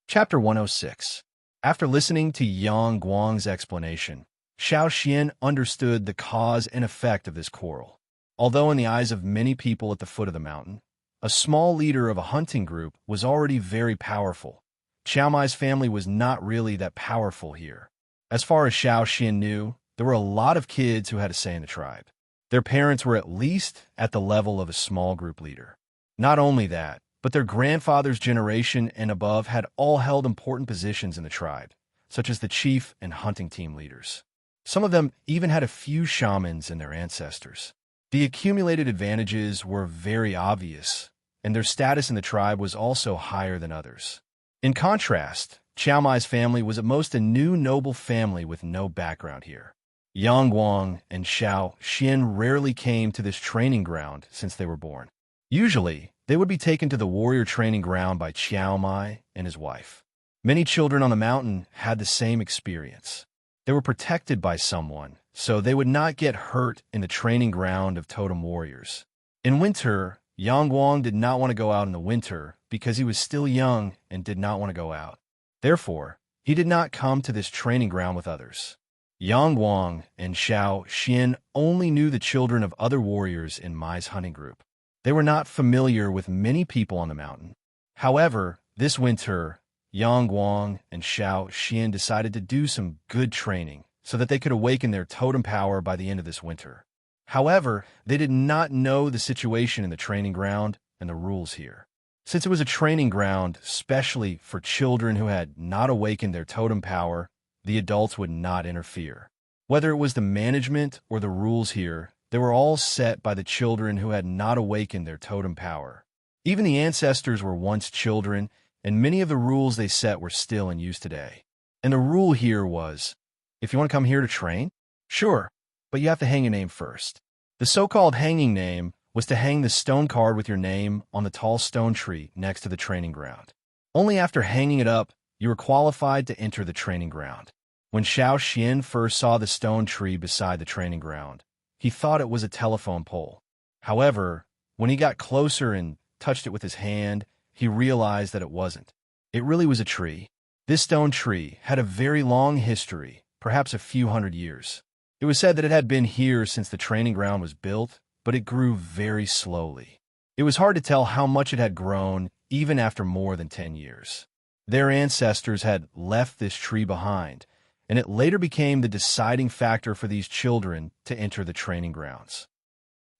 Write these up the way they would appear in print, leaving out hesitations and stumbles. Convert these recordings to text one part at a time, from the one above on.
Chapter 106. After listening to Yang Guang's explanation, Xiao Xian understood the cause and effect of this quarrel. Although in the eyes of many people at the foot of the mountain, a small leader of a hunting group was already very powerful, Xiao Mai's family was not really that powerful here. As far as Xiao Xian knew, there were a lot of kids who had a say in the tribe. Their parents were at least at the level of a small group leader. Not only that, but their grandfather's generation and above had all held important positions in the tribe, such as the chief and hunting team leaders. Some of them even had a few shamans in their ancestors. The accumulated advantages were very obvious, and their status in the tribe was also higher than others. In contrast, Xiao Mai's family was at most a new noble family with no background here. Yang Guang and Xiao Xian rarely came to this training ground since they were born. Usually, they would be taken to the warrior training ground by Xiao Mai and his wife. Many children on the mountain had the same experience. They were protected by someone, so they would not get hurt in the training ground of totem warriors. In winter, Yang Guang did not want to go out in the winter because he was still young and did not want to go out. Therefore, he did not come to this training ground with others. Yang Guang and Xiao Xian only knew the children of other warriors in Mai's hunting group. They were not familiar with many people on the mountain. However, this winter, Yang Guang and Xiao Xian decided to do some good training so that they could awaken their totem power by the end of this winter. However, they did not know the situation in the training ground and the rules here. Since it was a training ground, especially for children who had not awakened their totem power, the adults would not interfere. Whether it was the management or the rules here, they were all set by the children who had not awakened their totem power. Even the ancestors were once children, and many of the rules they set were still in use today. And the rule here was, if you want to come here to train, sure, but you have to hang your name first. The so-called hanging name was to hang the stone card with your name on the tall stone tree next to the training ground. Only after hanging it up, you were qualified to enter the training ground. When Xiao Xian first saw the stone tree beside the training ground, he thought it was a telephone pole. However, when he got closer and touched it with his hand, he realized that it wasn't. It really was a tree. This stone tree had a very long history, perhaps a few hundred years. It was said that it had been here since the training ground was built, but it grew very slowly. It was hard to tell how much it had grown even after more than 10 years. Their ancestors had left this tree behind, and it later became the deciding factor for these children to enter the training grounds.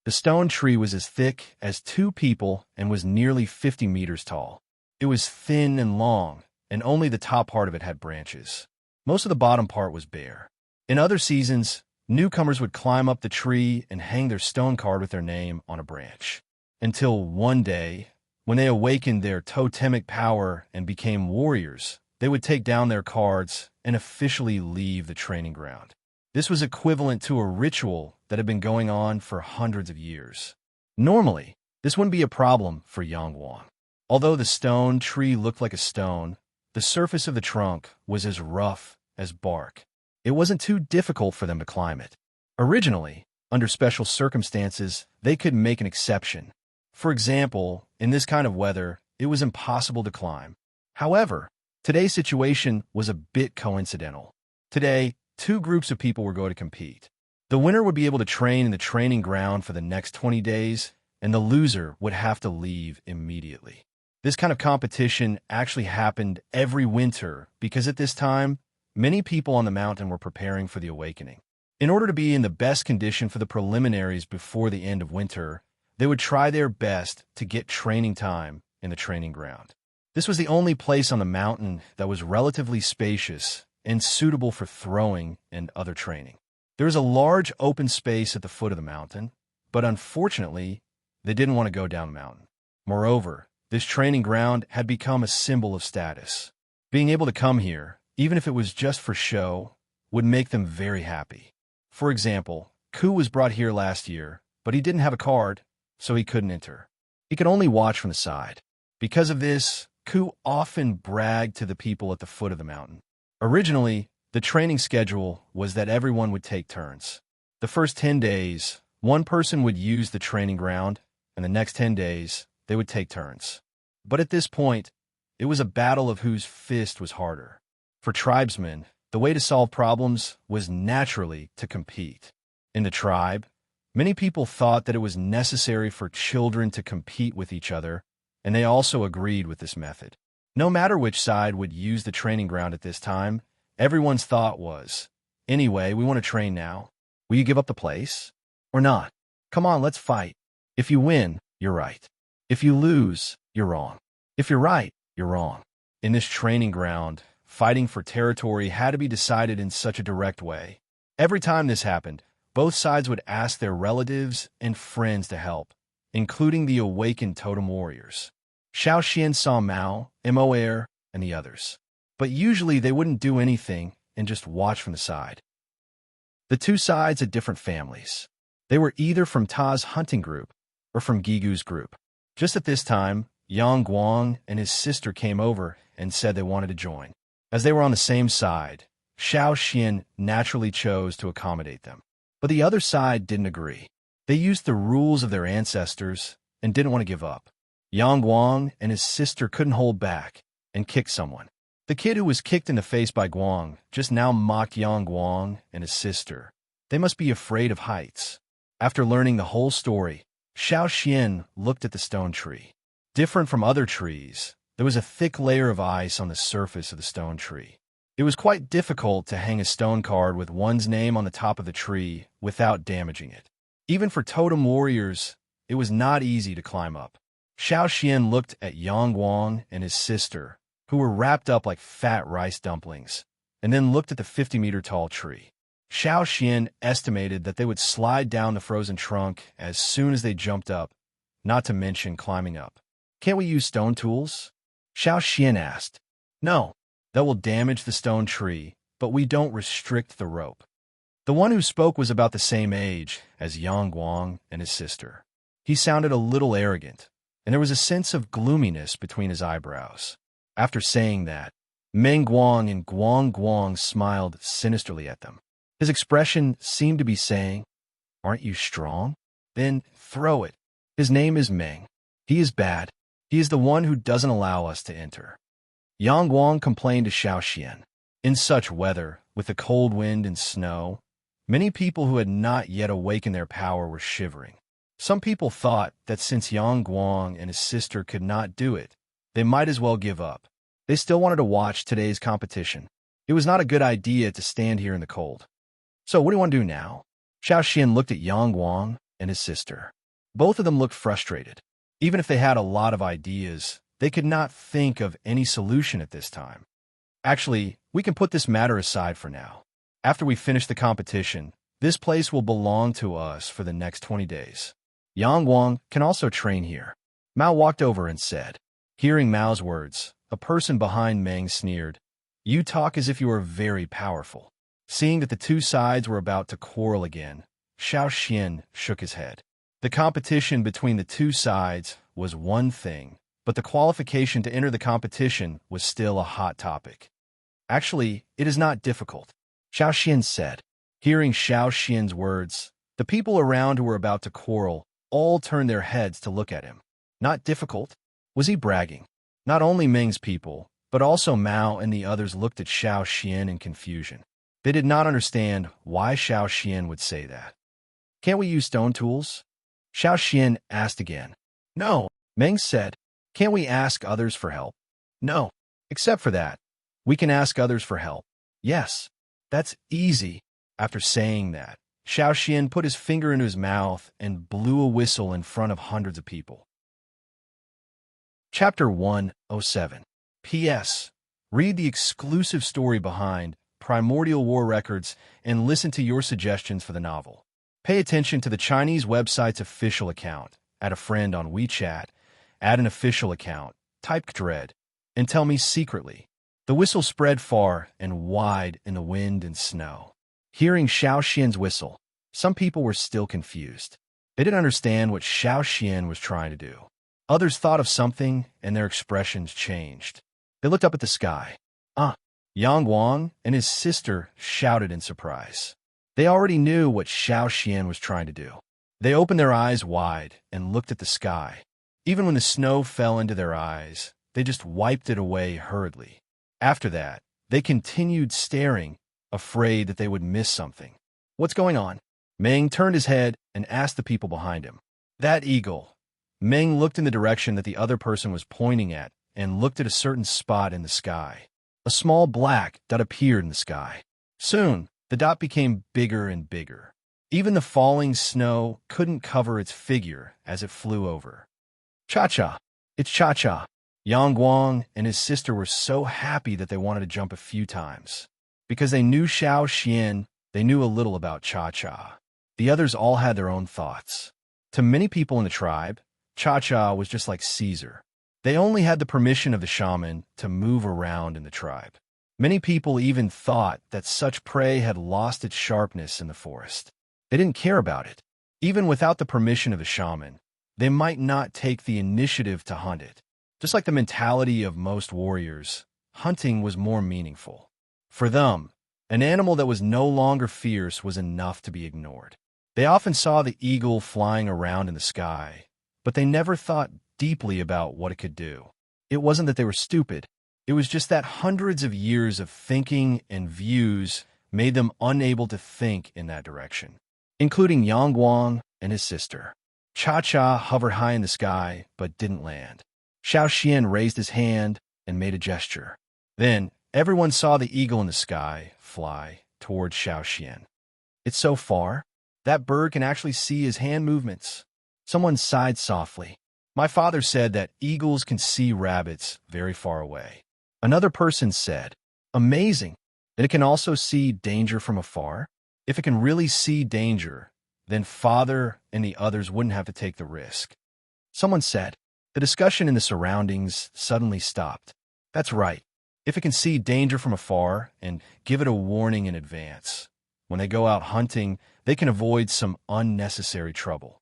The stone tree was as thick as 2 people and was nearly 50 meters tall. It was thin and long, and only the top part of it had branches. Most of the bottom part was bare. In other seasons, newcomers would climb up the tree and hang their stone card with their name on a branch. Until one day, when they awakened their totemic power and became warriors, they would take down their cards and officially leave the training ground. This was equivalent to a ritual that had been going on for hundreds of years. Normally, this wouldn't be a problem for Yang Guang. Although the stone tree looked like a stone, the surface of the trunk was as rough as bark. It wasn't too difficult for them to climb it. Originally, under special circumstances, they could make an exception. For example, in this kind of weather, it was impossible to climb. However, today's situation was a bit coincidental. Today, 2 groups of people were going to compete. The winner would be able to train in the training ground for the next 20 days, and the loser would have to leave immediately. This kind of competition actually happened every winter because at this time, many people on the mountain were preparing for the awakening. In order to be in the best condition for the preliminaries before the end of winter, they would try their best to get training time in the training ground. This was the only place on the mountain that was relatively spacious and suitable for throwing and other training. There was a large open space at the foot of the mountain, but unfortunately, they didn't want to go down the mountain. Moreover, this training ground had become a symbol of status. Being able to come here, even if it was just for show, would make them very happy. For example, Ku was brought here last year, but he didn't have a card, so he couldn't enter. He could only watch from the side. Because of this, Ku often bragged to the people at the foot of the mountain. Originally, the training schedule was that everyone would take turns. The first 10 days, one person would use the training ground, and the next 10 days, they would take turns. But at this point, It was a battle of whose fist was harder. For tribesmen, the way to solve problems was naturally to compete. In the tribe, many people thought that it was necessary for children to compete with each other, and they also agreed with this method. No matter which side would use the training ground at this time, everyone's thought was, anyway, we want to train now. Will you give up the place? Or not? Come on, let's fight. If you win, you're right. If you lose, you're wrong. If you're right, you're wrong. In this training ground, fighting for territory had to be decided in such a direct way. Every time this happened, both sides would ask their relatives and friends to help, including the awakened totem warriors. Xiao Xian saw Mao, Moer, and the others. But usually they wouldn't do anything and just watch from the side. The two sides had different families. They were either from Ta's hunting group or from Gigu's group. Just at this time, Yang Guang and his sister came over and said they wanted to join. As they were on the same side, Xiao Xian naturally chose to accommodate them. But the other side didn't agree. They used the rules of their ancestors and didn't want to give up. Yang Guang and his sister couldn't hold back and kicked someone. The kid who was kicked in the face by Guang just now mocked Yang Guang and his sister. They must be afraid of heights. After learning the whole story, Xiao Xian looked at the stone tree. Different from other trees, there was a thick layer of ice on the surface of the stone tree. It was quite difficult to hang a stone card with one's name on the top of the tree without damaging it. Even for totem warriors, it was not easy to climb up. Xiao Xian looked at Yang Guang and his sister, who were wrapped up like fat rice dumplings, and then looked at the 50-meter-tall tree. Xiao Xian estimated that they would slide down the frozen trunk as soon as they jumped up, not to mention climbing up. Can't we use stone tools? Xiao Xian asked. No, that will damage the stone tree, but we don't restrict the rope. The one who spoke was about the same age as Yang Guang and his sister. He sounded a little arrogant, and there was a sense of gloominess between his eyebrows. After saying that, Meng Guang and Guang Guang smiled sinisterly at them. His expression seemed to be saying, "Aren't you strong? Then throw it. His name is Meng. He is bad. He is the one who doesn't allow us to enter." Yang Guang complained to Xiao Xian. In such weather, with the cold wind and snow, many people who had not yet awakened their power were shivering. Some people thought that since Yang Guang and his sister could not do it, they might as well give up. They still wanted to watch today's competition. It was not a good idea to stand here in the cold. So what do you want to do now? Xiao Xian looked at Yang Guang and his sister. Both of them looked frustrated. Even if they had a lot of ideas, they could not think of any solution at this time. Actually, we can put this matter aside for now. After we finish the competition, this place will belong to us for the next 20 days. Yang Guang can also train here. Mao walked over and said. Hearing Mao's words, a person behind Meng sneered. You talk as if you were very powerful. Seeing that the two sides were about to quarrel again, Xiao Xian shook his head. The competition between the two sides was one thing, but the qualification to enter the competition was still a hot topic. Actually, it is not difficult, Xiao Xian said. Hearing Xiao Xian's words, the people around who were about to quarrel all turned their heads to look at him. Not difficult? Was he bragging? Not only Meng's people, but also Mao and the others looked at Xiao Xian in confusion. They did not understand why Xiao Xian would say that. Can't we use stone tools? Xiao Xian asked again. No, Meng said. Can't we ask others for help? No, except for that. We can ask others for help. Yes, that's easy. After saying that, Xiao Xian put his finger into his mouth and blew a whistle in front of hundreds of people. Chapter 107. P.S. Read the exclusive story behind Primordial War Records and listen to your suggestions for the novel. Pay attention to the Chinese website's official account. Add a friend on WeChat. Add an official account. Type Dread. And tell me secretly. The whistle spread far and wide in the wind and snow. Hearing Xiao Xian's whistle, some people were still confused. They didn't understand what Xiao Xian was trying to do. Others thought of something, and their expressions changed. They looked up at the sky. Yang Guang and his sister shouted in surprise. They already knew what Xiao Xian was trying to do. They opened their eyes wide and looked at the sky. Even when the snow fell into their eyes, they just wiped it away hurriedly. After that, they continued staring, afraid that they would miss something. "What's going on?" Meng turned his head and asked the people behind him. "That eagle." Meng looked in the direction that the other person was pointing at and looked at a certain spot in the sky. A small black dot appeared in the sky. Soon, the dot became bigger and bigger. Even the falling snow couldn't cover its figure as it flew over. "Cha-Cha! It's Cha-Cha!" Yang Guang and his sister were so happy that they wanted to jump a few times. Because they knew Xiao Xian, they knew a little about Cha-Cha. The others all had their own thoughts. To many people in the tribe, Cha-Cha was just like Caesar. They only had the permission of the shaman to move around in the tribe. Many people even thought that such prey had lost its sharpness in the forest. They didn't care about it. Even without the permission of the shaman, they might not take the initiative to hunt it. Just like the mentality of most warriors, hunting was more meaningful. For them, an animal that was no longer fierce was enough to be ignored. They often saw the eagle flying around in the sky, but they never thought deeply about what it could do. It wasn't that they were stupid. It was just that hundreds of years of thinking and views made them unable to think in that direction, including Yang Guang and his sister. Cha-Cha hovered high in the sky, but didn't land. Xiao Xian raised his hand and made a gesture. Then, everyone saw the eagle in the sky fly towards Xiao Xian. "It's so far, that bird can actually see his hand movements." Someone sighed softly. "My father said that eagles can see rabbits very far away." Another person said, "Amazing, that it can also see danger from afar? If it can really see danger, then father and the others wouldn't have to take the risk." Someone said. The discussion in the surroundings suddenly stopped. "That's right. If it can see danger from afar and give it a warning in advance, when they go out hunting, they can avoid some unnecessary trouble."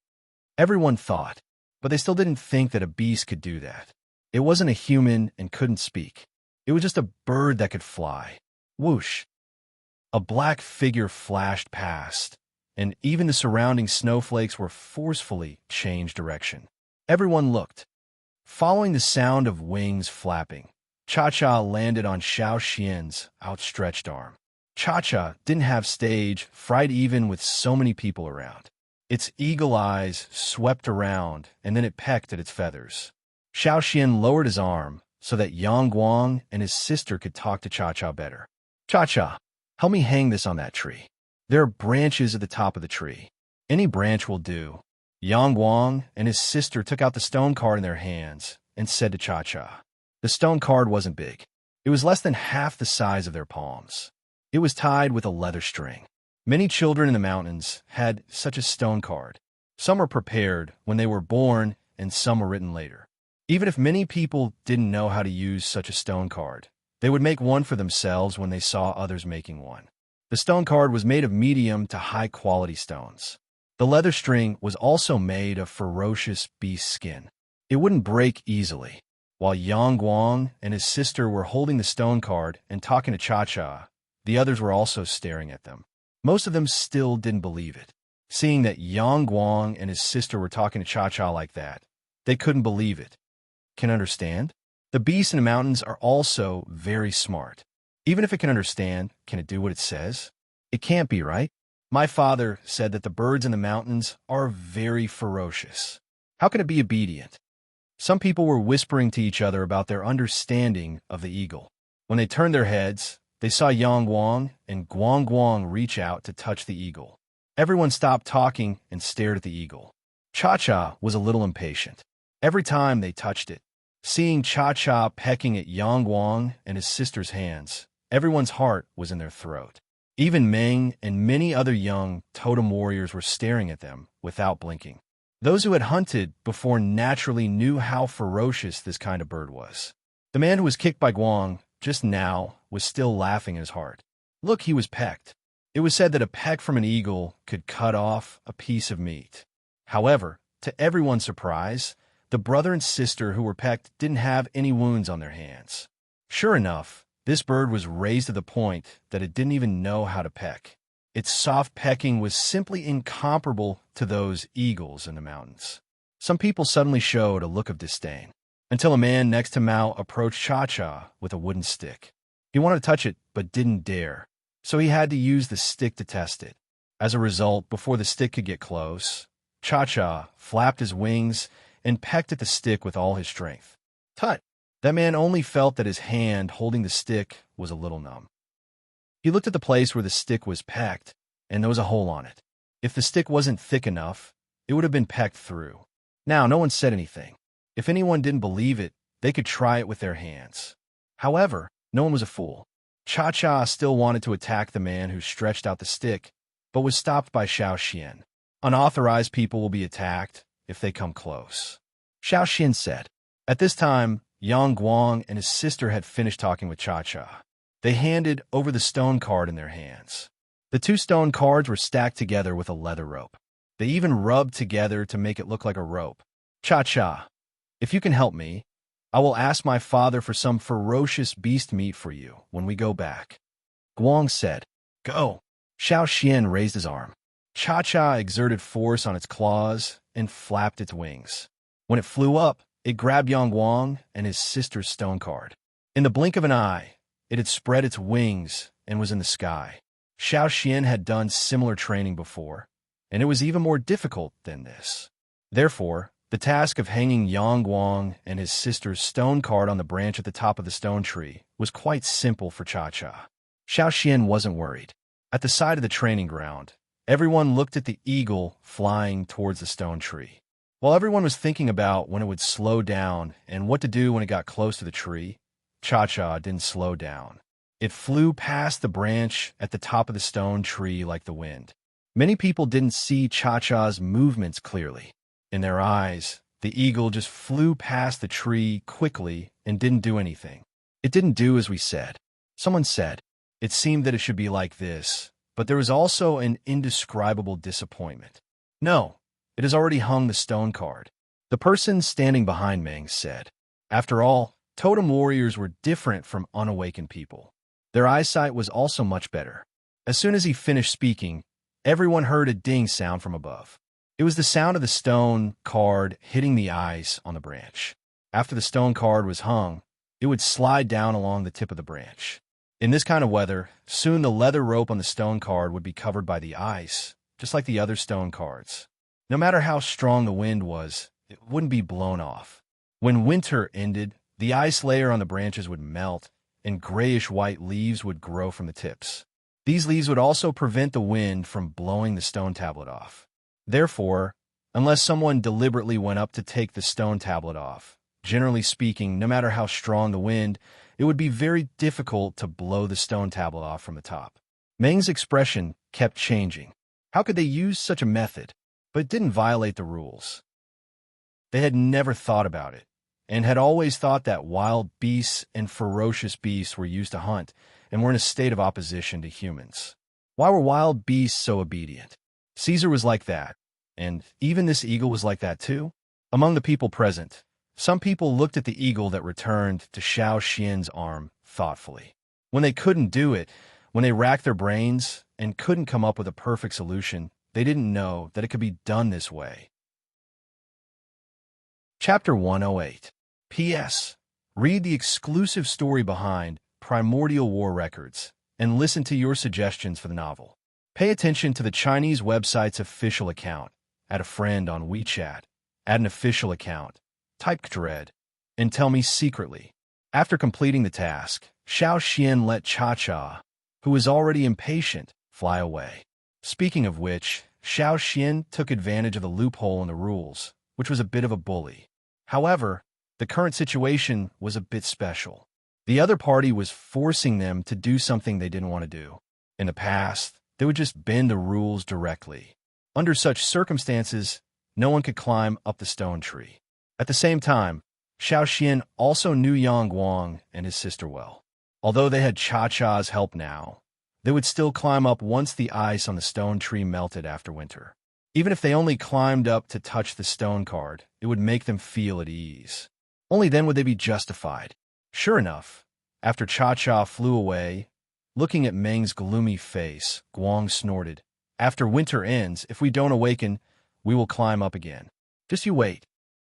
Everyone thought, but they still didn't think that a beast could do that. It wasn't a human and couldn't speak. It was just a bird that could fly. Whoosh! A black figure flashed past, and even the surrounding snowflakes were forcefully changed direction. Everyone looked. Following the sound of wings flapping, Cha-Cha landed on Xiao Xian's outstretched arm. Cha-Cha didn't have stage fright even with so many people around. Its eagle eyes swept around, and then it pecked at its feathers. Xiao Xian lowered his arm so that Yang Guang and his sister could talk to Cha-Cha better. "Cha-Cha, help me hang this on that tree. There are branches at the top of the tree. Any branch will do." Yang Guang and his sister took out the stone card in their hands and said to Cha-Cha. The stone card wasn't big. It was less than half the size of their palms. It was tied with a leather string. Many children in the mountains had such a stone card. Some were prepared when they were born and some were written later. Even if many people didn't know how to use such a stone card, they would make one for themselves when they saw others making one. The stone card was made of medium to high-quality stones. The leather string was also made of ferocious beast skin. It wouldn't break easily. While Yang Guang and his sister were holding the stone card and talking to Cha-Cha, the others were also staring at them. Most of them still didn't believe it. Seeing that Yang Guang and his sister were talking to Cha-Cha like that, they couldn't believe it. Can understand? The beasts in the mountains are also very smart. Even if it can understand, can it do what it says? It can't be, right? My father said that the birds in the mountains are very ferocious. How can it be obedient? Some people were whispering to each other about their understanding of the eagle. When they turned their heads, they saw Yang Guang and Guang Guang reach out to touch the eagle. Everyone stopped talking and stared at the eagle. Cha-Cha was a little impatient. Every time they touched it, seeing Cha-Cha pecking at Yang Guang and his sister's hands, everyone's heart was in their throat. Even Meng and many other young totem warriors were staring at them without blinking. Those who had hunted before naturally knew how ferocious this kind of bird was. The man who was kicked by Guang just now was still laughing in his heart. Look, he was pecked. It was said that a peck from an eagle could cut off a piece of meat. However, to everyone's surprise, the brother and sister who were pecked didn't have any wounds on their hands. Sure enough, this bird was raised to the point that it didn't even know how to peck. Its soft pecking was simply incomparable to those eagles in the mountains. Some people suddenly showed a look of disdain. until a man next to Mao approached Cha-Cha with a wooden stick. He wanted to touch it, but didn't dare, so he had to use the stick to test it. As a result, before the stick could get close, Cha-Cha flapped his wings and pecked at the stick with all his strength. Tut! That man only felt that his hand holding the stick was a little numb. He looked at the place where the stick was pecked, and there was a hole on it. If the stick wasn't thick enough, it would have been pecked through. Now, no one said anything. If anyone didn't believe it, they could try it with their hands. However, no one was a fool. Cha-Cha still wanted to attack the man who stretched out the stick, but was stopped by Xiao Xian. Unauthorized people will be attacked if they come close, Xiao Xian said. At this time, Yang Guang and his sister had finished talking with Cha-Cha. They handed over the stone card in their hands. The two stone cards were stacked together with a leather rope. They even rubbed together to make it look like a rope. Cha-Cha, if you can help me, I will ask my father for some ferocious beast meat for you when we go back. Guang said. Go. Xiao Xian raised his arm. Cha-Cha exerted force on its claws and flapped its wings. When it flew up, it grabbed Yang Guang and his sister's stone card. In the blink of an eye, it had spread its wings and was in the sky. Xiao Xian had done similar training before, and it was even more difficult than this. Therefore, the task of hanging Yang Guang and his sister's stone card on the branch at the top of the stone tree was quite simple for Cha-Cha. Xiao Xian wasn't worried. At the side of the training ground, everyone looked at the eagle flying towards the stone tree. While everyone was thinking about when it would slow down and what to do when it got close to the tree, Cha-Cha didn't slow down. It flew past the branch at the top of the stone tree like the wind. Many people didn't see Cha-Cha's movements clearly. In their eyes, the eagle just flew past the tree quickly and didn't do anything. It didn't do as we said. Someone said, it seemed that it should be like this, but there was also an indescribable disappointment. No, it has already hung the stone card. The person standing behind Meng said. After all, totem warriors were different from unawakened people. Their eyesight was also much better. As soon as he finished speaking, everyone heard a ding sound from above. It was the sound of the stone card hitting the ice on the branch. After the stone card was hung, it would slide down along the tip of the branch. In this kind of weather, soon the leather rope on the stone card would be covered by the ice, just like the other stone cards. No matter how strong the wind was, it wouldn't be blown off. When winter ended, the ice layer on the branches would melt, and grayish-white leaves would grow from the tips. These leaves would also prevent the wind from blowing the stone tablet off. Therefore, unless someone deliberately went up to take the stone tablet off, generally speaking, no matter how strong the wind, it would be very difficult to blow the stone tablet off from the top. Meng's expression kept changing. How could they use such a method? But it didn't violate the rules. They had never thought about it, and had always thought that wild beasts and ferocious beasts were used to hunt, and were in a state of opposition to humans. Why were wild beasts so obedient? Caesar was like that, and even this eagle was like that too. Among the people present, some people looked at the eagle that returned to Xiao Xian's arm thoughtfully. When they couldn't do it, when they racked their brains and couldn't come up with a perfect solution, they didn't know that it could be done this way. Chapter 108. P.S. Read the exclusive story behind Primordial War Records and listen to your suggestions for the novel. Pay attention to the Chinese website's official account. Add a friend on WeChat. Add an official account. Type Dread and tell me secretly. After completing the task, Xiao Xian let Cha-Cha, who was already impatient, fly away. Speaking of which, Xiao Xian took advantage of the loophole in the rules, which was a bit of a bully. However, the current situation was a bit special. The other party was forcing them to do something they didn't want to do. In the past, they would just bend the rules directly. Under such circumstances, no one could climb up the stone tree. At the same time, Xiao Xian also knew Yang Guang and his sister well. Although they had Cha-Cha's help now, they would still climb up once the ice on the stone tree melted after winter. Even if they only climbed up to touch the stone card, it would make them feel at ease. Only then would they be justified. Sure enough, after Cha-Cha flew away, looking at Meng's gloomy face, Guang snorted, "After winter ends, if we don't awaken, we will climb up again. Just you wait."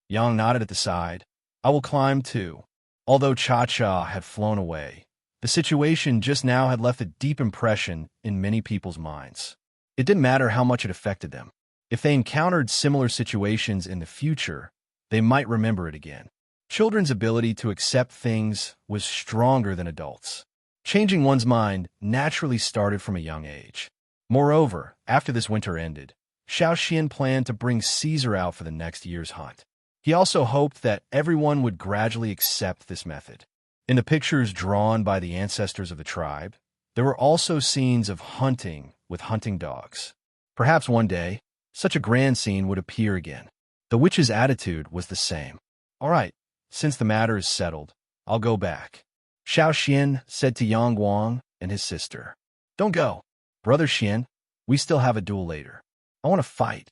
Yang nodded at the side. I will climb too. Although Cha-Cha had flown away, the situation just now had left a deep impression in many people's minds. It didn't matter how much it affected them. If they encountered similar situations in the future, they might remember it again. Children's ability to accept things was stronger than adults. Changing one's mind naturally started from a young age. Moreover, after this winter ended, Xiao Xian planned to bring Caesar out for the next year's hunt. He also hoped that everyone would gradually accept this method. In the pictures drawn by the ancestors of the tribe, there were also scenes of hunting with hunting dogs. Perhaps one day, such a grand scene would appear again. The witch's attitude was the same. All right, since the matter is settled, I'll go back. Xiao Xian said to Yang Guang and his sister. Don't go. Brother Xian, we still have a duel later. I want to fight.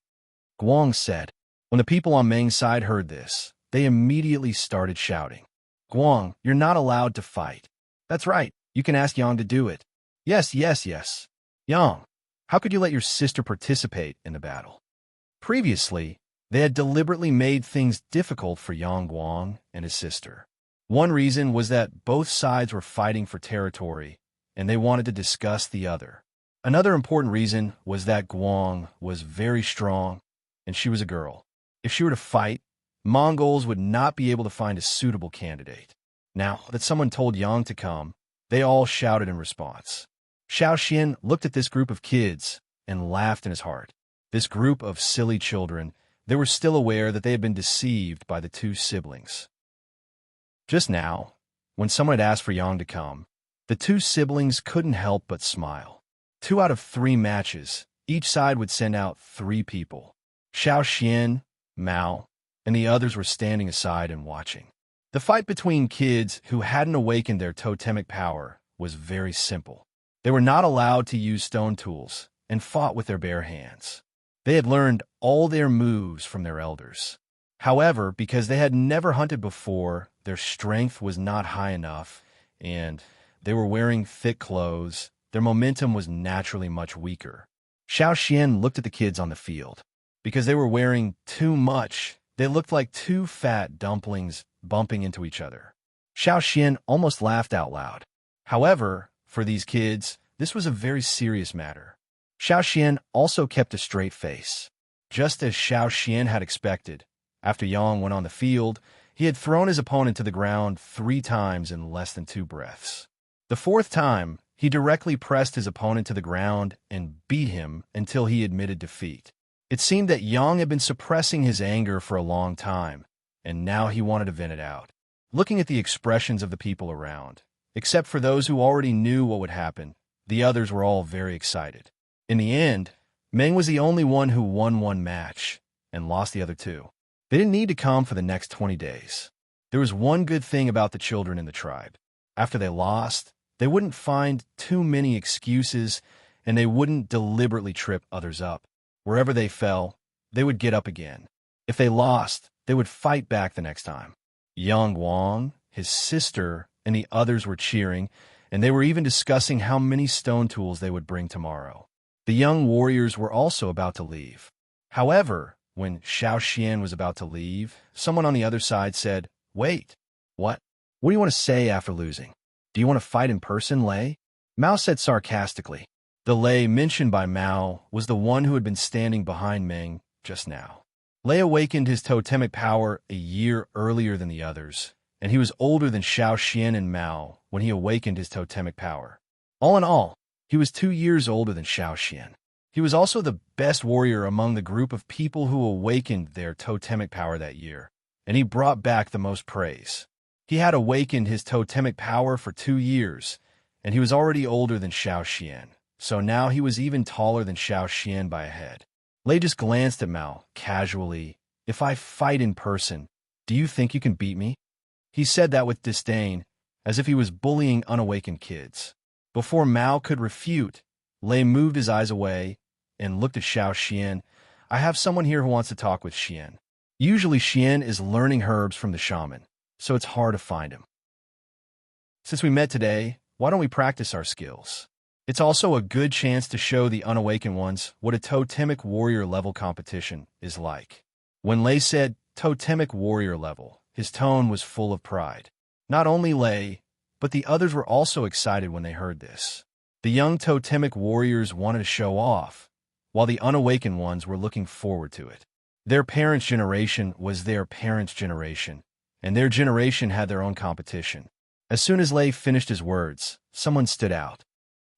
Guang said. When the people on Meng's side heard this, they immediately started shouting. Guang, you're not allowed to fight. That's right, you can ask Yang to do it. Yes, yes, yes. Yang, how could you let your sister participate in the battle? Previously, they had deliberately made things difficult for Yang Guang and his sister. One reason was that both sides were fighting for territory, and they wanted to discuss the other. Another important reason was that Guang was very strong, and she was a girl. If she were to fight, Mongols would not be able to find a suitable candidate. Now that someone told Yang to come, they all shouted in response. Xiao Xian looked at this group of kids and laughed in his heart. This group of silly children, they were still aware that they had been deceived by the two siblings. Just now, when someone had asked for Yang to come, the two siblings couldn't help but smile. 2 out of 3 matches, each side would send out 3 people. Xiao Xian, Mao, and the others were standing aside and watching. The fight between kids who hadn't awakened their totemic power was very simple. They were not allowed to use stone tools and fought with their bare hands. They had learned all their moves from their elders. However, because they had never hunted before, their strength was not high enough, and they were wearing thick clothes. Their momentum was naturally much weaker. Xiao Xian looked at the kids on the field. Because they were wearing too much, they looked like 2 fat dumplings bumping into each other. Xiao Xian almost laughed out loud. However, for these kids, this was a very serious matter. Xiao Xian also kept a straight face. Just as Xiao Xian had expected, after Yang went on the field, he had thrown his opponent to the ground 3 times in less than 2 breaths. The 4th time, he directly pressed his opponent to the ground and beat him until he admitted defeat. It seemed that Yang had been suppressing his anger for a long time, and now he wanted to vent it out. Looking at the expressions of the people around, except for those who already knew what would happen, the others were all very excited. In the end, Meng was the only one who won 1 match and lost the other 2. They didn't need to come for the next 20 days. There was one good thing about the children in the tribe. After they lost, they wouldn't find too many excuses, and they wouldn't deliberately trip others up. Wherever they fell, they would get up again. If they lost, they would fight back the next time. Yang Guang, his sister, and the others were cheering, and they were even discussing how many stone tools they would bring tomorrow. The young warriors were also about to leave. However, when Xiao Xian was about to leave, someone on the other side said, Wait, what? What do you want to say after losing? Do you want to fight in person, Lei? Mao said sarcastically. The Lei mentioned by Mao was the one who had been standing behind Meng just now. Lei awakened his totemic power a year earlier than the others, and he was older than Xiao Xian and Mao when he awakened his totemic power. All in all, he was 2 years older than Xiao Xian. He was also the best warrior among the group of people who awakened their totemic power that year, and he brought back the most praise. He had awakened his totemic power for 2 years, and he was already older than Xiao Xian. So now he was even taller than Xiao Xian by a head. Lei just glanced at Mao, casually. If I fight in person, do you think you can beat me? He said that with disdain, as if he was bullying unawakened kids. Before Mao could refute, Lei moved his eyes away and looked at Xiao Xian. I have someone here who wants to talk with Xian. Usually Xian is learning herbs from the shaman, so it's hard to find him. Since we met today, why don't we practice our skills? It's also a good chance to show the unawakened ones what a totemic warrior level competition is like. When Lei said totemic warrior level, His tone was full of pride. Not only Lei, but the others were also excited when they heard this. The young totemic warriors wanted to show off, while the unawakened ones were looking forward to it. Their parents' generation was their parents' generation, and their generation had their own competition. As soon as Lei finished his words, someone stood out.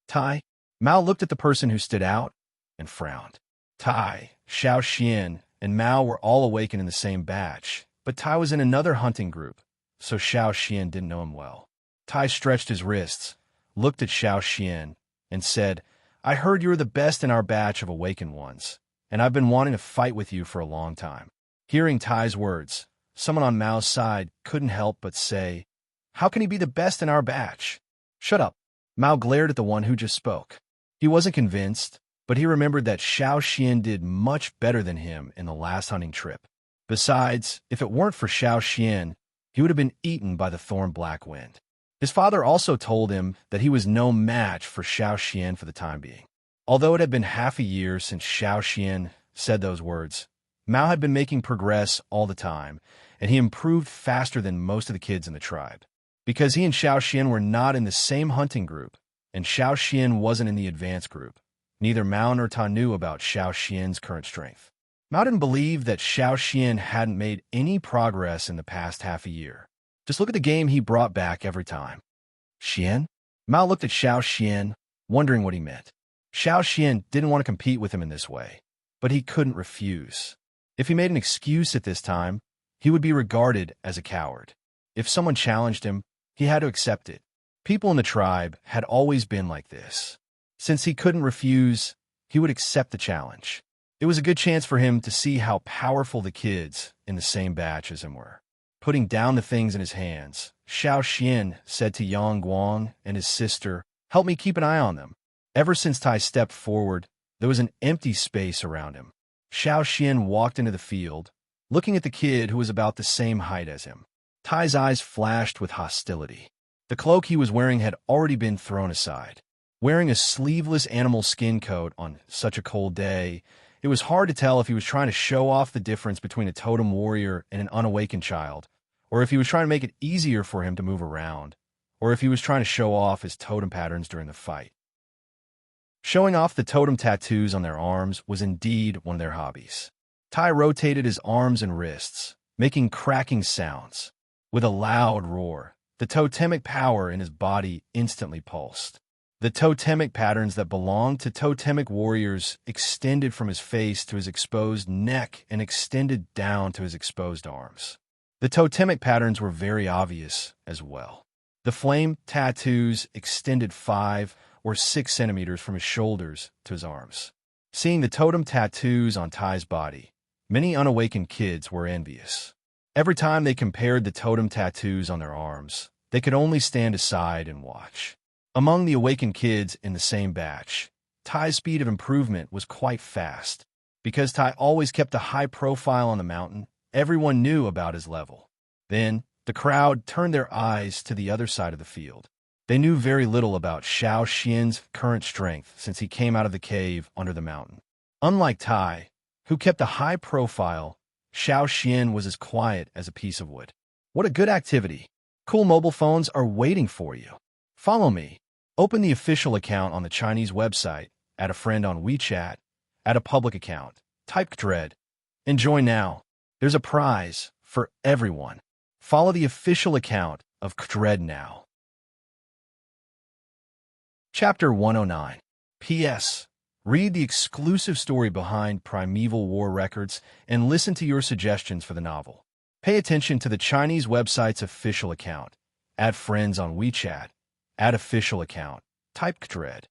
Tai. Mao looked at the person who stood out and frowned. Tai, Xiao Xian, and Mao were all awakened in the same batch, but Tai was in another hunting group, so Xiao Xian didn't know him well. Tai stretched his wrists, looked at Xiao Xian, and said, "I heard you were the best in our batch of awakened ones, and I've been wanting to fight with you for a long time." Hearing Tai's words, someone on Mao's side couldn't help but say, "How can he be the best in our batch?" "Shut up." Mao glared at the one who just spoke. He wasn't convinced, but he remembered that Xiao Xian did much better than him in the last hunting trip. Besides, if it weren't for Xiao Xian, he would have been eaten by the thorn black wind. His father also told him that he was no match for Xiao Xian for the time being. Although it had been half a year since Xiao Xian said those words, Mao had been making progress all the time, and he improved faster than most of the kids in the tribe. Because he and Xiao Xian were not in the same hunting group, and Xiao Xian wasn't in the advanced group, neither Mao nor Ta knew about Xiao Xian's current strength. Mao didn't believe that Xiao Xian hadn't made any progress in the past half a year. Just look at the game he brought back every time. Xian? Mao looked at Xiao Xian, wondering what he meant. Xiao Xian didn't want to compete with him in this way, but he couldn't refuse. If he made an excuse at this time, he would be regarded as a coward. If someone challenged him, he had to accept it. People in the tribe had always been like this. Since he couldn't refuse, he would accept the challenge. It was a good chance for him to see how powerful the kids in the same batch as him were. Putting down the things in his hands, Xiao Xian said to Yang Guang and his sister, "Help me keep an eye on them." Ever since Tai stepped forward, there was an empty space around him. Xiao Xian walked into the field, looking at the kid who was about the same height as him. Tai's eyes flashed with hostility. The cloak he was wearing had already been thrown aside. Wearing a sleeveless animal skin coat on such a cold day, it was hard to tell if he was trying to show off the difference between a totem warrior and an unawakened child, or if he was trying to make it easier for him to move around, or if he was trying to show off his totem patterns during the fight. Showing off the totem tattoos on their arms was indeed one of their hobbies. Tai rotated his arms and wrists, making cracking sounds. With a loud roar, the totemic power in his body instantly pulsed. The totemic patterns that belonged to totemic warriors extended from his face to his exposed neck and extended down to his exposed arms. The totemic patterns were very obvious as well. The flame tattoos extended 5 or 6 centimeters from his shoulders to his arms. Seeing the totem tattoos on Tai's body, many unawakened kids were envious. Every time they compared the totem tattoos on their arms, they could only stand aside and watch. Among the awakened kids in the same batch, Tai's speed of improvement was quite fast. Because Tai always kept a high profile on the mountain, everyone knew about his level. Then, the crowd turned their eyes to the other side of the field. They knew very little about Xiao Xian's current strength since he came out of the cave under the mountain. Unlike Tai, who kept a high profile, Xiao Xian was as quiet as a piece of wood. What a good activity. Cool mobile phones are waiting for you. Follow me. Open the official account on the Chinese website, add a friend on WeChat, add a public account, type Dread, and join now. There's a prize for everyone. Follow the official account of Dread now. Chapter 109. P.S. Read the exclusive story behind Primeval War Records and listen to your suggestions for the novel. Pay attention to the Chinese website's official account. Add friends on WeChat. Add official account. Type Dread.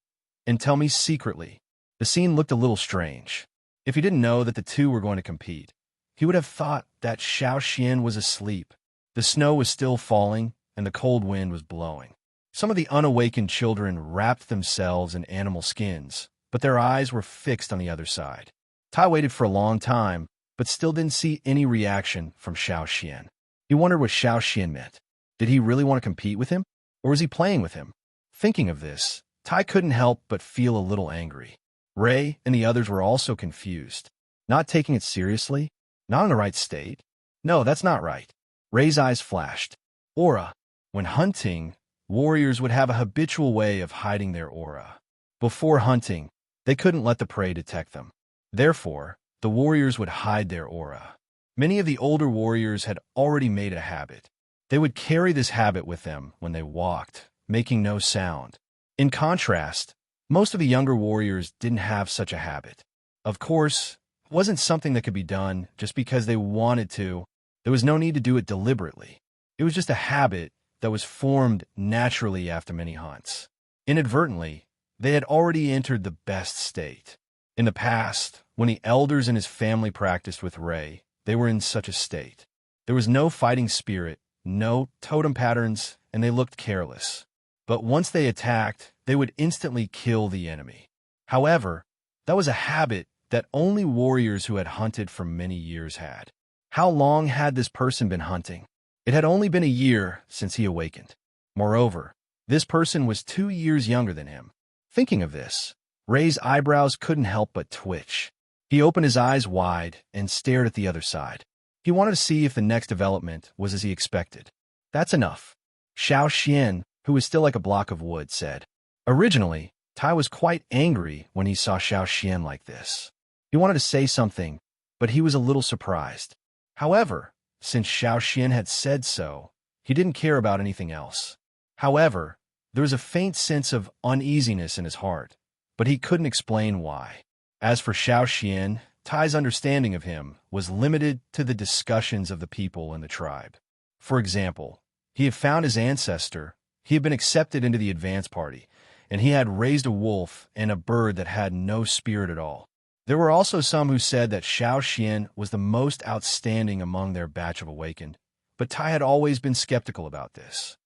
And tell me secretly. The scene looked a little strange. If he didn't know that the two were going to compete, he would have thought that Xiao Xian was asleep. The snow was still falling, and the cold wind was blowing. Some of the unawakened children wrapped themselves in animal skins, but their eyes were fixed on the other side. Tai waited for a long time, but still didn't see any reaction from Xiao Xian. He wondered what Xiao Xian meant. Did he really want to compete with him? Or was he playing with him? Thinking of this, Tai couldn't help but feel a little angry. Ray and the others were also confused. Not taking it seriously? Not in the right state? No, that's not right. Ray's eyes flashed. Aura. When hunting, warriors would have a habitual way of hiding their aura. Before hunting, they couldn't let the prey detect them. Therefore, the warriors would hide their aura. Many of the older warriors had already made it a habit. They would carry this habit with them when they walked, making no sound. In contrast, most of the younger warriors didn't have such a habit. Of course, it wasn't something that could be done just because they wanted to. There was no need to do it deliberately. It was just a habit that was formed naturally after many hunts. Inadvertently, they had already entered the best state. In the past, when the elders and his family practiced with Ray, they were in such a state. There was no fighting spirit, no totem patterns, and they looked careless. But once they attacked, they would instantly kill the enemy. However, that was a habit that only warriors who had hunted for many years had. How long had this person been hunting? It had only been a year since he awakened. Moreover, this person was 2 years younger than him. Thinking of this, Ray's eyebrows couldn't help but twitch. He opened his eyes wide and stared at the other side. He wanted to see if the next development was as he expected. That's enough. Xiao Xian, who was still like a block of wood, said. Originally, Tai was quite angry when he saw Xiao Xian like this. He wanted to say something, but he was a little surprised. However, since Xiao Xian had said so, he didn't care about anything else. However, there was a faint sense of uneasiness in his heart, but he couldn't explain why. As for Xiao Xian, Tai's understanding of him was limited to the discussions of the people in the tribe. For example, he had found his ancestor, he had been accepted into the advance party, and he had raised a wolf and a bird that had no spirit at all. There were also some who said that Xiao Xian was the most outstanding among their batch of awakened, but Tai had always been skeptical about this.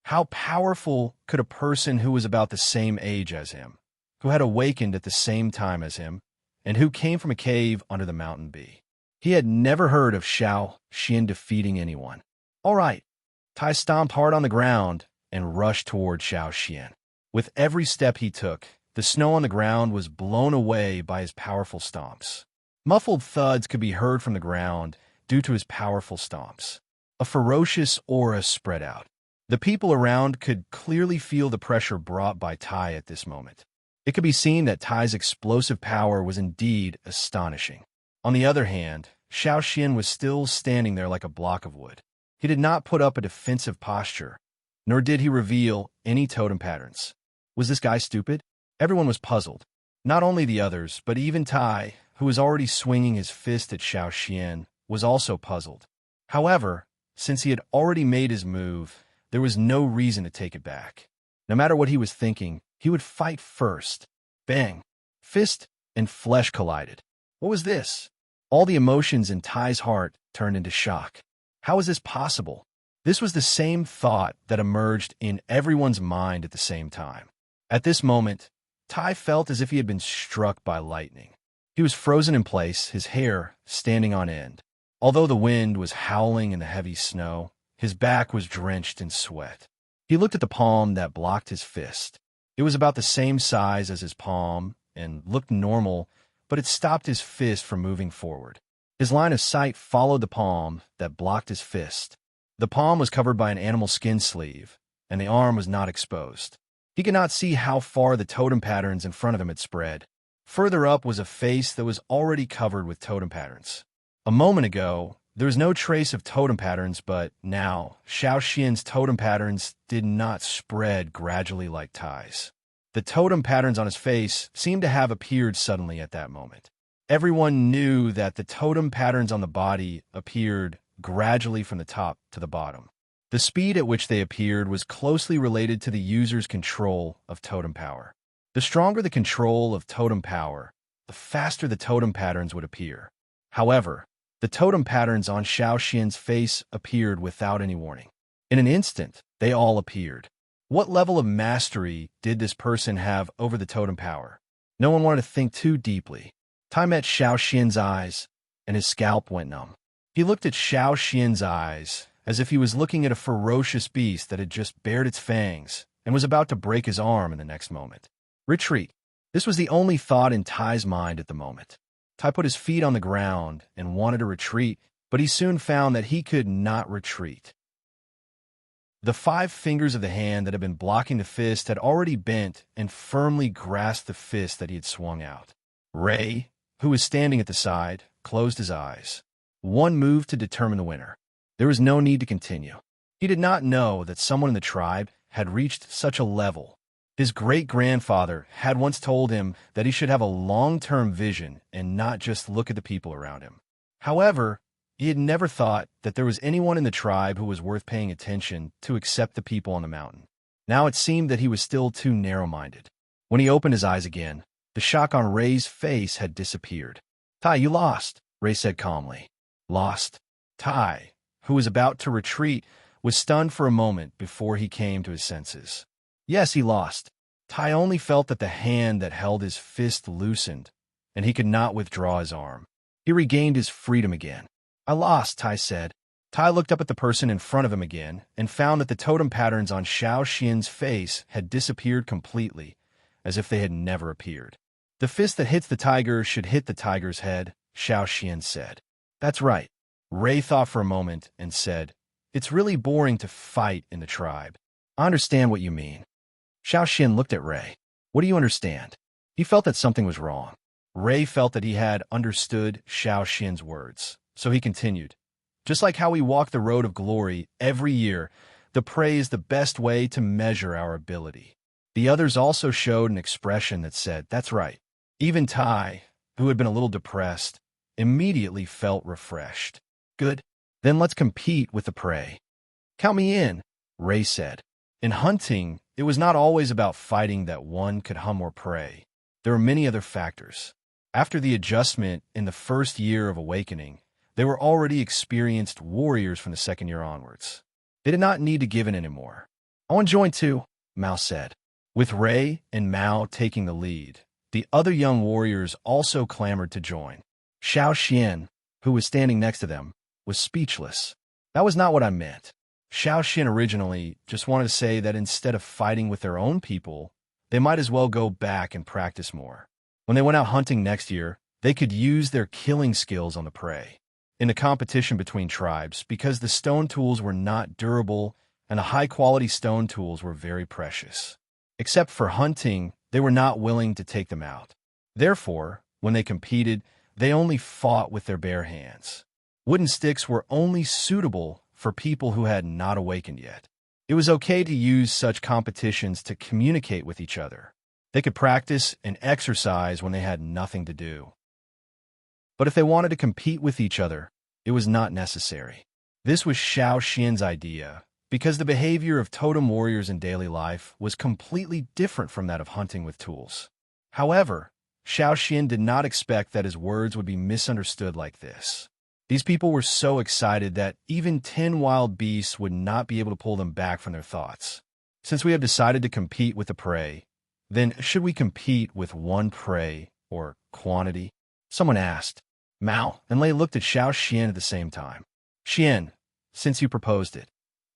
How powerful could a person who was about the same age as him, who had awakened at the same time as him, and who came from a cave under the mountain be? He had never heard of Xiao Xian defeating anyone. All right. Tai stomped hard on the ground and rushed toward Xiao Xian. With every step he took, the snow on the ground was blown away by his powerful stomps. Muffled thuds could be heard from the ground due to his powerful stomps. A ferocious aura spread out. The people around could clearly feel the pressure brought by Tai at this moment. It could be seen that Tai's explosive power was indeed astonishing. On the other hand, Xiao Xian was still standing there like a block of wood. He did not put up a defensive posture, nor did he reveal any totem patterns. Was this guy stupid? Everyone was puzzled. Not only the others, but even Tai, who was already swinging his fist at Xiao Xian, was also puzzled. However, since he had already made his move, there was no reason to take it back. No matter what he was thinking, he would fight first. Bang! Fist and flesh collided. What was this? All the emotions in Tai's heart turned into shock. How is this possible? This was the same thought that emerged in everyone's mind at the same time. At this moment, Tai felt as if he had been struck by lightning. He was frozen in place, his hair standing on end. Although the wind was howling in the heavy snow, his back was drenched in sweat. He looked at the palm that blocked his fist. It was about the same size as his palm and looked normal, but it stopped his fist from moving forward. His line of sight followed the palm that blocked his fist. The palm was covered by an animal skin sleeve, and the arm was not exposed. He could not see how far the totem patterns in front of him had spread. Further up was a face that was already covered with totem patterns. A moment ago, there was no trace of totem patterns, but now, Xiao Xian's totem patterns did not spread gradually like Tai's. The totem patterns on his face seemed to have appeared suddenly at that moment. Everyone knew that the totem patterns on the body appeared gradually from the top to the bottom. The speed at which they appeared was closely related to the user's control of totem power. The stronger the control of totem power, the faster the totem patterns would appear. However, the totem patterns on Xiao Xian's face appeared without any warning. In an instant, they all appeared. What level of mastery did this person have over the totem power? No one wanted to think too deeply. Tai met Xiao Xian's eyes, and his scalp went numb. He looked at Xiao Xian's eyes as if he was looking at a ferocious beast that had just bared its fangs and was about to break his arm in the next moment. Retreat. This was the only thought in Tai's mind at the moment. Tai put his feet on the ground and wanted to retreat, but he soon found that he could not retreat. The 5 fingers of the hand that had been blocking the fist had already bent and firmly grasped the fist that he had swung out. Ray, who was standing at the side, closed his eyes. One move to determine the winner. There was no need to continue. He did not know that someone in the tribe had reached such a level. His great-grandfather had once told him that he should have a long-term vision and not just look at the people around him. However, he had never thought that there was anyone in the tribe who was worth paying attention to except the people on the mountain. Now it seemed that he was still too narrow-minded. When he opened his eyes again, the shock on Ray's face had disappeared. "Tai, you lost," Ray said calmly. Lost? Tai, who was about to retreat, was stunned for a moment before he came to his senses. Yes, he lost. Tai only felt that the hand that held his fist loosened, and he could not withdraw his arm. He regained his freedom again. "I lost," Tai said. Tai looked up at the person in front of him again and found that the totem patterns on Xiao Xian's face had disappeared completely, as if they had never appeared. "The fist that hits the tiger should hit the tiger's head," Xiao Xian said. "That's right." Ray thought for a moment and said, "It's really boring to fight in the tribe." "I understand what you mean." Xiao Xian looked at Ray. "What do you understand?" He felt that something was wrong. Ray felt that he had understood Xiao Xian's words, so he continued. "Just like how we walk the road of glory every year, the prey is the best way to measure our ability." The others also showed an expression that said, "That's right." Even Tai, who had been a little depressed, immediately felt refreshed. "Good. Then let's compete with the prey." "Count me in," Ray said. In hunting, it was not always about fighting that one could hunt more prey. There were many other factors. After the adjustment in the first year of awakening, they were already experienced warriors from the second year onwards. They did not need to give in anymore. "I want to join too," Mao said. With Ray and Mao taking the lead, the other young warriors also clamored to join. Xiao Xian, who was standing next to them, was speechless. "That was not what I meant." Xiao Xian originally just wanted to say that instead of fighting with their own people, they might as well go back and practice more. When they went out hunting next year, they could use their killing skills on the prey. In the competition between tribes, because the stone tools were not durable and the high-quality stone tools were very precious. Except for hunting, they were not willing to take them out. Therefore, when they competed, they only fought with their bare hands. Wooden sticks were only suitable for people who had not awakened yet. It was okay to use such competitions to communicate with each other. They could practice and exercise when they had nothing to do. But if they wanted to compete with each other, it was not necessary. This was Xiao Xian's idea, because the behavior of totem warriors in daily life was completely different from that of hunting with tools. However, Xiao Xian did not expect that his words would be misunderstood like this. These people were so excited that even 10 wild beasts would not be able to pull them back from their thoughts. "Since we have decided to compete with the prey, then should we compete with one prey or quantity?" Someone asked. Mao and Lei looked at Xiao Xian at the same time. "Xian, since you proposed it,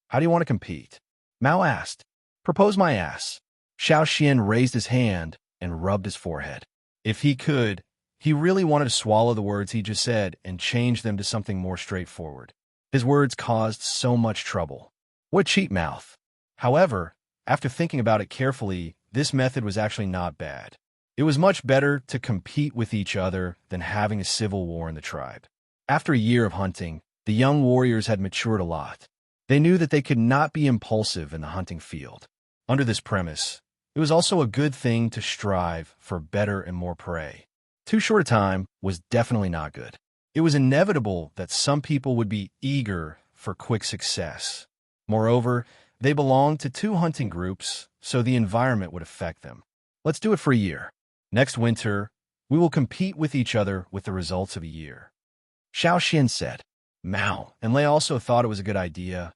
how do you want to compete?" Mao asked. "Propose my ass." Xiao Xian raised his hand and rubbed his forehead. If he could, he really wanted to swallow the words he just said and change them to something more straightforward. His words caused so much trouble. What cheap mouth! However, after thinking about it carefully, this method was actually not bad. It was much better to compete with each other than having a civil war in the tribe. After a year of hunting, the young warriors had matured a lot. They knew that they could not be impulsive in the hunting field. Under this premise, it was also a good thing to strive for better and more prey. Too short a time was definitely not good. It was inevitable that some people would be eager for quick success. Moreover, they belonged to 2 hunting groups, so the environment would affect them. "Let's do it for a year. Next winter, we will compete with each other with the results of a year," Xiao Xian said. Mao and Lei also thought it was a good idea.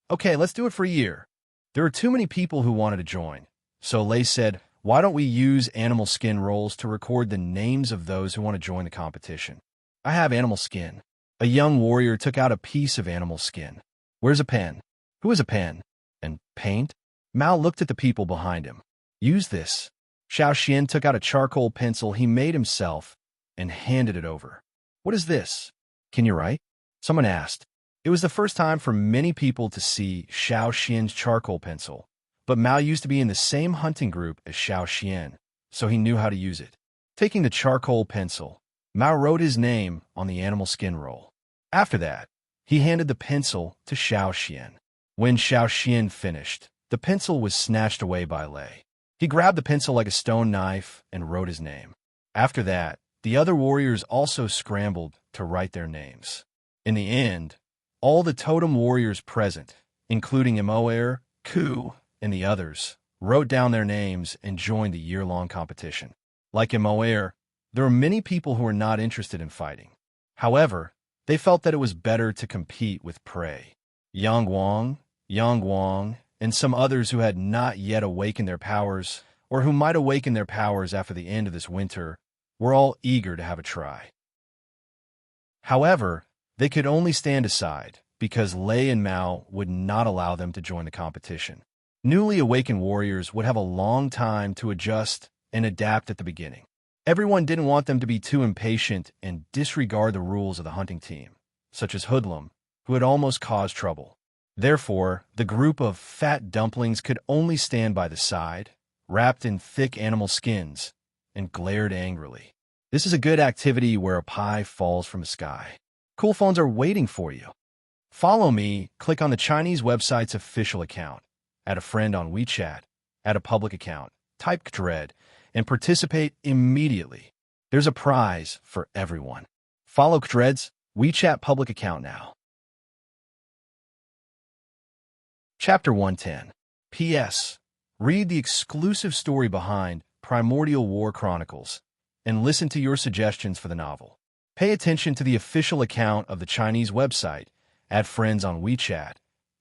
"Okay, let's do it for a year." There were too many people who wanted to join, so Lei said, "Why don't we use animal skin rolls to record the names of those who want to join the competition?" "I have animal skin." A young warrior took out a piece of animal skin. "Where's a pen?" "Who has a pen?" "And paint?" Mao looked at the people behind him. "Use this." Xiao Xian took out a charcoal pencil he made himself and handed it over. "What is this? Can you write?" Someone asked. It was the first time for many people to see Xiao Xian's charcoal pencil, but Mao used to be in the same hunting group as Xiao Xian, so he knew how to use it. Taking the charcoal pencil, Mao wrote his name on the animal skin roll. After that, he handed the pencil to Xiao Xian. When Xiao Xian finished, the pencil was snatched away by Lei. He grabbed the pencil like a stone knife and wrote his name. After that, the other warriors also scrambled to write their names. In the end, all the totem warriors present, including Emoer, Ku, and the others, wrote down their names and joined the year-long competition. Like Emoer, there were many people who were not interested in fighting. However, they felt that it was better to compete with prey. Yang Guang, and some others who had not yet awakened their powers, or who might awaken their powers after the end of this winter, were all eager to have a try. However, they could only stand aside because Lei and Mao would not allow them to join the competition. Newly awakened warriors would have a long time to adjust and adapt at the beginning. Everyone didn't want them to be too impatient and disregard the rules of the hunting team, such as Hoodlum, who had almost caused trouble. Therefore, the group of fat dumplings could only stand by the side, wrapped in thick animal skins, and glared angrily. This is a good activity where a pie falls from the sky. Cool phones are waiting for you. Follow me, click on the Chinese website's official account, add a friend on WeChat, add a public account, type Dread, and participate immediately. There's a prize for everyone. Follow Dread's WeChat public account now. Chapter 110. P.S. Read the exclusive story behind Primordial War Chronicles and listen to your suggestions for the novel. Pay attention to the official account of the Chinese website, add friends on WeChat,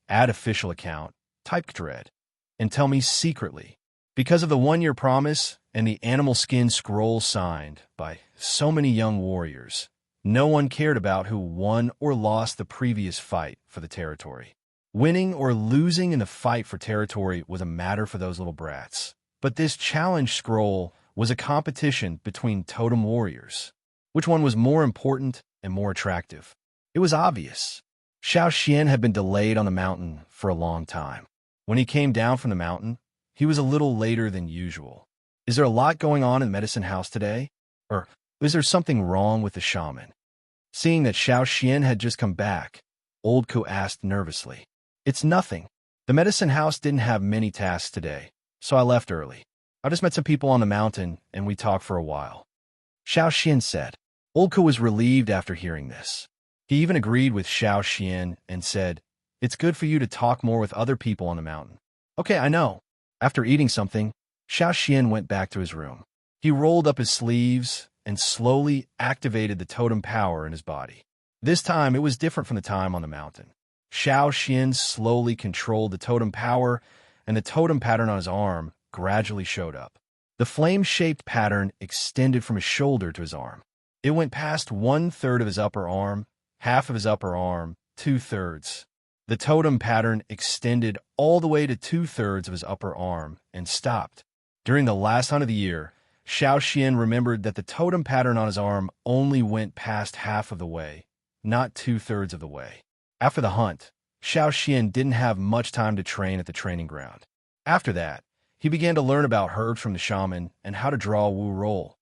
add official account, type Dread, and tell me secretly. Because of the one-year promise and the animal skin scroll signed by so many young warriors, no one cared about who won or lost the previous fight for the territory. Winning or losing in the fight for territory was a matter for those little brats. But this challenge scroll was a competition between totem warriors. Which one was more important and more attractive? It was obvious. Xiao Xian had been delayed on the mountain for a long time. When he came down from the mountain, he was a little later than usual. Is there a lot going on in the medicine house today? Or is there something wrong with the shaman? Seeing that Xiao Xian had just come back, Old Ku asked nervously. It's nothing. The medicine house didn't have many tasks today, so I left early. I just met some people on the mountain, and we talked for a while. Xiao Xian said. Old Ku was relieved after hearing this. He even agreed with Xiao Xian and said, It's good for you to talk more with other people on the mountain. Okay, I know. After eating something, Xiao Xian went back to his room. He rolled up his sleeves and slowly activated the totem power in his body. This time, it was different from the time on the mountain. Xiao Xian slowly controlled the totem power, and the totem pattern on his arm gradually showed up. The flame-shaped pattern extended from his shoulder to his arm. It went past 1/3 of his upper arm, half of his upper arm, 2/3. The totem pattern extended all the way to 2/3 of his upper arm and stopped. During the last hunt of the year, Xiao Xian remembered that the totem pattern on his arm only went past half of the way, not 2/3 of the way. After the hunt, Xiao Xian didn't have much time to train at the training ground. After that, he began to learn about herbs from the shaman and how to draw Wu Roll.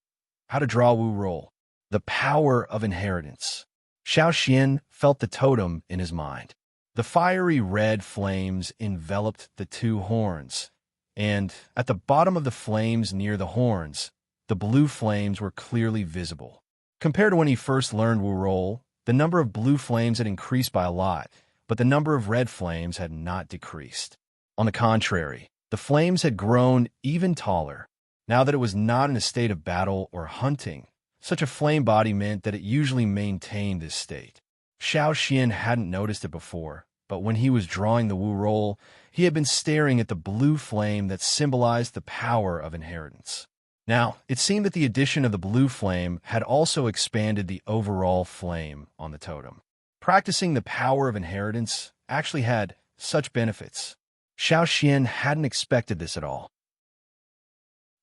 The power of inheritance. Xiao Xian felt the totem in his mind. The fiery red flames enveloped the two horns, and at the bottom of the flames near the horns, the blue flames were clearly visible. Compared to when he first learned Wu Roll, the number of blue flames had increased by a lot, but the number of red flames had not decreased. On the contrary, the flames had grown even taller. Now that it was not in a state of battle or hunting, such a flame body meant that it usually maintained this state. Xiao Xian hadn't noticed it before, but when he was drawing the Wu Roll, he had been staring at the blue flame that symbolized the power of inheritance. Now, it seemed that the addition of the blue flame had also expanded the overall flame on the totem. Practicing the power of inheritance actually had such benefits. Xiao Xian hadn't expected this at all.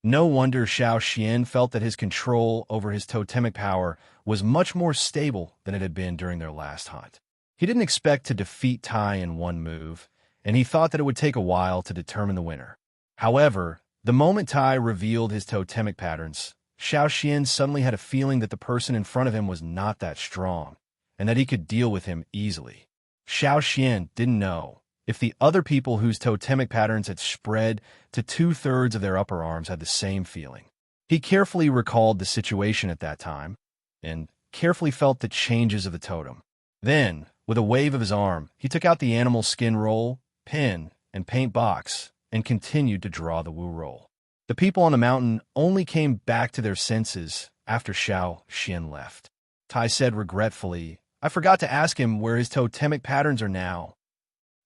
No wonder Xiao Xian felt that his control over his totemic power was much more stable than it had been during their last hunt. He didn't expect to defeat Tai in one move, and he thought that it would take a while to determine the winner. However, the moment Tai revealed his totemic patterns, Xiao Xian suddenly had a feeling that the person in front of him was not that strong, and that he could deal with him easily. Xiao Xian didn't know if the other people whose totemic patterns had spread to 2/3 of their upper arms had the same feeling. He carefully recalled the situation at that time, and carefully felt the changes of the totem. Then, with a wave of his arm, he took out the animal skin roll, pen, and paint box, and continued to draw the Wu roll. The people on the mountain only came back to their senses after Xiao Xian left. Tai said regretfully, "I forgot to ask him where his totemic patterns are now."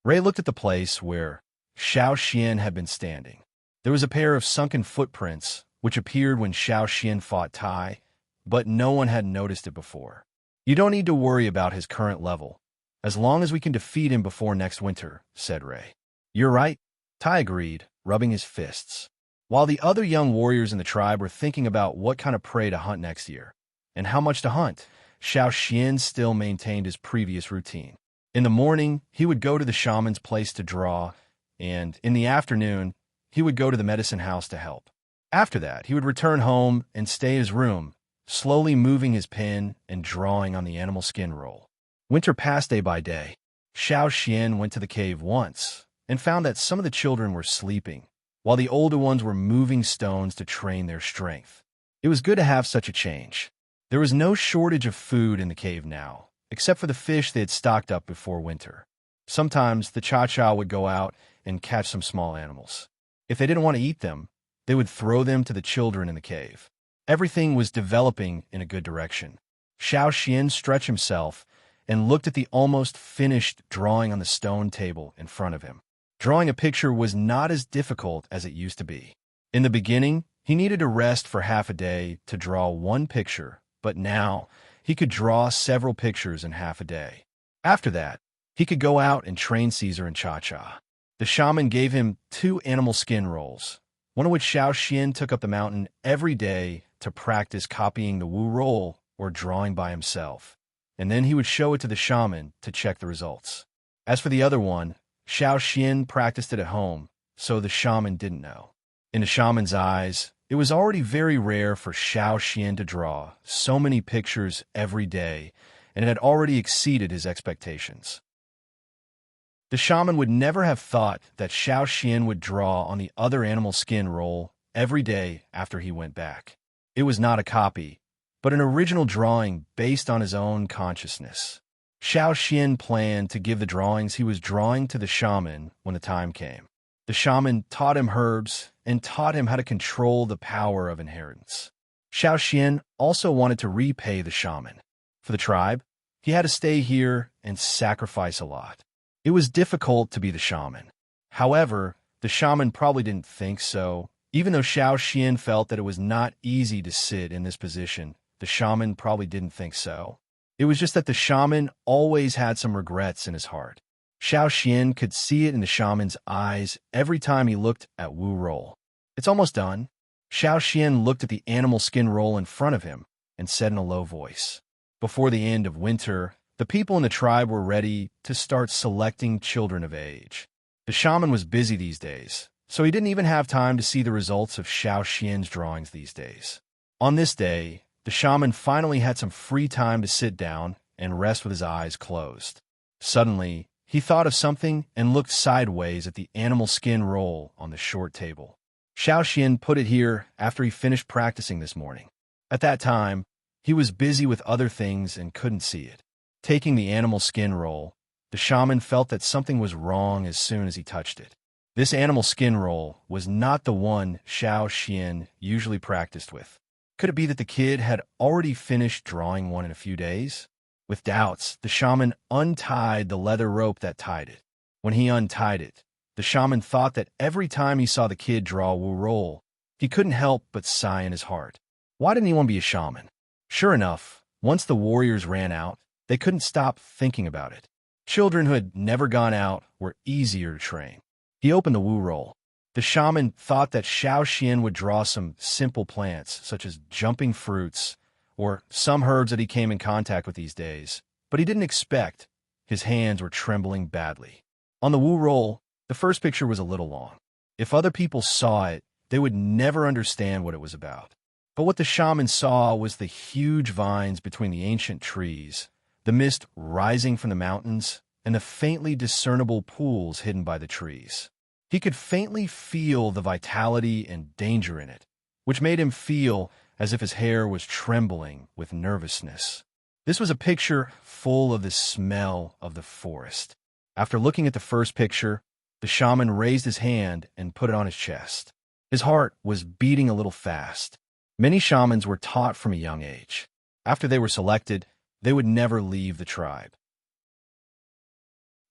Ray looked at the place where Xiao Xian had been standing. There was a pair of sunken footprints, which appeared when Xiao Xian fought Tai, but no one had noticed it before. "You don't need to worry about his current level, as long as we can defeat him before next winter," said Ray. "You're right," Tai agreed, rubbing his fists. While the other young warriors in the tribe were thinking about what kind of prey to hunt next year, and how much to hunt, Xiao Xian still maintained his previous routine. In the morning, he would go to the shaman's place to draw, and in the afternoon, he would go to the medicine house to help. After that, he would return home and stay in his room, slowly moving his pen and drawing on the animal skin roll. Winter passed day by day. Xiao Xian went to the cave once and found that some of the children were sleeping, while the older ones were moving stones to train their strength. It was good to have such a change. There was no shortage of food in the cave now, except for the fish they had stocked up before winter. Sometimes the Cha-Cha would go out and catch some small animals. If they didn't want to eat them, they would throw them to the children in the cave. Everything was developing in a good direction. Xiao Xian stretched himself and looked at the almost finished drawing on the stone table in front of him. Drawing a picture was not as difficult as it used to be. In the beginning, he needed to rest for half a day to draw one picture, but now he could draw several pictures in half a day. After that, he could go out and train Caesar and Cha-Cha. The shaman gave him 2 animal skin rolls, one of which Xiao Xian took up the mountain every day to practice copying the Wu roll or drawing by himself, and then he would show it to the shaman to check the results. As for the other one, Xiao Xian practiced it at home, so the shaman didn't know. In the shaman's eyes, it was already very rare for Xiao Xian to draw so many pictures every day, and it had already exceeded his expectations. The shaman would never have thought that Xiao Xian would draw on the other animal skin roll every day after he went back. It was not a copy, but an original drawing based on his own consciousness. Xiao Xian planned to give the drawings he was drawing to the shaman when the time came. The shaman taught him herbs and taught him how to control the power of inheritance. Xiao Xian also wanted to repay the shaman. For the tribe, he had to stay here and sacrifice a lot. It was difficult to be the shaman. However, the shaman probably didn't think so. Even though Xiao Xian felt that it was not easy to sit in this position, the shaman probably didn't think so. It was just that the shaman always had some regrets in his heart. Xiao Xian could see it in the shaman's eyes every time he looked at Wu roll. "It's almost done." Xiao Xian looked at the animal skin roll in front of him and said in a low voice. Before the end of winter, the people in the tribe were ready to start selecting children of age. The shaman was busy these days, so he didn't even have time to see the results of Xiao Xian's drawings these days. On this day, the shaman finally had some free time to sit down and rest with his eyes closed. Suddenly, he thought of something and looked sideways at the animal skin roll on the short table. Xiao Xian put it here after he finished practicing this morning. At that time, he was busy with other things and couldn't see it. Taking the animal skin roll, the shaman felt that something was wrong as soon as he touched it. This animal skin roll was not the one Xiao Xian usually practiced with. Could it be that the kid had already finished drawing one in a few days? With doubts, the shaman untied the leather rope that tied it. When he untied it, the shaman thought that every time he saw the kid draw Wu roll, he couldn't help but sigh in his heart. Why didn't he want to be a shaman? Sure enough, once the warriors ran out, they couldn't stop thinking about it. Children who had never gone out were easier to train. He opened the Wu roll. The shaman thought that Xiao Xian would draw some simple plants, such as jumping fruits, or some herbs that he came in contact with these days, but he didn't expect His hands were trembling badly. On the Wu roll, the first picture was a little long. If other people saw it, they would never understand what it was about. But what the shaman saw was the huge vines between the ancient trees, the mist rising from the mountains, and the faintly discernible pools hidden by the trees. He could faintly feel the vitality and danger in it, which made him feel as if his hair was trembling with nervousness. This was a picture full of the smell of the forest. After looking at the first picture, the shaman raised his hand and put it on his chest. His heart was beating a little fast. Many shamans were taught from a young age. After they were selected, they would never leave the tribe.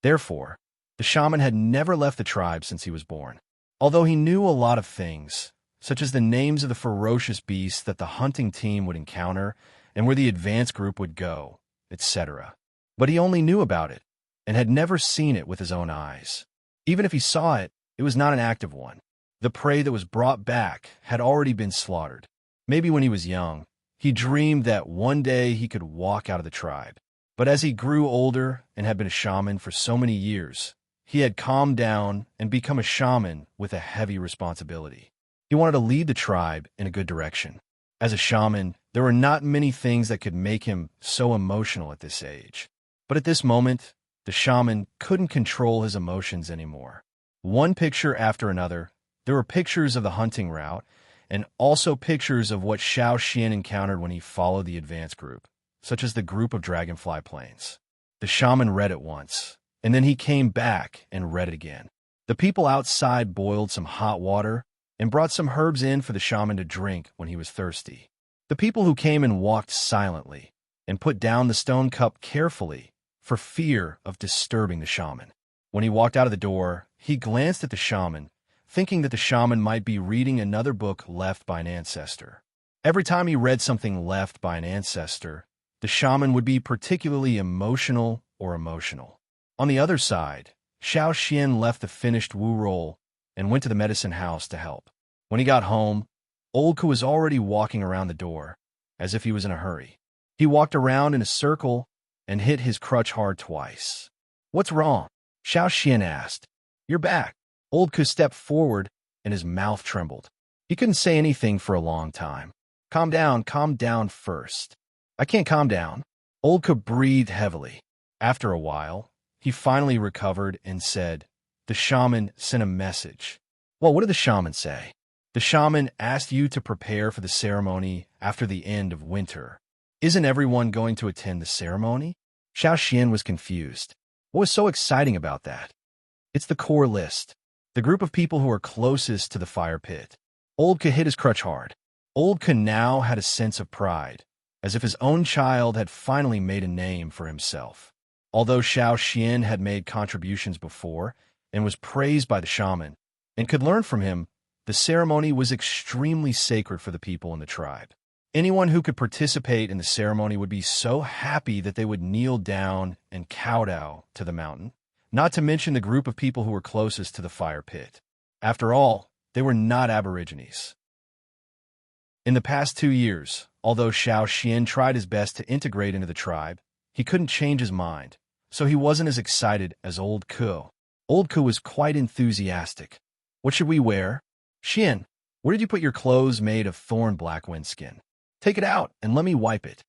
Therefore, the shaman had never left the tribe since he was born. Although he knew a lot of things, such as the names of the ferocious beasts that the hunting team would encounter and where the advance group would go, etc. But he only knew about it and had never seen it with his own eyes. Even if he saw it, it was not an active one. The prey that was brought back had already been slaughtered. Maybe when he was young, he dreamed that one day he could walk out of the tribe. But as he grew older and had been a shaman for so many years, he had calmed down and become a shaman with a heavy responsibility. He wanted to lead the tribe in a good direction. As a shaman, there were not many things that could make him so emotional at this age. But at this moment, the shaman couldn't control his emotions anymore. One picture after another, there were pictures of the hunting route, and also pictures of what Xiao Xian encountered when he followed the advance group, such as the group of dragonfly planes. The shaman read it once, and then he came back and read it again. The people outside boiled some hot water and brought some herbs in for the shaman to drink when he was thirsty. The people who came and walked silently and put down the stone cup carefully for fear of disturbing the shaman. When he walked out of the door, he glanced at the shaman, thinking that the shaman might be reading another book left by an ancestor. Every time he read something left by an ancestor, the shaman would be particularly emotional or emotional. On the other side, Xiao Xian left the finished Wu roll and went to the medicine house to help. When he got home, Old Ku was already walking around the door, as if he was in a hurry. He walked around in a circle and hit his crutch hard twice. "What's wrong?" Xiao Xian asked. "You're back." Old Ku stepped forward, and his mouth trembled. He couldn't say anything for a long time. Calm down first." "I can't calm down." Old Ku breathed heavily. After a while, he finally recovered and said, "The shaman sent a message." "Well, what did the shaman say?" "The shaman asked you to prepare for the ceremony after the end of winter." "Isn't everyone going to attend the ceremony?" Xiao Xian was confused. What was so exciting about that? "It's the core list. The group of people who are closest to the fire pit." Old Ku hit his crutch hard. Old Ku now had a sense of pride, as if his own child had finally made a name for himself. Although Xiao Xian had made contributions before and was praised by the shaman and could learn from him, the ceremony was extremely sacred for the people in the tribe. Anyone who could participate in the ceremony would be so happy that they would kneel down and kowtow to the mountain, not to mention the group of people who were closest to the fire pit. After all, they were not aborigines. In the past 2 years, although Xiao Xian tried his best to integrate into the tribe, he couldn't change his mind, so he wasn't as excited as Old Ku. Old Ku was quite enthusiastic. "What should we wear?" "Xian, where did you put your clothes made of thorn blackwind skin? Take it out and let me wipe it."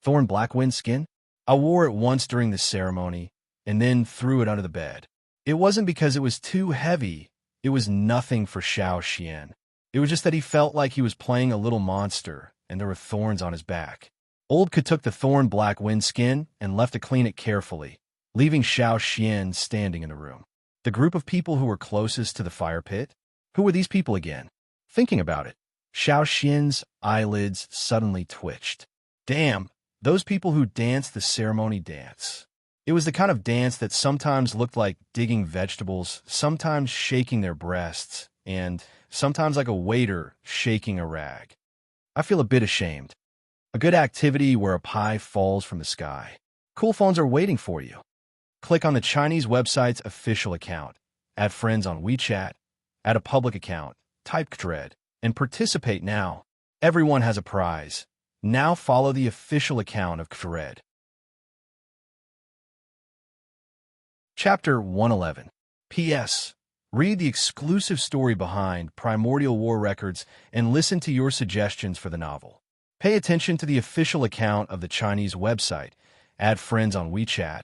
"Thorn blackwind skin?" "I wore it once during the ceremony and then threw it under the bed." It wasn't because it was too heavy. It was nothing for Xiao Xian. It was just that he felt like he was playing a little monster and there were thorns on his back. Old Ku took the thorn black wind skin and left to clean it carefully, leaving Xiao Xian standing in the room. The group of people who were closest to the fire pit? Who were these people again? Thinking about it, Xiao Xian's eyelids suddenly twitched. Damn, those people who danced the ceremony dance. It was the kind of dance that sometimes looked like digging vegetables, sometimes shaking their breasts, and sometimes like a waiter shaking a rag. I feel a bit ashamed. A good activity where a pie falls from the sky. Cool phones are waiting for you. Click on the Chinese website's official account, add friends on WeChat, add a public account, type Kdred, and participate now. Everyone has a prize. Now follow the official account of Kdred. Chapter 111. P.S. Read the exclusive story behind Primordial War Records and listen to your suggestions for the novel. Pay attention to the official account of the Chinese website. Add friends on WeChat.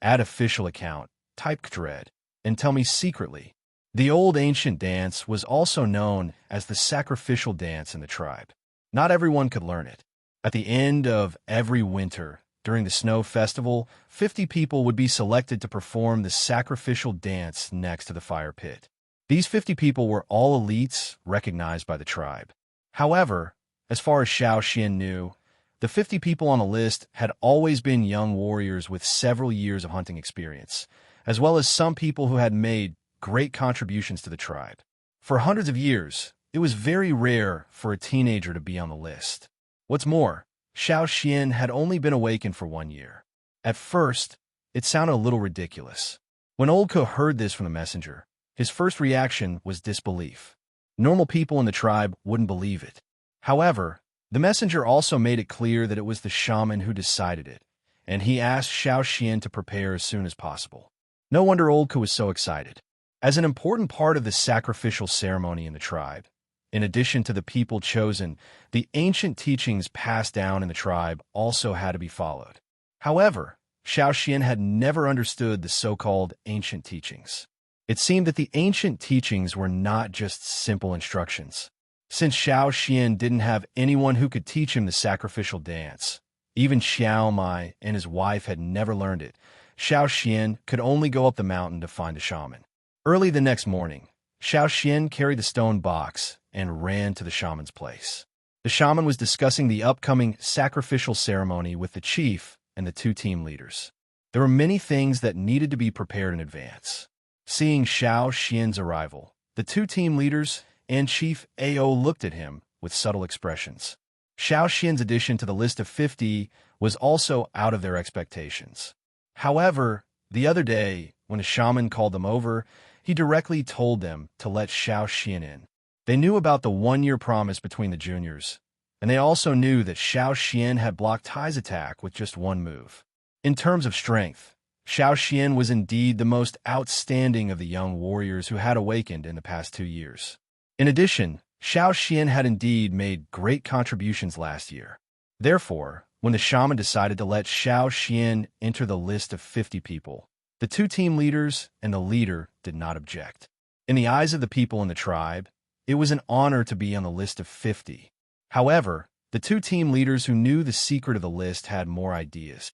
Add official account. Type dread. And tell me secretly. The old ancient dance was also known as the sacrificial dance in the tribe. Not everyone could learn it. At the end of every winter, during the snow festival, 50 people would be selected to perform the sacrificial dance next to the fire pit. These 50 people were all elites recognized by the tribe. However, as far as Xiao Xian knew, the 50 people on the list had always been young warriors with several years of hunting experience, as well as some people who had made great contributions to the tribe. For hundreds of years, it was very rare for a teenager to be on the list. What's more, Xiao Xian had only been awakened for 1 year. At first, it sounded a little ridiculous. When Old Ko heard this from the messenger, his first reaction was disbelief. Normal people in the tribe wouldn't believe it. However, the messenger also made it clear that it was the shaman who decided it, and he asked Xiao Xian to prepare as soon as possible. No wonder Old Ko was so excited. As an important part of the sacrificial ceremony in the tribe, in addition to the people chosen, the ancient teachings passed down in the tribe also had to be followed. However, Xiao Xian had never understood the so-called ancient teachings. It seemed that the ancient teachings were not just simple instructions. Since Xiao Xian didn't have anyone who could teach him the sacrificial dance, even Xiao Mai and his wife had never learned it, Xiao Xian could only go up the mountain to find a shaman. Early the next morning, Xiao Xian carried the stone box and ran to the shaman's place. The shaman was discussing the upcoming sacrificial ceremony with the chief and the 2 team leaders. There were many things that needed to be prepared in advance. Seeing Xiao Xian's arrival, the 2 team leaders and Chief Ao looked at him with subtle expressions. Xiao Xian's addition to the list of 50 was also out of their expectations. However, the other day, when a shaman called them over, he directly told them to let Xiao Xian in. They knew about the 1-year promise between the juniors, and they also knew that Xiao Xian had blocked Tai's attack with just 1 move. In terms of strength, Xiao Xian was indeed the most outstanding of the young warriors who had awakened in the past 2 years. In addition, Xiao Xian had indeed made great contributions last year. Therefore, when the shaman decided to let Xiao Xian enter the list of 50 people, the 2 team leaders and the leader did not object. In the eyes of the people in the tribe, it was an honor to be on the list of 50. However, the 2 team leaders who knew the secret of the list had more ideas.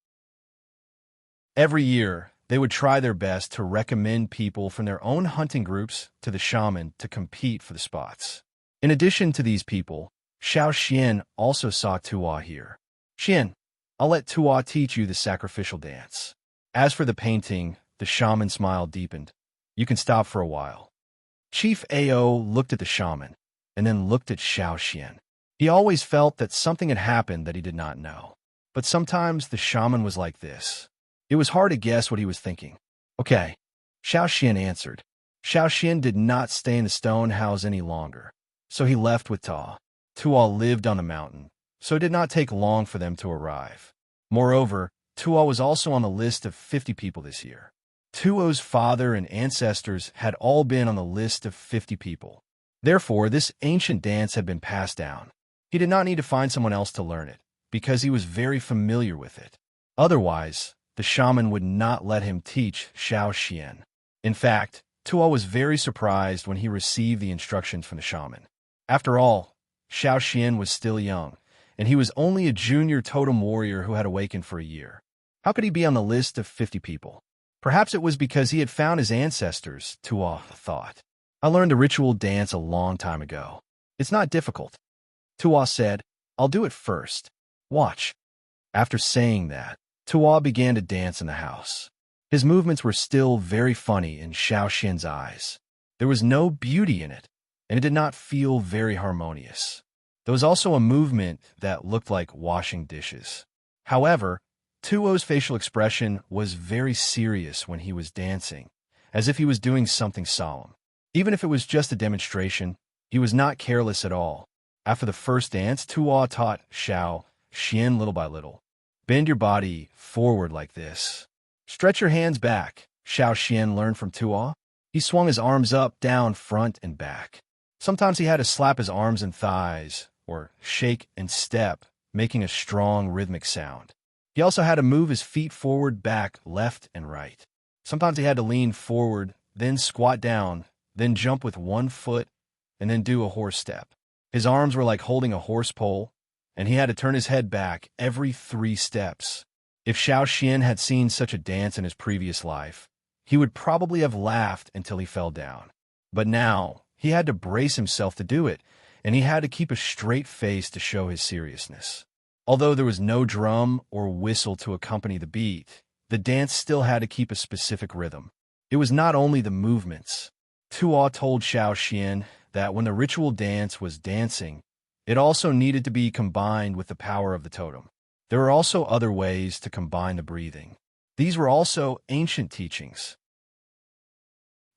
Every year, they would try their best to recommend people from their own hunting groups to the shaman to compete for the spots. In addition to these people, Xiao Xian also saw Tuo here. Xian, I'll let Tuo teach you the sacrificial dance. As for the painting, the shaman smile deepened. You can stop for a while. Chief Ao looked at the shaman, and then looked at Xiao Xian. He always felt that something had happened that he did not know. But sometimes the shaman was like this. It was hard to guess what he was thinking. Okay, Xiao Xian answered. Xiao Xian did not stay in the stone house any longer, so he left with Ta. Tuo lived on the mountain, so it did not take long for them to arrive. Moreover, Tuo was also on the list of 50 people this year. Tuo's father and ancestors had all been on the list of 50 people. Therefore, this ancient dance had been passed down. He did not need to find someone else to learn it, because he was very familiar with it. Otherwise, the shaman would not let him teach Xiao Xian. In fact, Tuo was very surprised when he received the instructions from the shaman. After all, Xiao Xian was still young, and he was only a junior totem warrior who had awakened for a year. How could he be on the list of 50 people? Perhaps it was because he had found his ancestors, Tuo thought. I learned the ritual dance a long time ago. It's not difficult. Tuo said, I'll do it first. Watch. After saying that, Tuo began to dance in the house. His movements were still very funny in Xiao Xian's eyes. There was no beauty in it, and it did not feel very harmonious. There was also a movement that looked like washing dishes. However, Tuo's facial expression was very serious when he was dancing, as if he was doing something solemn. Even if it was just a demonstration, he was not careless at all. After the first dance, Tuo taught Xiao Xian little by little. Bend your body forward like this. Stretch your hands back Xiao Xian learned from Tuo. He swung his arms up, down, front, and back. Sometimes he had to slap his arms and thighs, or shake and step, making a strong rhythmic sound. He also had to move his feet forward, back, left, and right. Sometimes he had to lean forward, then squat down, then jump with one foot, and then do a horse step. His arms were like holding a horse pole, and he had to turn his head back every 3 steps. If Xiao Xian had seen such a dance in his previous life, he would probably have laughed until he fell down. But now, he had to brace himself to do it, and he had to keep a straight face to show his seriousness. Although there was no drum or whistle to accompany the beat, the dance still had to keep a specific rhythm. It was not only the movements. Tuo told Xiao Xian that when the ritual dance was dancing, it also needed to be combined with the power of the totem. There were also other ways to combine the breathing. These were also ancient teachings.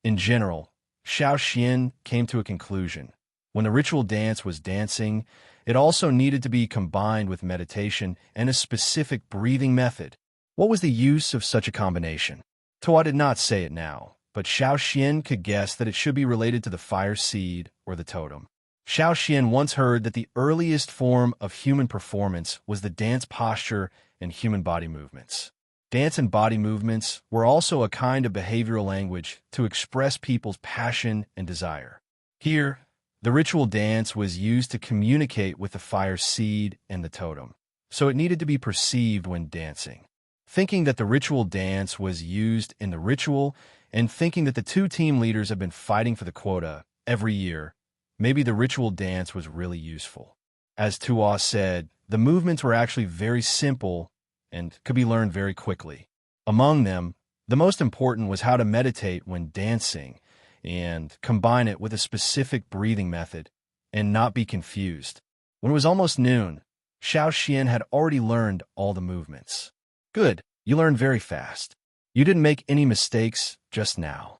In general, Xiao Xian came to a conclusion. When the ritual dance was dancing, it also needed to be combined with meditation and a specific breathing method. What was the use of such a combination? Tuo did not say it now, but Xiao Xian could guess that it should be related to the fire seed or the totem. Xiao Xian once heard that the earliest form of human performance was the dance posture and human body movements. Dance and body movements were also a kind of behavioral language to express people's passion and desire. Here, the ritual dance was used to communicate with the fire seed and the totem, so it needed to be perceived when dancing. Thinking that the ritual dance was used in the ritual and thinking that the 2 team leaders have been fighting for the quota every year, maybe the ritual dance was really useful. As Tuo said, the movements were actually very simple and could be learned very quickly. Among them, the most important was how to meditate when dancing and combine it with a specific breathing method and not be confused. When it was almost noon, Xiao Xian had already learned all the movements. Good, you learned very fast. You didn't make any mistakes just now.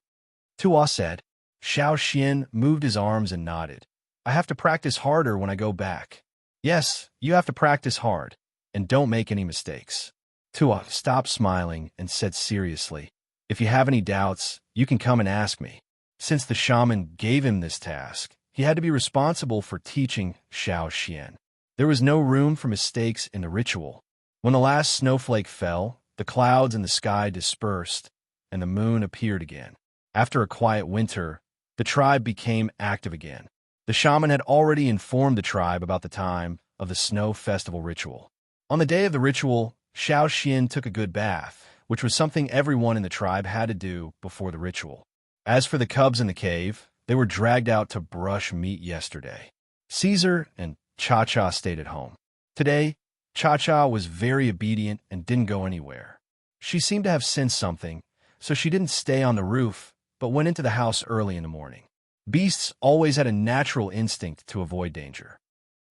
Tuo said. Xiao Xian moved his arms and nodded. I have to practice harder when I go back. Yes, you have to practice hard, and don't make any mistakes. Tuo stopped smiling and said seriously, if you have any doubts, you can come and ask me. Since the shaman gave him this task, he had to be responsible for teaching Xiao Xian. There was no room for mistakes in the ritual. When the last snowflake fell, the clouds in the sky dispersed, and the moon appeared again. After a quiet winter, the tribe became active again. The shaman had already informed the tribe about the time of the snow festival ritual. On the day of the ritual, Xiao Xian took a good bath, which was something everyone in the tribe had to do before the ritual. As for the cubs in the cave, they were dragged out to brush meat yesterday. Caesar and Cha-Cha stayed at home. Today, Cha-Cha was very obedient and didn't go anywhere. She seemed to have sensed something, so she didn't stay on the roof, but went into the house early in the morning. Beasts always had a natural instinct to avoid danger.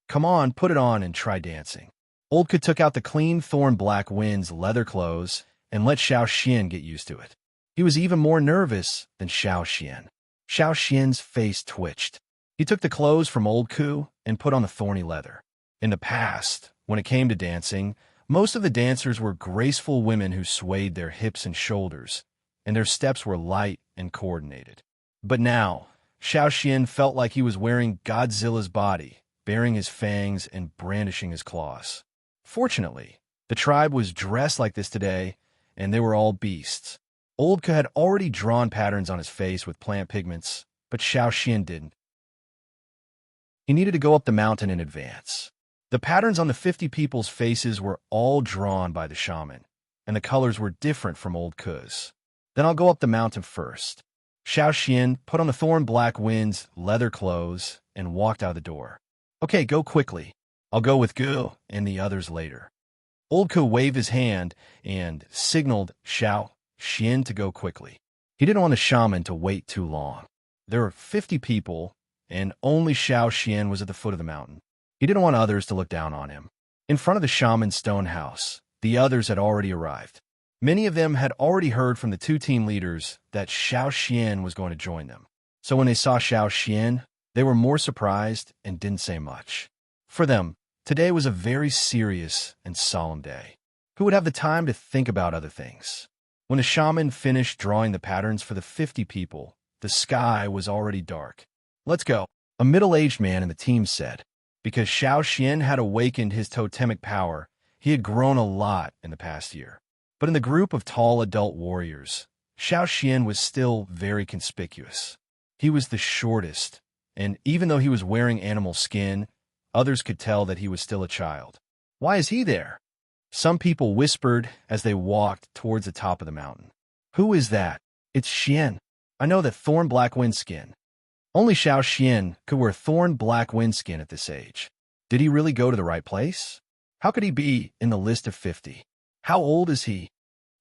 Come on, put it on and try dancing. Oldka took out the clean thorn black wind's leather clothes and let Xiao Xian get used to it. He was even more nervous than Xiao Xian. Xiao Xian's face twitched. He took the clothes from Old Ku and put on the thorny leather. In the past, when it came to dancing, most of the dancers were graceful women who swayed their hips and shoulders, and their steps were light and coordinated. But now, Xiao Xian felt like he was wearing Godzilla's body, baring his fangs and brandishing his claws. Fortunately, the tribe was dressed like this today, and they were all beasts. Oldka had already drawn patterns on his face with plant pigments, but Xiao Xian didn't. He needed to go up the mountain in advance. The patterns on the 50 people's faces were all drawn by the shaman, and the colors were different from Old Ku's. Then I'll go up the mountain first. Xiao Xian put on the thorn black wind's leather clothes and walked out of the door. Okay, go quickly. I'll go with Gu and the others later. Old Ku waved his hand and signaled Xiao Xian to go quickly. He didn't want the shaman to wait too long. There were 50 people, and only Xiao Xian was at the foot of the mountain. He didn't want others to look down on him. In front of the shaman's stone house, the others had already arrived. Many of them had already heard from the 2 team leaders that Xiao Xian was going to join them. So when they saw Xiao Xian, they were more surprised and didn't say much. For them, today was a very serious and solemn day. Who would have the time to think about other things? When the shaman finished drawing the patterns for the 50 people, the sky was already dark. "Let's go," a middle-aged man in the team said. Because Xiao Xian had awakened his totemic power, he had grown a lot in the past year. But in the group of tall adult warriors, Xiao Xian was still very conspicuous. He was the shortest, and even though he was wearing animal skin, others could tell that he was still a child. "Why is he there?" some people whispered as they walked towards the top of the mountain. "Who is that?" "It's Xian. I know that thorn black windskin." Only Xiao Xian could wear thorn black windskin at this age. Did he really go to the right place? How could he be in the list of 50? How old is he?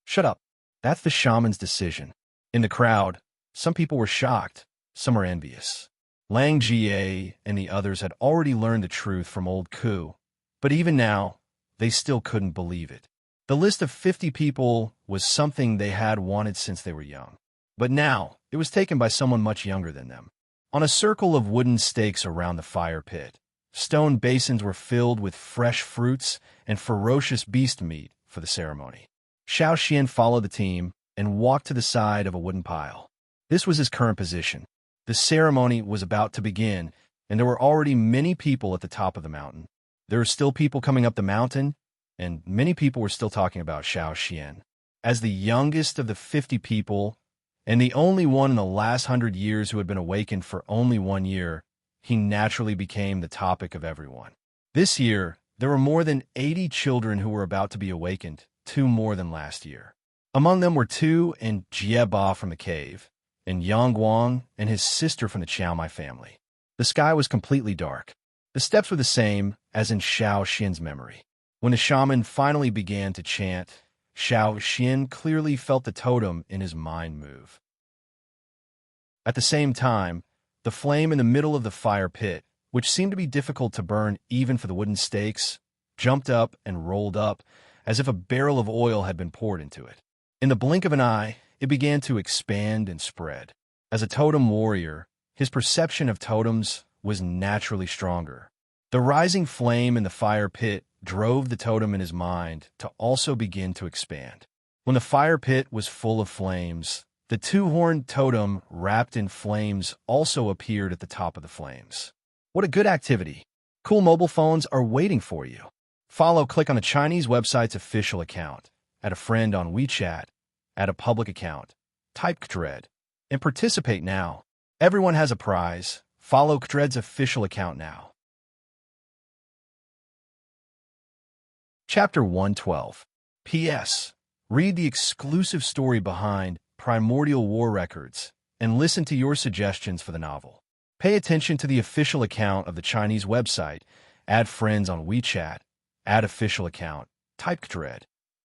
Shut up. That's the shaman's decision. In the crowd, some people were shocked, some were envious. Lang Jie and the others had already learned the truth from old Ku, but even now, they still couldn't believe it. The list of 50 people was something they had wanted since they were young. But now, it was taken by someone much younger than them. On a circle of wooden stakes around the fire pit, stone basins were filled with fresh fruits and ferocious beast meat for the ceremony. Xiao Xian followed the team and walked to the side of a wooden pile. This was his current position. The ceremony was about to begin, and there were already many people at the top of the mountain. There were still people coming up the mountain, and many people were still talking about Xiao Xian. As the youngest of the 50 people, and the only one in the last 100 years who had been awakened for only 1 year, he naturally became the topic of everyone. This year, there were more than 80 children who were about to be awakened, 2 more than last year. Among them were 2 and Jie Ba from the cave, and Yang Guang and his sister from the Qiaomai family. The sky was completely dark. The steps were the same as in Xiao Xian's memory. When the shaman finally began to chant, Xiao Xian clearly felt the totem in his mind move. At the same time, the flame in the middle of the fire pit, which seemed to be difficult to burn even for the wooden stakes, jumped up and rolled up as if a barrel of oil had been poured into it. In the blink of an eye, it began to expand and spread. As a totem warrior, his perception of totems was naturally stronger. The rising flame in the fire pit drove the totem in his mind to also begin to expand. When the fire pit was full of flames, the 2-horned totem wrapped in flames also appeared at the top of the flames. What a good activity. Cool mobile phones are waiting for you. Click on the Chinese website's official account, add a friend on WeChat, add a public account, type Kdred, and participate now. Everyone has a prize. Follow Kdred's official account now. Chapter 112. P.S. Read the exclusive story behind Primordial War Records and listen to your suggestions for the novel. Pay attention to the official account of the Chinese website, add friends on WeChat, add official account, type Kdred,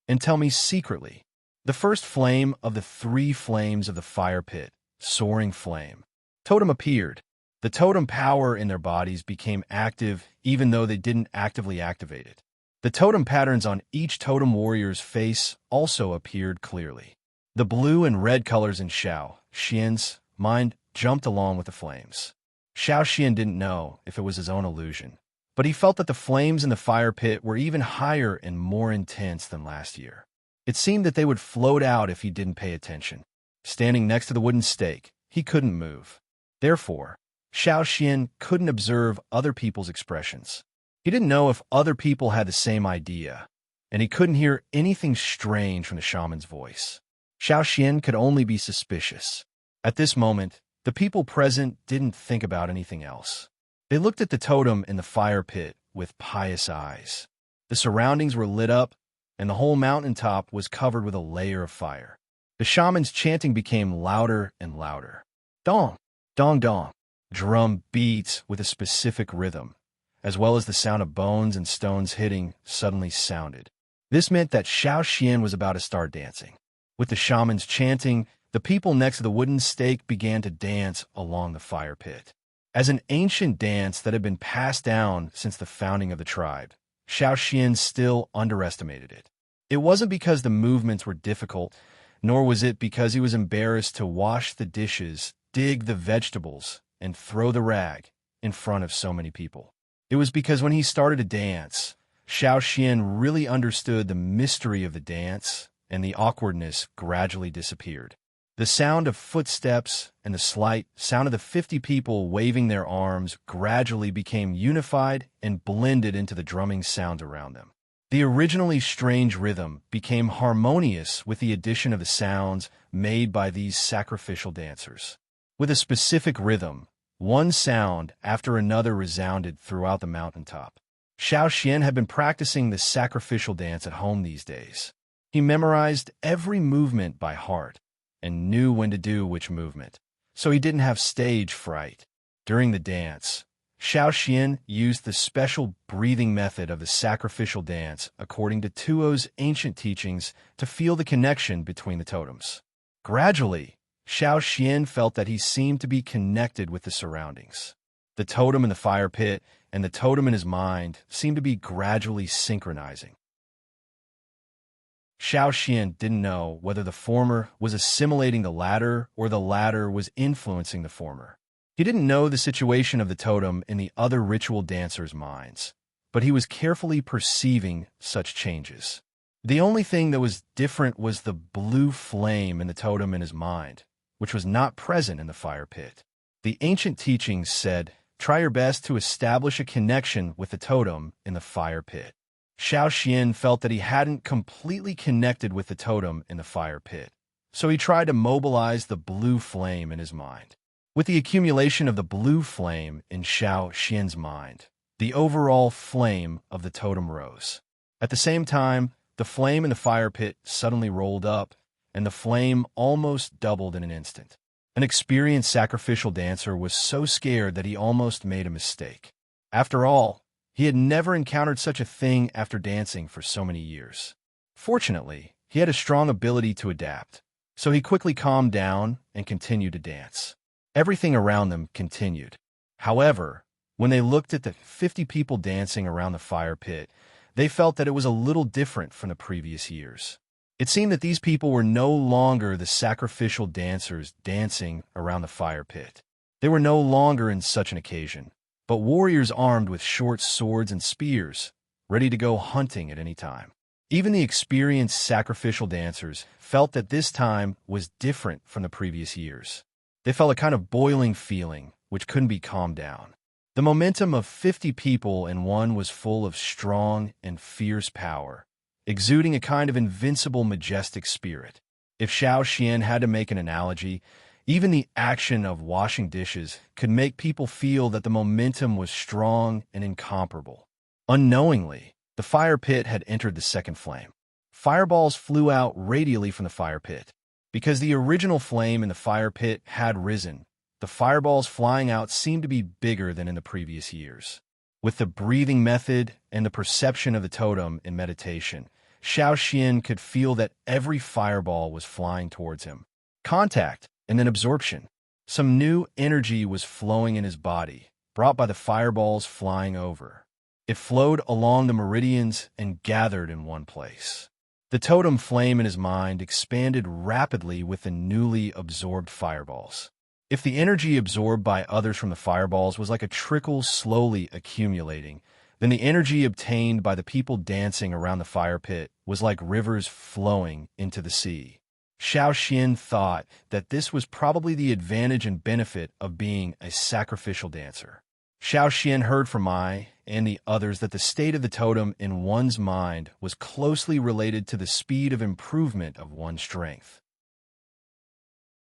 and tell me secretly. The first flame of the 3 flames of the fire pit, soaring flame. Totem appeared. The totem power in their bodies became active even though they didn't actively activate it. The totem patterns on each totem warrior's face also appeared clearly. The blue and red colors in Xiao Xian's mind jumped along with the flames. Xiao Xian didn't know if it was his own illusion, but he felt that the flames in the fire pit were even higher and more intense than last year. It seemed that they would float out if he didn't pay attention. Standing next to the wooden stake, he couldn't move. Therefore, Xiao Xian couldn't observe other people's expressions. He didn't know if other people had the same idea, and he couldn't hear anything strange from the shaman's voice. Xiao Xian could only be suspicious. At this moment, the people present didn't think about anything else. They looked at the totem in the fire pit with pious eyes. The surroundings were lit up, and the whole mountaintop was covered with a layer of fire. The shaman's chanting became louder and louder. Dong, dong, dong. Drum beats with a specific rhythm, as well as the sound of bones and stones hitting, suddenly sounded. This meant that Xiao Xian was about to start dancing. With the shaman's chanting, the people next to the wooden stake began to dance along the fire pit. As an ancient dance that had been passed down since the founding of the tribe, Xiao Xian still underestimated it. It wasn't because the movements were difficult, nor was it because he was embarrassed to wash the dishes, dig the vegetables, and throw the rag in front of so many people. It was because when he started to dance, Xiao Xian really understood the mystery of the dance and the awkwardness gradually disappeared. The sound of footsteps and the slight sound of the 50 people waving their arms gradually became unified and blended into the drumming sound around them. The originally strange rhythm became harmonious with the addition of the sounds made by these sacrificial dancers. With a specific rhythm, one sound after another resounded throughout the mountaintop. Xiao Xian had been practicing the sacrificial dance at home these days. He memorized every movement by heart and knew when to do which movement, so he didn't have stage fright. During the dance, Xiao Xian used the special breathing method of the sacrificial dance according to Tuo's ancient teachings to feel the connection between the totems. Gradually, Xiao Xian felt that he seemed to be connected with the surroundings. The totem in the fire pit and the totem in his mind seemed to be gradually synchronizing. Xiao Xian didn't know whether the former was assimilating the latter or the latter was influencing the former. He didn't know the situation of the totem in the other ritual dancers' minds, but he was carefully perceiving such changes. The only thing that was different was the blue flame in the totem in his mind, which was not present in the fire pit. The ancient teachings said, "Try your best to establish a connection with the totem in the fire pit." Xiao Xian felt that he hadn't completely connected with the totem in the fire pit, so he tried to mobilize the blue flame in his mind. With the accumulation of the blue flame in Xiao Xian's mind, the overall flame of the totem rose. At the same time, the flame in the fire pit suddenly rolled up, and the flame almost doubled in an instant. An experienced sacrificial dancer was so scared that he almost made a mistake. After all, he had never encountered such a thing after dancing for so many years. Fortunately, he had a strong ability to adapt, so he quickly calmed down and continued to dance. Everything around them continued. However, when they looked at the 50 people dancing around the fire pit, they felt that it was a little different from the previous years. It seemed that these people were no longer the sacrificial dancers dancing around the fire pit. They were no longer in such an occasion, but warriors armed with short swords and spears, ready to go hunting at any time. Even the experienced sacrificial dancers felt that this time was different from the previous years. They felt a kind of boiling feeling, which couldn't be calmed down. The momentum of 50 people in one was full of strong and fierce power, exuding a kind of invincible, majestic spirit. If Xiao Xian had to make an analogy, even the action of washing dishes could make people feel that the momentum was strong and incomparable. Unknowingly, the fire pit had entered the second flame. Fireballs flew out radially from the fire pit. Because the original flame in the fire pit had risen, the fireballs flying out seemed to be bigger than in the previous years. With the breathing method and the perception of the totem in meditation, Xiao Xian could feel that every fireball was flying towards him. Contact and then absorption. Some new energy was flowing in his body, brought by the fireballs flying over. It flowed along the meridians and gathered in one place. The totem flame in his mind expanded rapidly with the newly absorbed fireballs. If the energy absorbed by others from the fireballs was like a trickle slowly accumulating, then the energy obtained by the people dancing around the fire pit was like rivers flowing into the sea. Xiao Xian thought that this was probably the advantage and benefit of being a sacrificial dancer. Xiao Xian heard from Mai and the others that the state of the totem in one's mind was closely related to the speed of improvement of one's strength.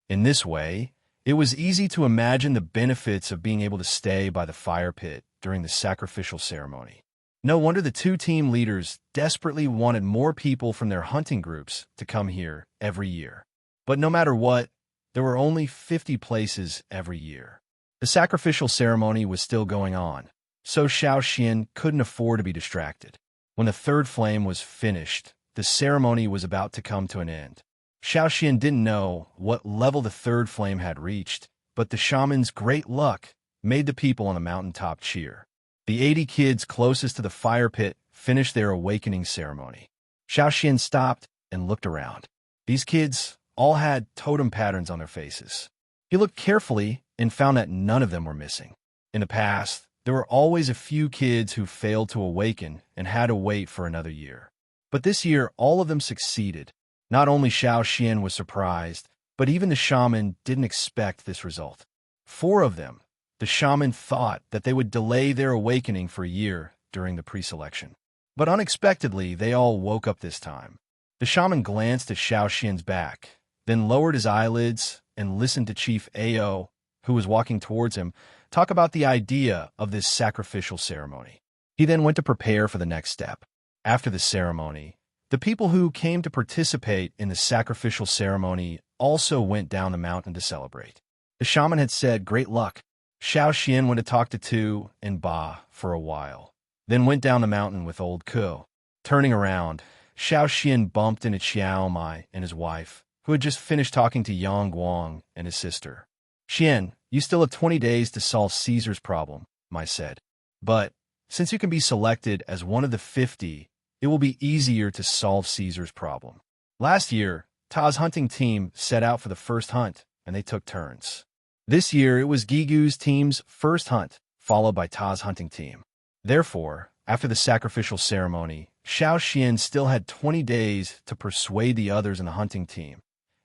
In this way, it was easy to imagine the benefits of being able to stay by the fire pit during the sacrificial ceremony. No wonder the two team leaders desperately wanted more people from their hunting groups to come here every year. But no matter what, there were only 50 places every year. The sacrificial ceremony was still going on, so Xiao Xian couldn't afford to be distracted. When the third flame was finished, the ceremony was about to come to an end. Xiao Xian didn't know what level the third flame had reached, but the shaman's great luck made the people on the mountaintop cheer. The 80 kids closest to the fire pit finished their awakening ceremony. Xiao Xian stopped and looked around. These kids all had totem patterns on their faces. He looked carefully and found that none of them were missing. In the past, there were always a few kids who failed to awaken and had to wait for another year. But this year, all of them succeeded. Not only Xiao Xian was surprised, but even the shaman didn't expect this result. 4 of them, the shaman thought that they would delay their awakening for a year during the pre-selection. But unexpectedly, they all woke up this time. The shaman glanced at Xiao Xian's back, then lowered his eyelids and listened to Chief Ao, who was walking towards him, talk about the idea of this sacrificial ceremony. He then went to prepare for the next step. After the ceremony, the people who came to participate in the sacrificial ceremony also went down the mountain to celebrate. The shaman had said, "Great luck." Xiao Xian went to talk to Tu and Ba for a while, then went down the mountain with old Ko. Turning around, Xiao Xian bumped into Xiao Mai and his wife, who had just finished talking to Yang Guang and his sister. "Xian, you still have 20 days to solve Caesar's problem," Mai said. "But since you can be selected as one of the 50, it will be easier to solve Caesar's problem." Last year, Ta's hunting team set out for the first hunt, and they took turns. This year, it was Gigu's team's first hunt, followed by Ta's hunting team. Therefore, after the sacrificial ceremony, Xiao Xian still had 20 days to persuade the others in the hunting team,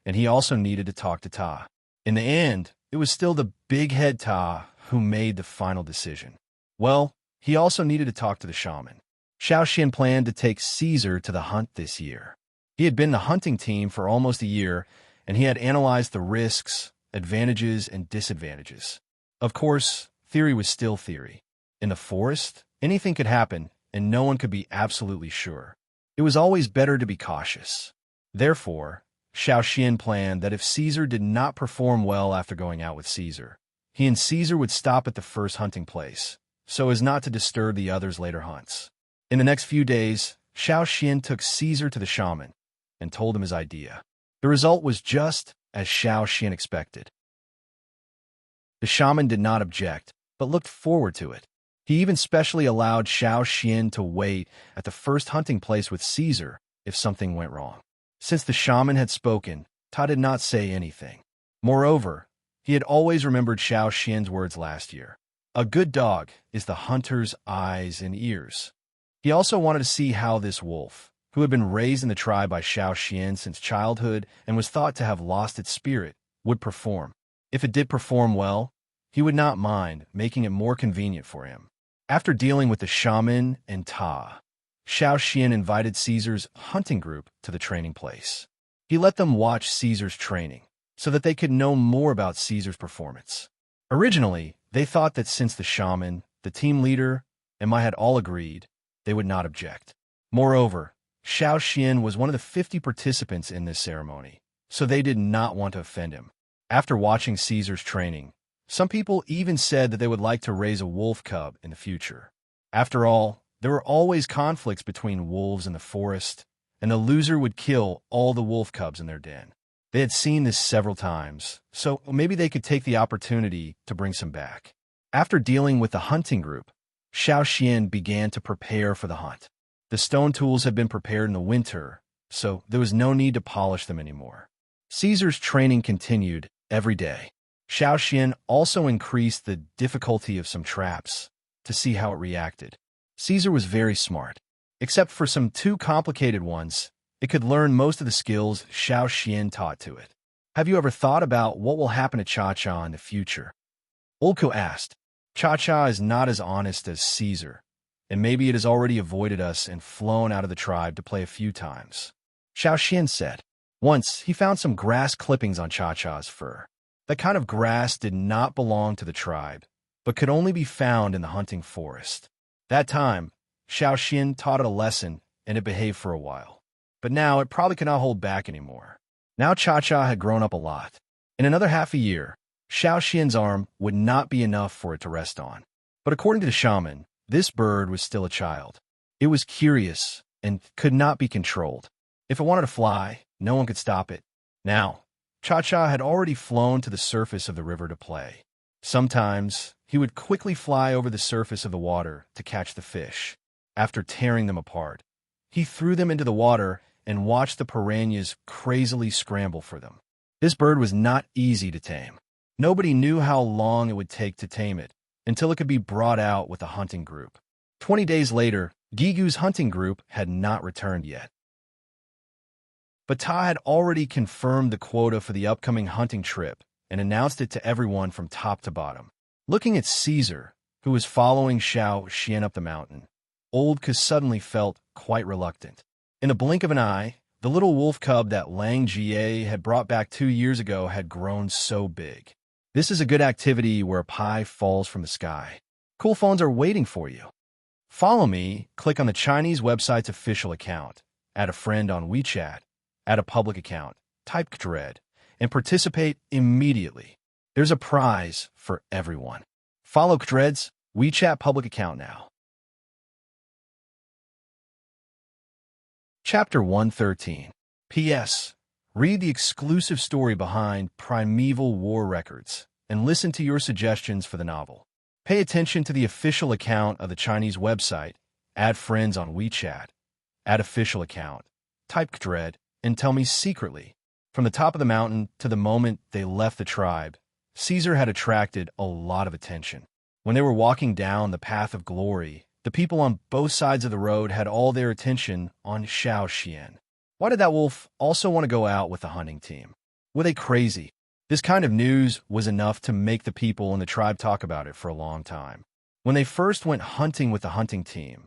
and he also needed to talk to Ta. In the end, it was still the big head Ta who made the final decision. Well, he also needed to talk to the shaman. Xiao Xian planned to take Caesar to the hunt this year. He had been in the hunting team for almost a year, and he had analyzed the risks, advantages, and disadvantages. Of course, theory was still theory. In the forest, anything could happen, and no one could be absolutely sure. It was always better to be cautious. Therefore, Xiao Xian planned that if Caesar did not perform well after going out with Caesar, he and Caesar would stop at the first hunting place, so as not to disturb the others' later hunts. In the next few days, Xiao Xian took Caesar to the shaman and told him his idea. The result was just as Xiao Xian expected. The shaman did not object, but looked forward to it. He even specially allowed Xiao Xian to wait at the first hunting place with Caesar if something went wrong. Since the shaman had spoken, Ta did not say anything. Moreover, he had always remembered Xiao Xian's words last year. A good dog is the hunter's eyes and ears. He also wanted to see how this wolf, who had been raised in the tribe by Xiao Xian since childhood and was thought to have lost its spirit, would perform. If it did perform well, he would not mind, making it more convenient for him. After dealing with the shaman and Ta, Xiao Xian invited Caesar's hunting group to the training place. He let them watch Caesar's training, so that they could know more about Caesar's performance. Originally, they thought that since the shaman, the team leader, and Mai had all agreed, they would not object. Moreover, Xiao Xian was one of the 50 participants in this ceremony, so they did not want to offend him. After watching Caesar's training, some people even said that they would like to raise a wolf cub in the future. After all, there were always conflicts between wolves in the forest, and the loser would kill all the wolf cubs in their den. They had seen this several times, so maybe they could take the opportunity to bring some back. After dealing with the hunting group, Xiao Xian began to prepare for the hunt. The stone tools had been prepared in the winter, so there was no need to polish them anymore. Caesar's training continued every day. Xiao Xian also increased the difficulty of some traps to see how it reacted. Caesar was very smart. Except for some too complicated ones, it could learn most of the skills Xiao Xian taught to it. "Have you ever thought about what will happen to Cha-Cha in the future?" Ulko asked. "Cha-Cha is not as honest as Caesar, and maybe it has already avoided us and flown out of the tribe to play a few times," Xiao Xian said. Once, he found some grass clippings on Cha-Cha's fur. That kind of grass did not belong to the tribe, but could only be found in the hunting forest. That time, Xiao Xian taught it a lesson, and it behaved for a while. But now it probably could not hold back anymore. Now Cha-Cha had grown up a lot. In another half a year, Xiao Xian's arm would not be enough for it to rest on. But according to the shaman, this bird was still a child. It was curious and could not be controlled. If it wanted to fly, no one could stop it. Now, Cha-Cha had already flown to the surface of the river to play. Sometimes, he would quickly fly over the surface of the water to catch the fish. After tearing them apart, he threw them into the water and watched the piranhas crazily scramble for them. This bird was not easy to tame. Nobody knew how long it would take to tame it until it could be brought out with a hunting group. 20 days later, Gigu's hunting group had not returned yet. But Ta had already confirmed the quota for the upcoming hunting trip and announced it to everyone from top to bottom. Looking at Caesar, who was following Xiao Xian up the mountain, Old Ka suddenly felt quite reluctant. In the blink of an eye, the little wolf cub that Lang Jie had brought back 2 years ago had grown so big. This is a good activity where a pie falls from the sky. Cool phones are waiting for you. Follow me, click on the Chinese website's official account, add a friend on WeChat, add a public account, type Dread, and participate immediately. There's a prize for everyone. Follow Dread's WeChat public account now. Chapter 113. P.S. Read the exclusive story behind Primeval War Records and listen to your suggestions for the novel. Pay attention to the official account of the Chinese website, add friends on WeChat, add official account, type Dread, and tell me secretly. From the top of the mountain to the moment they left the tribe, Caesar had attracted a lot of attention. When they were walking down the path of glory, the people on both sides of the road had all their attention on Xiao Xian. Why did that wolf also want to go out with the hunting team? Were they crazy? This kind of news was enough to make the people in the tribe talk about it for a long time. When they first went hunting with the hunting team,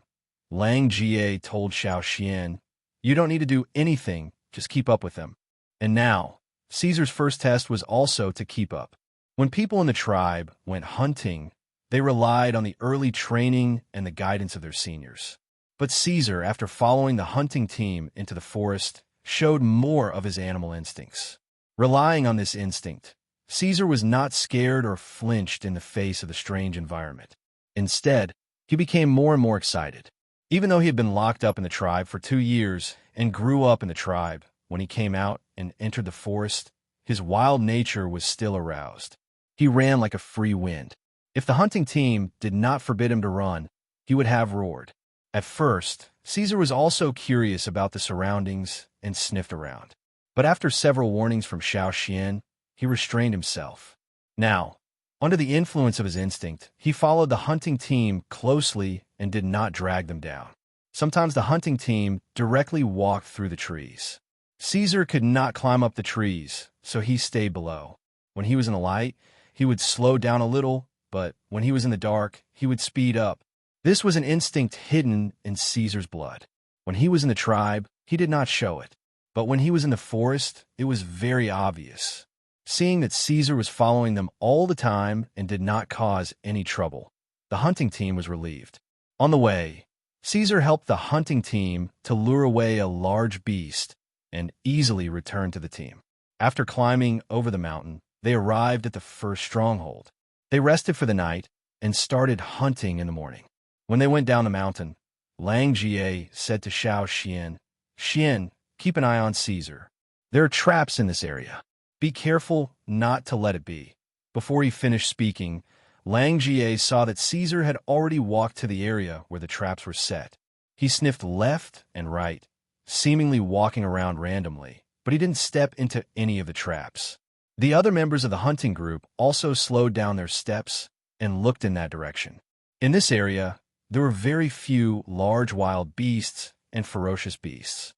Lang Jie told Xiao Xian, "You don't need to do anything, just keep up with them." And now, Caesar's first test was also to keep up. When people in the tribe went hunting, they relied on the early training and the guidance of their seniors. But Caesar, after following the hunting team into the forest, showed more of his animal instincts. Relying on this instinct, Caesar was not scared or flinched in the face of the strange environment. Instead, he became more and more excited. Even though he had been locked up in the tribe for 2 years and grew up in the tribe, when he came out and entered the forest, his wild nature was still aroused. He ran like a free wind. If the hunting team did not forbid him to run, he would have roared. At first, Caesar was also curious about the surroundings and sniffed around. But after several warnings from Xiao Xian, he restrained himself. Now, under the influence of his instinct, he followed the hunting team closely and did not drag them down. Sometimes the hunting team directly walked through the trees. Caesar could not climb up the trees, so he stayed below. When he was in the light, he would slow down a little, but when he was in the dark, he would speed up. This was an instinct hidden in Caesar's blood. When he was in the tribe, he did not show it. But when he was in the forest, it was very obvious. Seeing that Caesar was following them all the time and did not cause any trouble, the hunting team was relieved. On the way, Caesar helped the hunting team to lure away a large beast and easily returned to the team. After climbing over the mountain, they arrived at the first stronghold. They rested for the night and started hunting in the morning. When they went down the mountain, Lang Jie said to Xiao Xian, "Xian, keep an eye on Caesar. There are traps in this area. Be careful not to let it be." Before he finished speaking, Lang Jie saw that Caesar had already walked to the area where the traps were set. He sniffed left and right, seemingly walking around randomly, but he didn't step into any of the traps. The other members of the hunting group also slowed down their steps and looked in that direction. In this area, there were very few large wild beasts and ferocious beasts.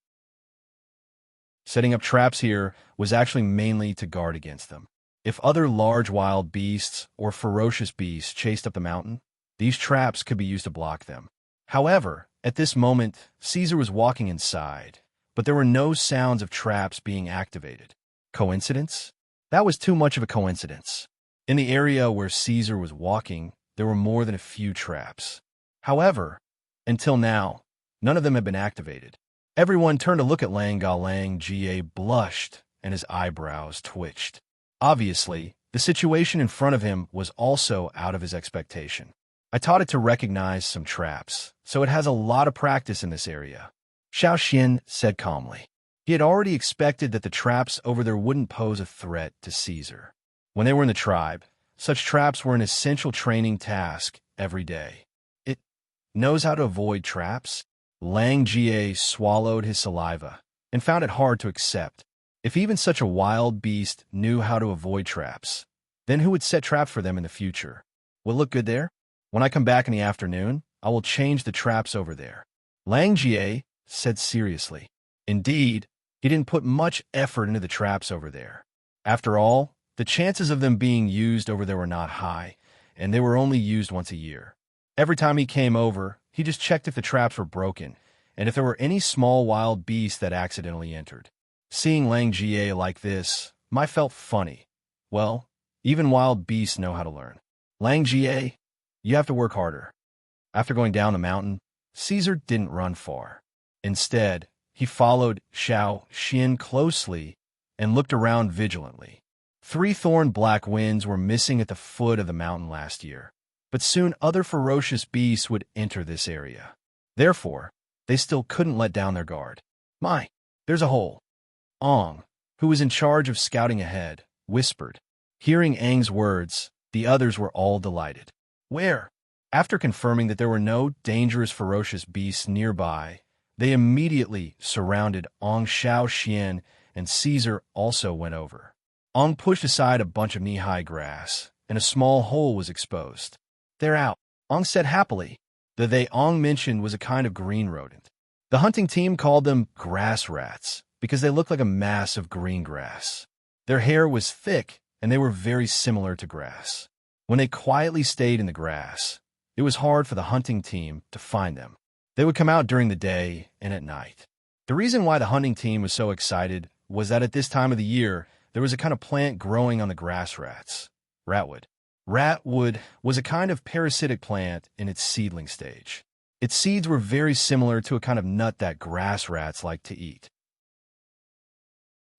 Setting up traps here was actually mainly to guard against them. If other large wild beasts or ferocious beasts chased up the mountain, these traps could be used to block them. However, at this moment, Caesar was walking inside, but there were no sounds of traps being activated. Coincidence? That was too much of a coincidence. In the area where Caesar was walking, there were more than a few traps. However, until now, none of them had been activated. Everyone turned to look at Lang Jie blushed and his eyebrows twitched. Obviously, the situation in front of him was also out of his expectation. I taught it to recognize some traps, so it has a lot of practice in this area, Xiao Xian said calmly. He had already expected that the traps over there wouldn't pose a threat to Caesar. When they were in the tribe, such traps were an essential training task every day. It knows how to avoid traps. Lang Jie swallowed his saliva and found it hard to accept. If even such a wild beast knew how to avoid traps, then who would set traps for them in the future? Will it look good there? When I come back in the afternoon, I will change the traps over there, Lang Jie said seriously. Indeed, He didn't put much effort into the traps over there. After all, the chances of them being used over there were not high, and they were only used once a year. Every time he came over, he just checked if the traps were broken, and if there were any small wild beasts that accidentally entered. Seeing Lang Jie like this, I felt funny. Well, even wild beasts know how to learn. Lang Jie, you have to work harder. After going down the mountain, Caesar didn't run far. Instead, he followed Xiao Xian closely and looked around vigilantly. 3 thorned black winds were missing at the foot of the mountain last year, but soon other ferocious beasts would enter this area. Therefore, they still couldn't let down their guard. My, there's a hole. Ong, who was in charge of scouting ahead, whispered. Hearing Aang's words, the others were all delighted. Where? After confirming that there were no dangerous ferocious beasts nearby, they immediately surrounded Ong. Xiao Xian and Caesar also went over. Ong pushed aside a bunch of knee-high grass, and a small hole was exposed. They're out, Ong said happily. The they Ong mentioned was a kind of green rodent. The hunting team called them grass rats because they looked like a mass of green grass. Their hair was thick, and they were very similar to grass. When they quietly stayed in the grass, it was hard for the hunting team to find them. They would come out during the day and at night. The reason why the hunting team was so excited was that at this time of the year, there was a kind of plant growing on the grass rats, ratwood. Ratwood was a kind of parasitic plant in its seedling stage. Its seeds were very similar to a kind of nut that grass rats like to eat.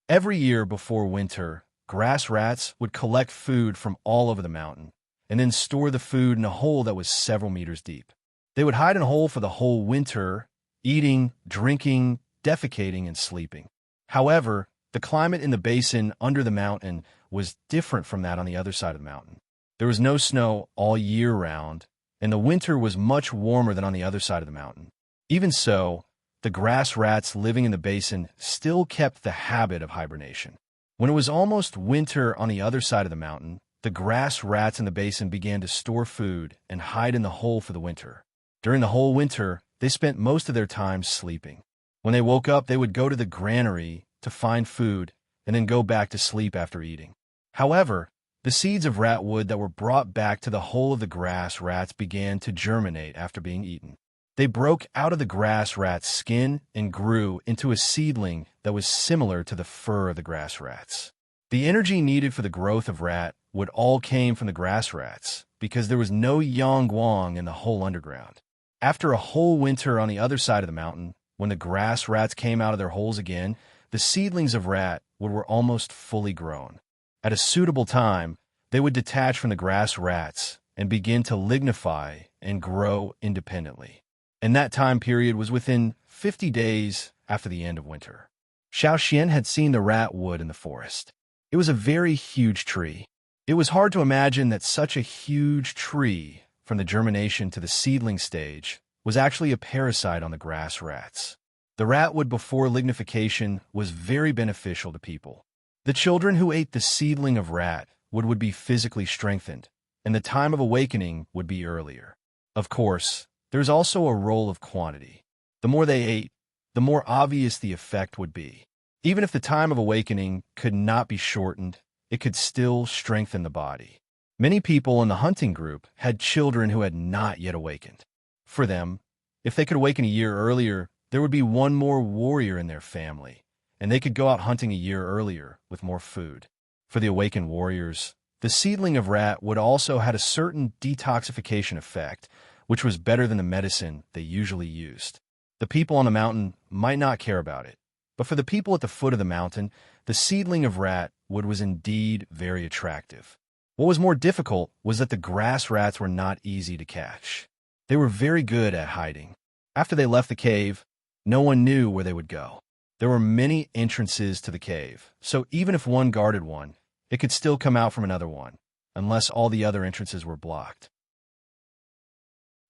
Every year before winter, grass rats would collect food from all over the mountain and then store the food in a hole that was several meters deep. They would hide in a hole for the whole winter, eating, drinking, defecating, and sleeping. However, the climate in the basin under the mountain was different from that on the other side of the mountain. There was no snow all year round, and the winter was much warmer than on the other side of the mountain. Even so, the grass rats living in the basin still kept the habit of hibernation. When it was almost winter on the other side of the mountain, the grass rats in the basin began to store food and hide in the hole for the winter. During the whole winter, they spent most of their time sleeping. When they woke up, they would go to the granary to find food and then go back to sleep after eating. However, the seeds of ratwood that were brought back to the hole of the grass rats began to germinate after being eaten. They broke out of the grass rat's skin and grew into a seedling that was similar to the fur of the grass rats. The energy needed for the growth of ratwood all came from the grass rats because there was no yangguang in the whole underground. After a whole winter on the other side of the mountain, when the grass rats came out of their holes again, the seedlings of ratwood were almost fully grown. At a suitable time, they would detach from the grass rats and begin to lignify and grow independently. And that time period was within 50 days after the end of winter. Xiao Xian had seen the ratwood in the forest. It was a very huge tree. It was hard to imagine that such a huge tree, from the germination to the seedling stage, was actually a parasite on the grass rats. The ratwood before lignification was very beneficial to people. The children who ate the seedling of ratwood would be physically strengthened, and the time of awakening would be earlier. Of course, there's also a role of quantity. The more they ate, the more obvious the effect would be. Even if the time of awakening could not be shortened, it could still strengthen the body. Many people in the hunting group had children who had not yet awakened. For them, if they could awaken a year earlier, there would be one more warrior in their family, and they could go out hunting a year earlier with more food. For the awakened warriors, the seedling of ratwood also had a certain detoxification effect, which was better than the medicine they usually used. The people on the mountain might not care about it, but for the people at the foot of the mountain, the seedling of ratwood was indeed very attractive. What was more difficult was that the grass rats were not easy to catch. They were very good at hiding. After they left the cave, no one knew where they would go. There were many entrances to the cave, so even if one guarded one, it could still come out from another one, unless all the other entrances were blocked.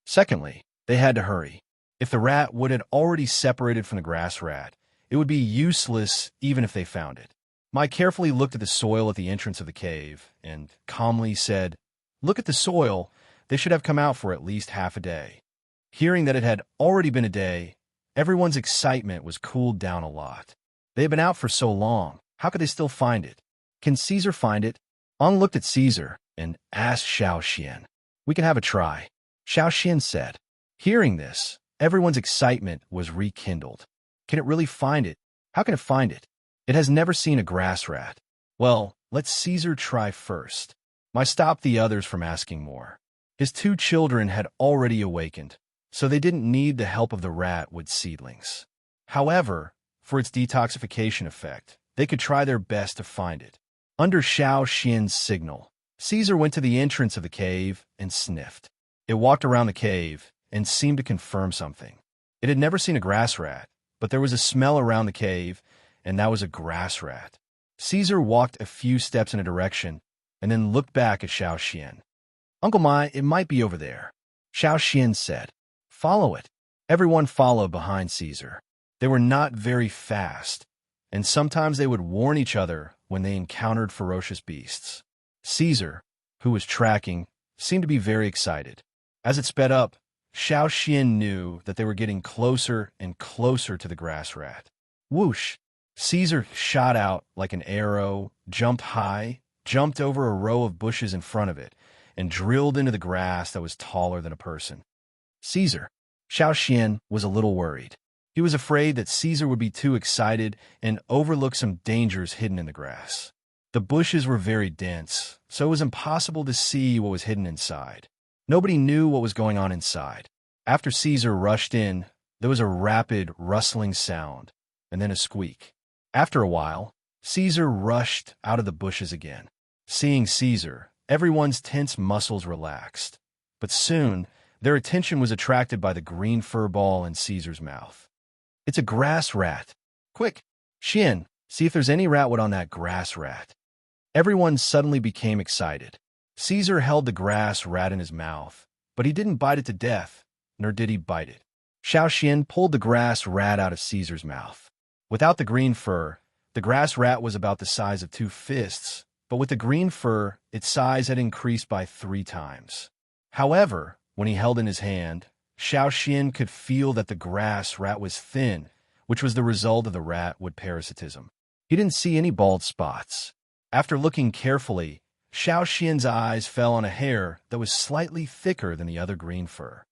Secondly, they had to hurry. If the ratwood had already separated from the grass rat, it would be useless even if they found it. Mai carefully looked at the soil at the entrance of the cave and calmly said, "Look at the soil. They should have come out for at least half a day." Hearing that it had already been a day, everyone's excitement was cooled down a lot. They had been out for so long. How could they still find it? Can Caesar find it? Ong looked at Caesar and asked Xiao Xian. We can have a try, Xiao Xian said. Hearing this, everyone's excitement was rekindled. Can it really find it? How can it find it? It has never seen a grass rat. Well, let Caesar try first. I stopped the others from asking more. His 2 children had already awakened, so they didn't need the help of the rat with seedlings. However, for its detoxification effect, they could try their best to find it. Under Xiao Xian's signal, Caesar went to the entrance of the cave and sniffed. It walked around the cave and seemed to confirm something. It had never seen a grass rat, but there was a smell around the cave, and that was a grass rat. Caesar walked a few steps in a direction and then looked back at Xiao Xian. Uncle Mai, it might be over there, Xiao Xian said. Follow it. Everyone followed behind Caesar. They were not very fast, and sometimes they would warn each other when they encountered ferocious beasts. Caesar, who was tracking, seemed to be very excited. As it sped up, Xiao Xian knew that they were getting closer and closer to the grass rat. Whoosh! Caesar shot out like an arrow, jumped high, jumped over a row of bushes in front of it, and drilled into the grass that was taller than a person. Caesar. Xiao Xian was a little worried. He was afraid that Caesar would be too excited and overlook some dangers hidden in the grass. The bushes were very dense, so it was impossible to see what was hidden inside. Nobody knew what was going on inside. After Caesar rushed in, there was a rapid rustling sound, and then a squeak. After a while, Caesar rushed out of the bushes again. Seeing Caesar, everyone's tense muscles relaxed. But soon, their attention was attracted by the green fur ball in Caesar's mouth. It's a grass rat. Quick, Xian, see if there's any ratwood on that grass rat. Everyone suddenly became excited. Caesar held the grass rat in his mouth, but he didn't bite it to death, nor did he bite it. Xiao Xian pulled the grass rat out of Caesar's mouth. Without the green fur, the grass rat was about the size of 2 fists, but with the green fur, its size had increased by 3 times. However, when he held in his hand, Xiao Xian could feel that the grass rat was thin, which was the result of the ratwood parasitism. He didn't see any bald spots. After looking carefully, Xiao Xian's eyes fell on a hair that was slightly thicker than the other green fur.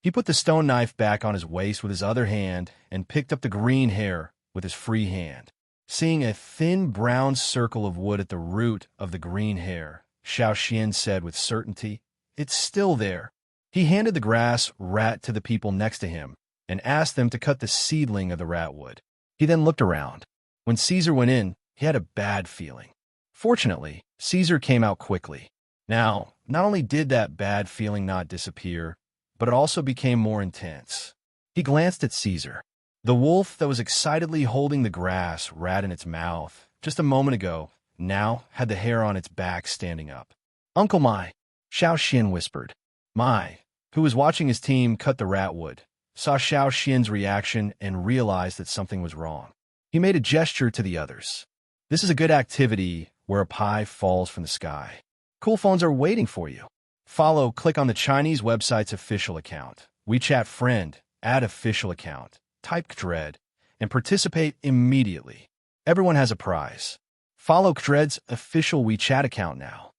He put the stone knife back on his waist with his other hand and picked up the green hair with his free hand. Seeing a thin brown circle of wood at the root of the green hair, Xiao Xian said with certainty, "It's still there." He handed the grass rat to the people next to him and asked them to cut the seedling of the ratwood. He then looked around. When Caesar went in, he had a bad feeling. Fortunately, Caesar came out quickly. Now, not only did that bad feeling not disappear, but it also became more intense. He glanced at Caesar. The wolf that was excitedly holding the grass rat in its mouth just a moment ago now had the hair on its back standing up. Uncle Mai, Xiao Xian whispered. Mai, who was watching his team cut the ratwood, saw Xiao Xian's reaction and realized that something was wrong. He made a gesture to the others. This is a good activity where a pie falls from the sky. Cool phones are waiting for you. Click on the Chinese website's official account, WeChat friend, add official account, type Kdred, and participate immediately. Everyone has a prize. Follow Kdred's official WeChat account now.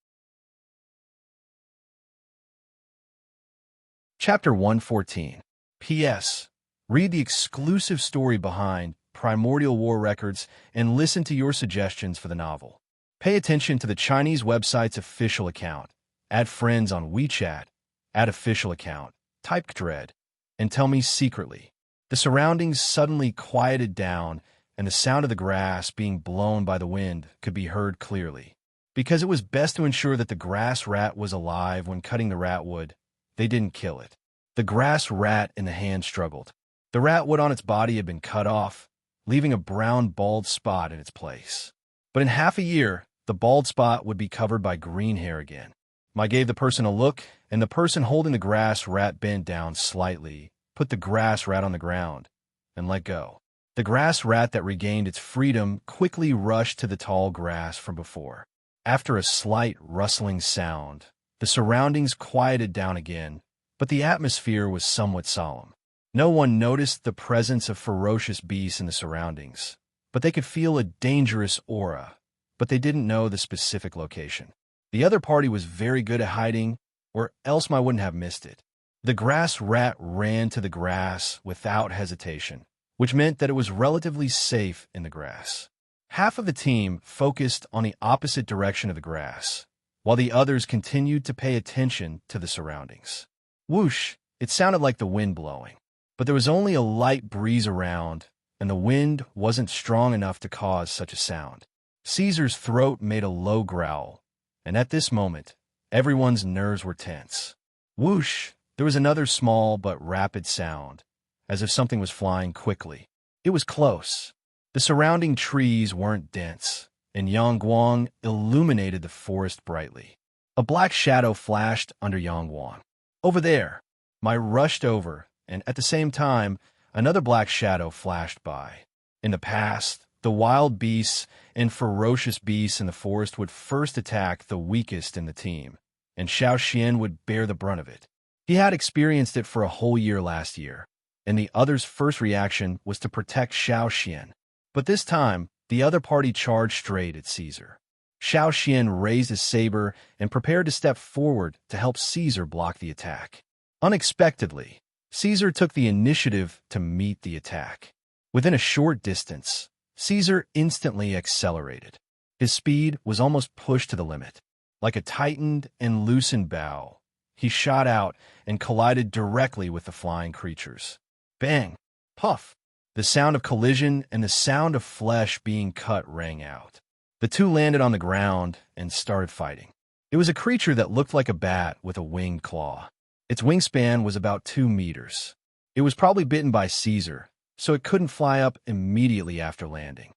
Chapter 114. P.S. Read the exclusive story behind Primordial War Records and listen to your suggestions for the novel. Pay attention to the Chinese website's official account. Add friends on WeChat. Add official account. Type Kdred. And tell me secretly. The surroundings suddenly quieted down, and the sound of the grass being blown by the wind could be heard clearly. Because it was best to ensure that the grass rat was alive when cutting the ratwood, they didn't kill it. The grass rat in the hand struggled. The ratwood on its body had been cut off, leaving a brown bald spot in its place. But in half a year, the bald spot would be covered by green hair again. I gave the person a look, and the person holding the grass rat bent down slightly, put the grass rat on the ground, and let go. The grass rat that regained its freedom quickly rushed to the tall grass from before. After a slight rustling sound, the surroundings quieted down again, but the atmosphere was somewhat solemn. No one noticed the presence of ferocious beasts in the surroundings, but they could feel a dangerous aura, but they didn't know the specific location. The other party was very good at hiding, or else I wouldn't have missed it. The grass rat ran to the grass without hesitation, which meant that it was relatively safe in the grass. Half of the team focused on the opposite direction of the grass, while the others continued to pay attention to the surroundings. Whoosh! It sounded like the wind blowing, but there was only a light breeze around, and the wind wasn't strong enough to cause such a sound. Caesar's throat made a low growl, and at this moment, everyone's nerves were tense. Whoosh! There was another small but rapid sound, as if something was flying quickly. It was close. The surrounding trees weren't dense, and Yangguang illuminated the forest brightly. A black shadow flashed under Yangguang. Over there! Mai rushed over, and at the same time, another black shadow flashed by. In the past, the wild beasts and ferocious beasts in the forest would first attack the weakest in the team, and Xiao Xian would bear the brunt of it. He had experienced it for a whole year last year, and the other's first reaction was to protect Xiao Xian. But this time, the other party charged straight at Caesar. Xiao Xian raised his saber and prepared to step forward to help Caesar block the attack. Unexpectedly, Caesar took the initiative to meet the attack. Within a short distance, Caesar instantly accelerated. His speed was almost pushed to the limit. Like a tightened and loosened bow, he shot out and collided directly with the flying creatures. Bang! Puff! The sound of collision and the sound of flesh being cut rang out. The two landed on the ground and started fighting. It was a creature that looked like a bat with a winged claw. Its wingspan was about 2 meters. It was probably bitten by Caesar, so it couldn't fly up immediately after landing.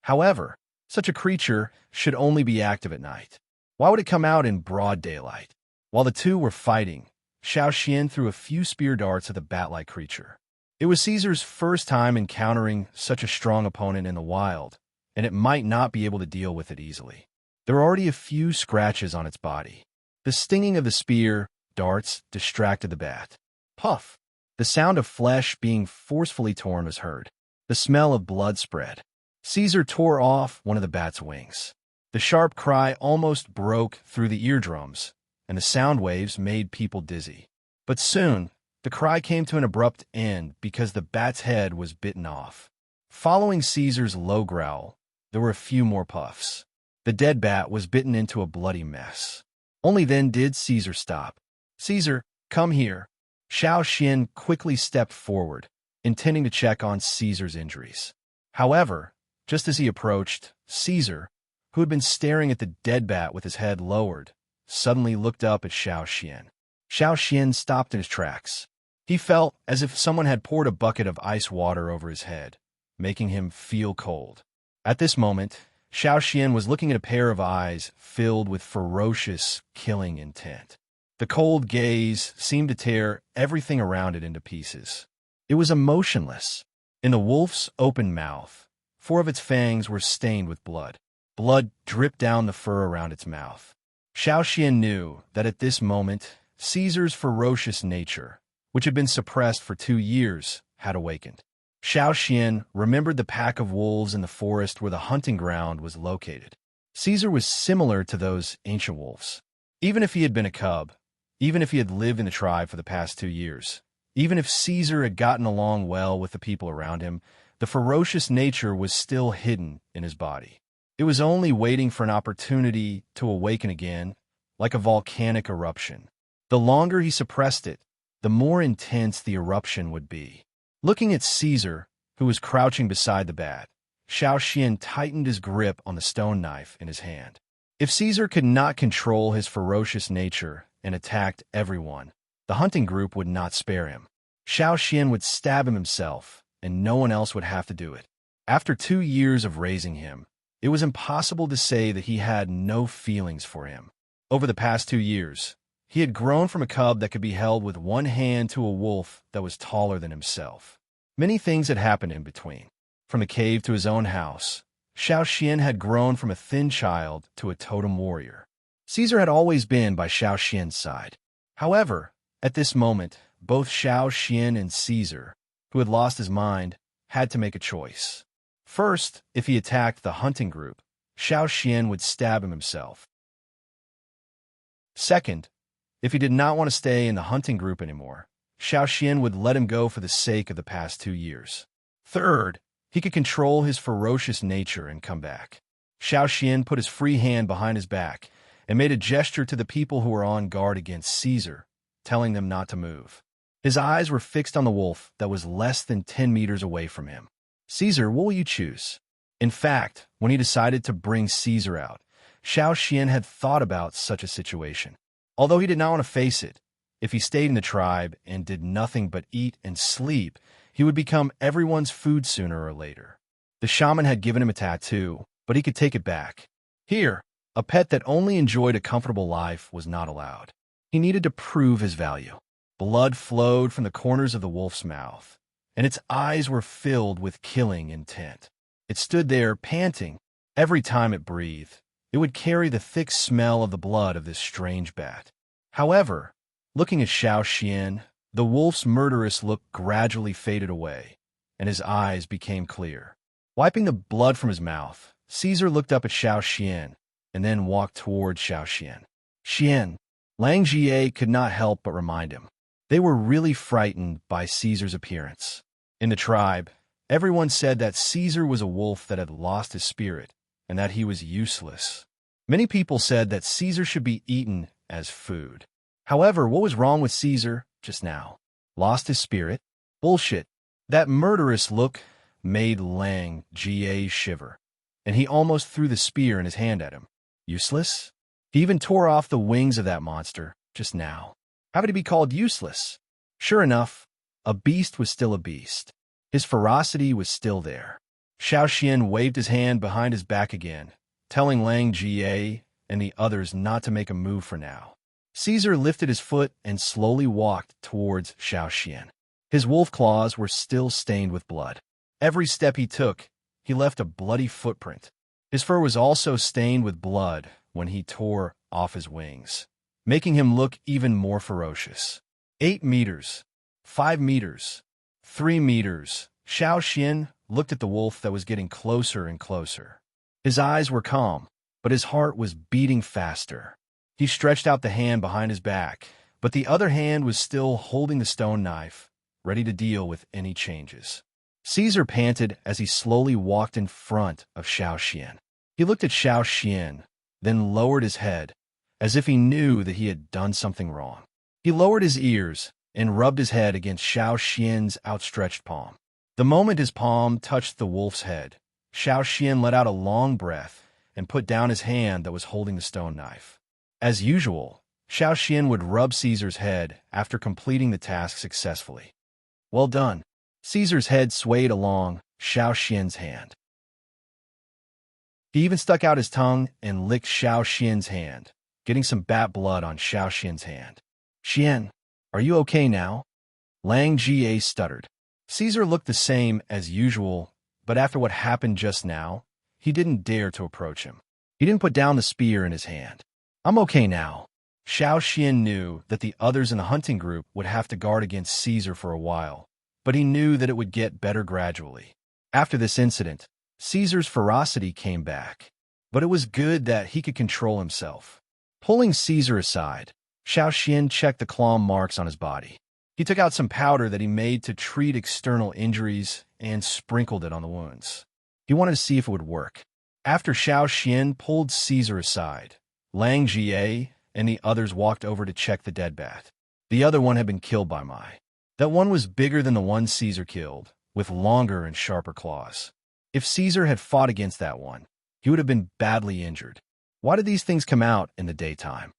However, such a creature should only be active at night. Why would it come out in broad daylight? While the two were fighting, Xiao Xian threw a few spear darts at the bat-like creature. It was Caesar's first time encountering such a strong opponent in the wild, and it might not be able to deal with it easily. There were already a few scratches on its body. The stinging of the spear darts distracted the bat. Puff! The sound of flesh being forcefully torn was heard. The smell of blood spread. Caesar tore off one of the bat's wings. The sharp cry almost broke through the eardrums, and the sound waves made people dizzy. But soon, the cry came to an abrupt end because the bat's head was bitten off. Following Caesar's low growl, there were a few more puffs. The dead bat was bitten into a bloody mess. Only then did Caesar stop. "Caesar, come here." Xiao Xian quickly stepped forward, intending to check on Caesar's injuries. However, just as he approached, Caesar, who had been staring at the dead bat with his head lowered, suddenly looked up at Xiao Xian. Xiao Xian stopped in his tracks. He felt as if someone had poured a bucket of ice water over his head, making him feel cold. At this moment, Xiao Xian was looking at a pair of eyes filled with ferocious, killing intent. The cold gaze seemed to tear everything around it into pieces. It was emotionless. In the wolf's open mouth, 4 of its fangs were stained with blood. Blood dripped down the fur around its mouth. Xiao Xian knew that at this moment, Caesar's ferocious nature, which had been suppressed for 2 years, had awakened. Xiao Xian remembered the pack of wolves in the forest where the hunting ground was located. Caesar was similar to those ancient wolves. Even if he had been a cub, even if he had lived in the tribe for the past 2 years, even if Caesar had gotten along well with the people around him, the ferocious nature was still hidden in his body. It was only waiting for an opportunity to awaken again, like a volcanic eruption. The longer he suppressed it, the more intense the eruption would be. Looking at Caesar, who was crouching beside the bat, Xiao Xian tightened his grip on the stone knife in his hand. If Caesar could not control his ferocious nature and attacked everyone, the hunting group would not spare him. Xiao Xian would stab him himself, and no one else would have to do it. After 2 years of raising him, it was impossible to say that he had no feelings for him. Over the past 2 years, he had grown from a cub that could be held with one hand to a wolf that was taller than himself. Many things had happened in between. From a cave to his own house, Xiao Xian had grown from a thin child to a totem warrior. Caesar had always been by Xiao Xian's side. However, at this moment, both Xiao Xian and Caesar, who had lost his mind, had to make a choice. First, if he attacked the hunting group, Xiao Xian would stab him himself. Second, if he did not want to stay in the hunting group anymore, Xiao Xian would let him go for the sake of the past 2 years. Third, he could control his ferocious nature and come back. Xiao Xian put his free hand behind his back and made a gesture to the people who were on guard against Caesar, telling them not to move. His eyes were fixed on the wolf that was less than 10 meters away from him. Caesar, what will you choose? In fact, when he decided to bring Caesar out, Xiao Xian had thought about such a situation. Although he did not want to face it, if he stayed in the tribe and did nothing but eat and sleep, he would become everyone's food sooner or later. The shaman had given him a tattoo, but he could take it back. Here, a pet that only enjoyed a comfortable life was not allowed. He needed to prove his value. Blood flowed from the corners of the wolf's mouth, and its eyes were filled with killing intent. It stood there, panting. Every time it breathed, it would carry the thick smell of the blood of this strange bat. However, looking at Xiao Xian, the wolf's murderous look gradually faded away, and his eyes became clear. Wiping the blood from his mouth, Caesar looked up at Xiao Xian and then walked toward Xiao Xian. Xian, Lang Jie could not help but remind him. They were really frightened by Caesar's appearance. In the tribe, everyone said that Caesar was a wolf that had lost his spirit and that he was useless. Many people said that Caesar should be eaten as food. However, what was wrong with Caesar just now? Lost his spirit? Bullshit. That murderous look made Lang Jie shiver, and he almost threw the spear in his hand at him. Useless? He even tore off the wings of that monster just now. How could he be called useless? Sure enough, a beast was still a beast. His ferocity was still there. Xiao Xian waved his hand behind his back again, telling Lang Jie and the others not to make a move for now. Caesar lifted his foot and slowly walked towards Xiao Xian. His wolf claws were still stained with blood. Every step he took, he left a bloody footprint. His fur was also stained with blood when he tore off his wings, making him look even more ferocious. 8 meters, 5 meters, 3 meters. Xiao Xian looked at the wolf that was getting closer and closer. His eyes were calm, but his heart was beating faster. He stretched out the hand behind his back, but the other hand was still holding the stone knife, ready to deal with any changes. Caesar panted as he slowly walked in front of Xiao Xian. He looked at Xiao Xian, then lowered his head, as if he knew that he had done something wrong. He lowered his ears and rubbed his head against Xiao Xian's outstretched palm. The moment his palm touched the wolf's head, Xiao Xian let out a long breath and put down his hand that was holding the stone knife. As usual, Xiao Xian would rub Caesar's head after completing the task successfully. Well done. Caesar's head swayed along Xiao Xian's hand. He even stuck out his tongue and licked Xiao Xian's hand, getting some bat blood on Xiao Xian's hand. Xian, are you okay now? Lang Jie stuttered. Caesar looked the same as usual, but after what happened just now, he didn't dare to approach him. He didn't put down the spear in his hand. I'm okay now. Xiao Xian knew that the others in the hunting group would have to guard against Caesar for a while, but he knew that it would get better gradually. After this incident, Caesar's ferocity came back, but it was good that he could control himself. Pulling Caesar aside, Xiao Xian checked the claw marks on his body. He took out some powder that he made to treat external injuries and sprinkled it on the wounds. He wanted to see if it would work. After Xiao Xian pulled Caesar aside, Lang Jie and the others walked over to check the dead bat. The other one had been killed by Mai. That one was bigger than the one Caesar killed, with longer and sharper claws. If Caesar had fought against that one, he would have been badly injured. Why did these things come out in the daytime?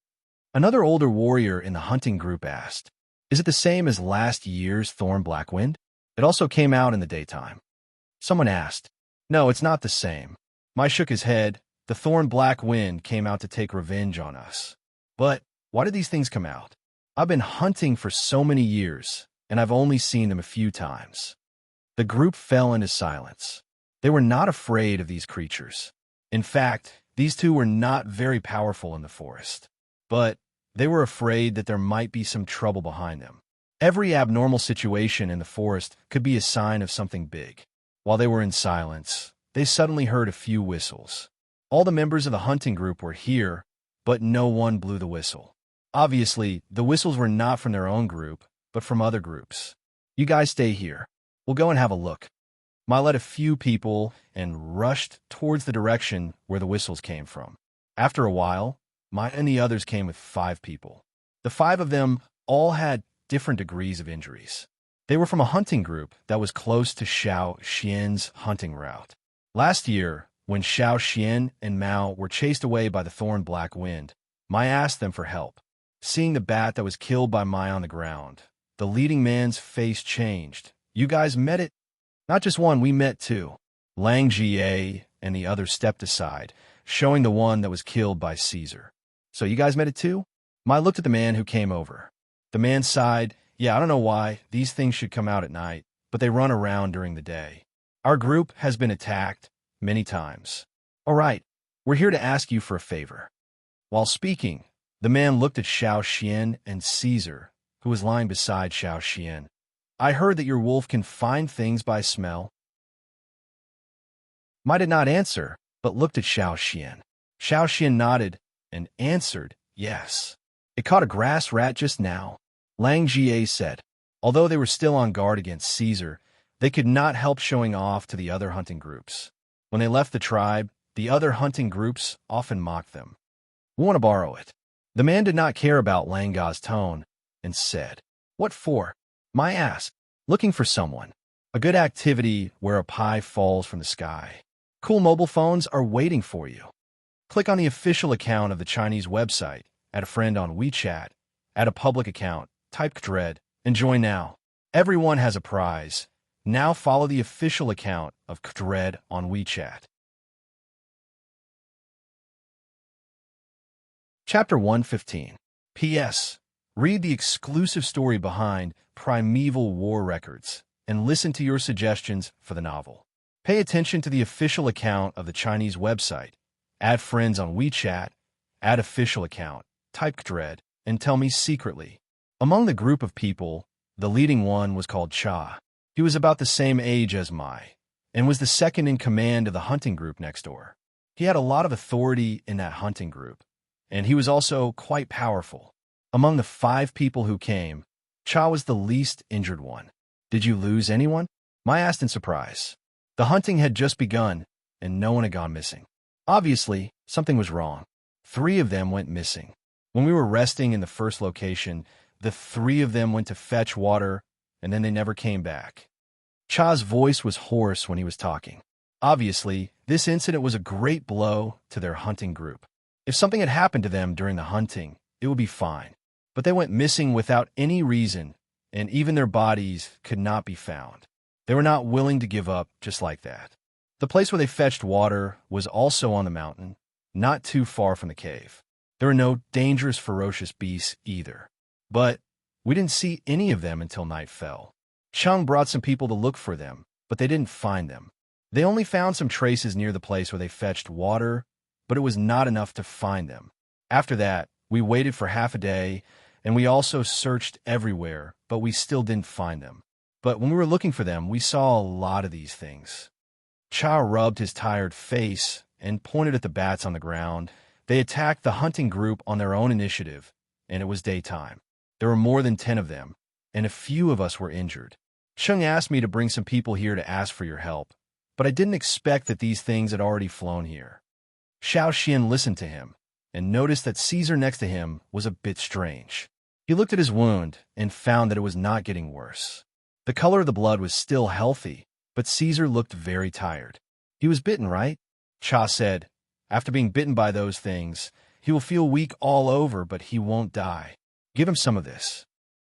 Another older warrior in the hunting group asked, Is it the same as last year's Thorn Blackwind? It also came out in the daytime. Someone asked, No, it's not the same. Mai shook his head. The Thorn Black Wind came out to take revenge on us. But why did these things come out? I've been hunting for so many years, and I've only seen them a few times. The group fell into silence. They were not afraid of these creatures. In fact, these two were not very powerful in the forest. But they were afraid that there might be some trouble behind them. Every abnormal situation in the forest could be a sign of something big. While they were in silence, they suddenly heard a few whistles. All the members of the hunting group were here, but no one blew the whistle. Obviously, the whistles were not from their own group, but from other groups. "You guys stay here. We'll go and have a look." Ma led a few people and rushed towards the direction where the whistles came from. After a while, Ma and the others came with 5 people. The 5 of them all had different degrees of injuries. They were from a hunting group that was close to Xiao Xian's hunting route. Last year, when Xiao Xian and Mao were chased away by the thorn black wind, Mai asked them for help. Seeing the bat that was killed by Mai on the ground, the leading man's face changed. "You guys met it?" "Not just one, we met 2. Lang Jie and the other stepped aside, showing the one that was killed by Caesar. "So you guys met it too?" Mai looked at the man who came over. The man sighed. "Yeah, I don't know why these things should come out at night, but they run around during the day. Our group has been attacked many times. All right, we're here to ask you for a favor." While speaking, the man looked at Xiao Xian and Caesar, who was lying beside Xiao Xian. "I heard that your wolf can find things by smell." Mai did not answer, but looked at Xiao Xian. Xiao Xian nodded and answered, "Yes. It caught a grass rat just now," Lang Jie said. Although they were still on guard against Caesar, they could not help showing off to the other hunting groups. When they left the tribe, the other hunting groups often mocked them. "We want to borrow it." The man did not care about Langa's tone and said, "What for?" Mai asked, "Looking for someone. A good activity where a pie falls from the sky. Cool mobile phones are waiting for you. Click on the official account of the Chinese website, add a friend on WeChat, add a public account, type Dread, and join now. Everyone has a prize. Now follow the official account of Dread on WeChat." Chapter 115. P.S. Read the exclusive story behind Primeval War Records and listen to your suggestions for the novel. Pay attention to the official account of the Chinese website. Add friends on WeChat, add official account, type Dread, and tell me secretly. Among the group of people, the leading one was called Cha. He was about the same age as Mai, and was the second in command of the hunting group next door. He had a lot of authority in that hunting group, and he was also quite powerful. Among the 5 people who came, Cha was the least injured one. "Did you lose anyone?" Mai asked in surprise. The hunting had just begun, and no one had gone missing. Obviously, something was wrong. 3 of them went missing. When we were resting in the first location, the 3 of them went to fetch water, and then they never came back. Cha's voice was hoarse when he was talking. Obviously, this incident was a great blow to their hunting group. If something had happened to them during the hunting, it would be fine. But they went missing without any reason, and even their bodies could not be found. They were not willing to give up just like that. The place where they fetched water was also on the mountain, not too far from the cave. There were no dangerous, ferocious beasts either. But we didn't see any of them until night fell. Chung brought some people to look for them, but they didn't find them. They only found some traces near the place where they fetched water, but it was not enough to find them. After that, we waited for half a day, and we also searched everywhere, but we still didn't find them. But when we were looking for them, we saw a lot of these things. Cha rubbed his tired face and pointed at the bats on the ground. They attacked the hunting group on their own initiative, and it was daytime. There were more than 10 of them, and a few of us were injured. Chung asked me to bring some people here to ask for your help, but I didn't expect that these things had already flown here. Xiao Xian listened to him and noticed that Caesar next to him was a bit strange. He looked at his wound and found that it was not getting worse. The color of the blood was still healthy, but Caesar looked very tired. "He was bitten, right?" Cha said. "After being bitten by those things, he will feel weak all over, but he won't die. Give him some of this."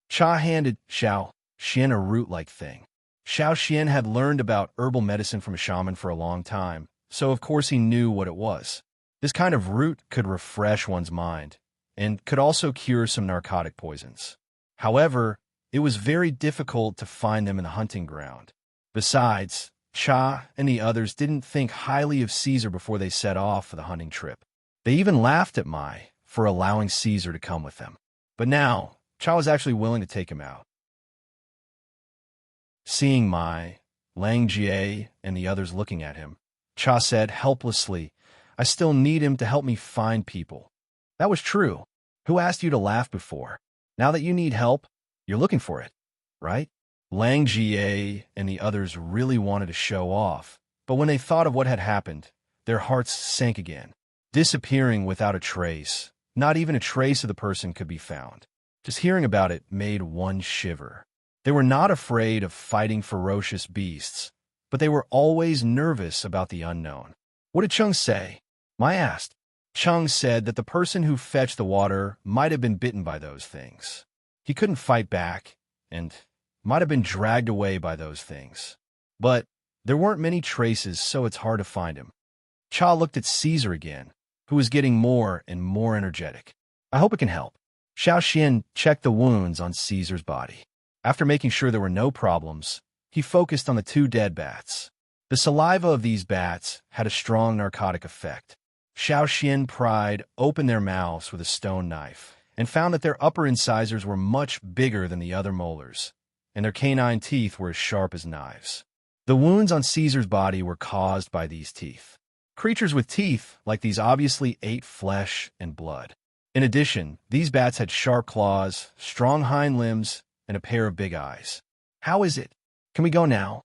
Cha handed Xiao Xian a root-like thing. Xiao Xian had learned about herbal medicine from a shaman for a long time, so of course he knew what it was. This kind of root could refresh one's mind, and could also cure some narcotic poisons. However, it was very difficult to find them in the hunting ground. Besides, Cha and the others didn't think highly of Caesar before they set off for the hunting trip. They even laughed at Mai for allowing Caesar to come with them. But now, Cha was actually willing to take him out. Seeing Lang Jie and the others looking at him, Cha said helplessly, I still need him to help me find people. That was true. Who asked you to laugh before? Now that you need help, you're looking for it, right? Lang Jie and the others really wanted to show off, but when they thought of what had happened, their hearts sank again, disappearing without a trace. Not even a trace of the person could be found. Just hearing about it made one shiver. They were not afraid of fighting ferocious beasts, but they were always nervous about the unknown. What did Chung say? Mai asked. Chung said that the person who fetched the water might have been bitten by those things. He couldn't fight back, and might have been dragged away by those things. But there weren't many traces, so it's hard to find him. Cha looked at Caesar again, who was getting more and more energetic. I hope it can help. Xiao Xian checked the wounds on Caesar's body. After making sure there were no problems, he focused on the 2 dead bats. The saliva of these bats had a strong narcotic effect. Xiao Xian pried open their mouths with a stone knife and found that their upper incisors were much bigger than the other molars, and their canine teeth were as sharp as knives. The wounds on Caesar's body were caused by these teeth. Creatures with teeth like these obviously ate flesh and blood. In addition, these bats had sharp claws, strong hind limbs, and a pair of big eyes. How is it? Can we go now?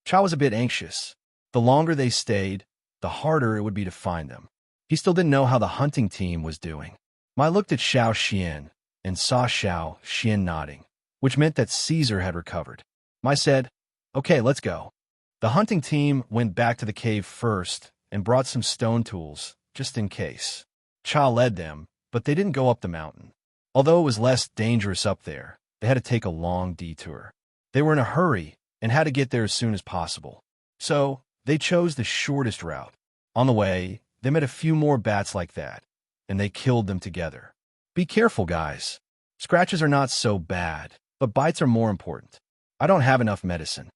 Cha was a bit anxious. The longer they stayed, the harder it would be to find them. He still didn't know how the hunting team was doing. Mai looked at Xiao Xian and saw Xiao Xian nodding, which meant that Caesar had recovered. Mai said, Okay, let's go. The hunting team went back to the cave first and brought some stone tools, just in case. Cha led them, but they didn't go up the mountain. Although it was less dangerous up there, they had to take a long detour. They were in a hurry and had to get there as soon as possible. So they chose the shortest route. On the way, they met a few more bats like that, and they killed them together. Be careful, guys. Scratches are not so bad, but bites are more important. I don't have enough medicine.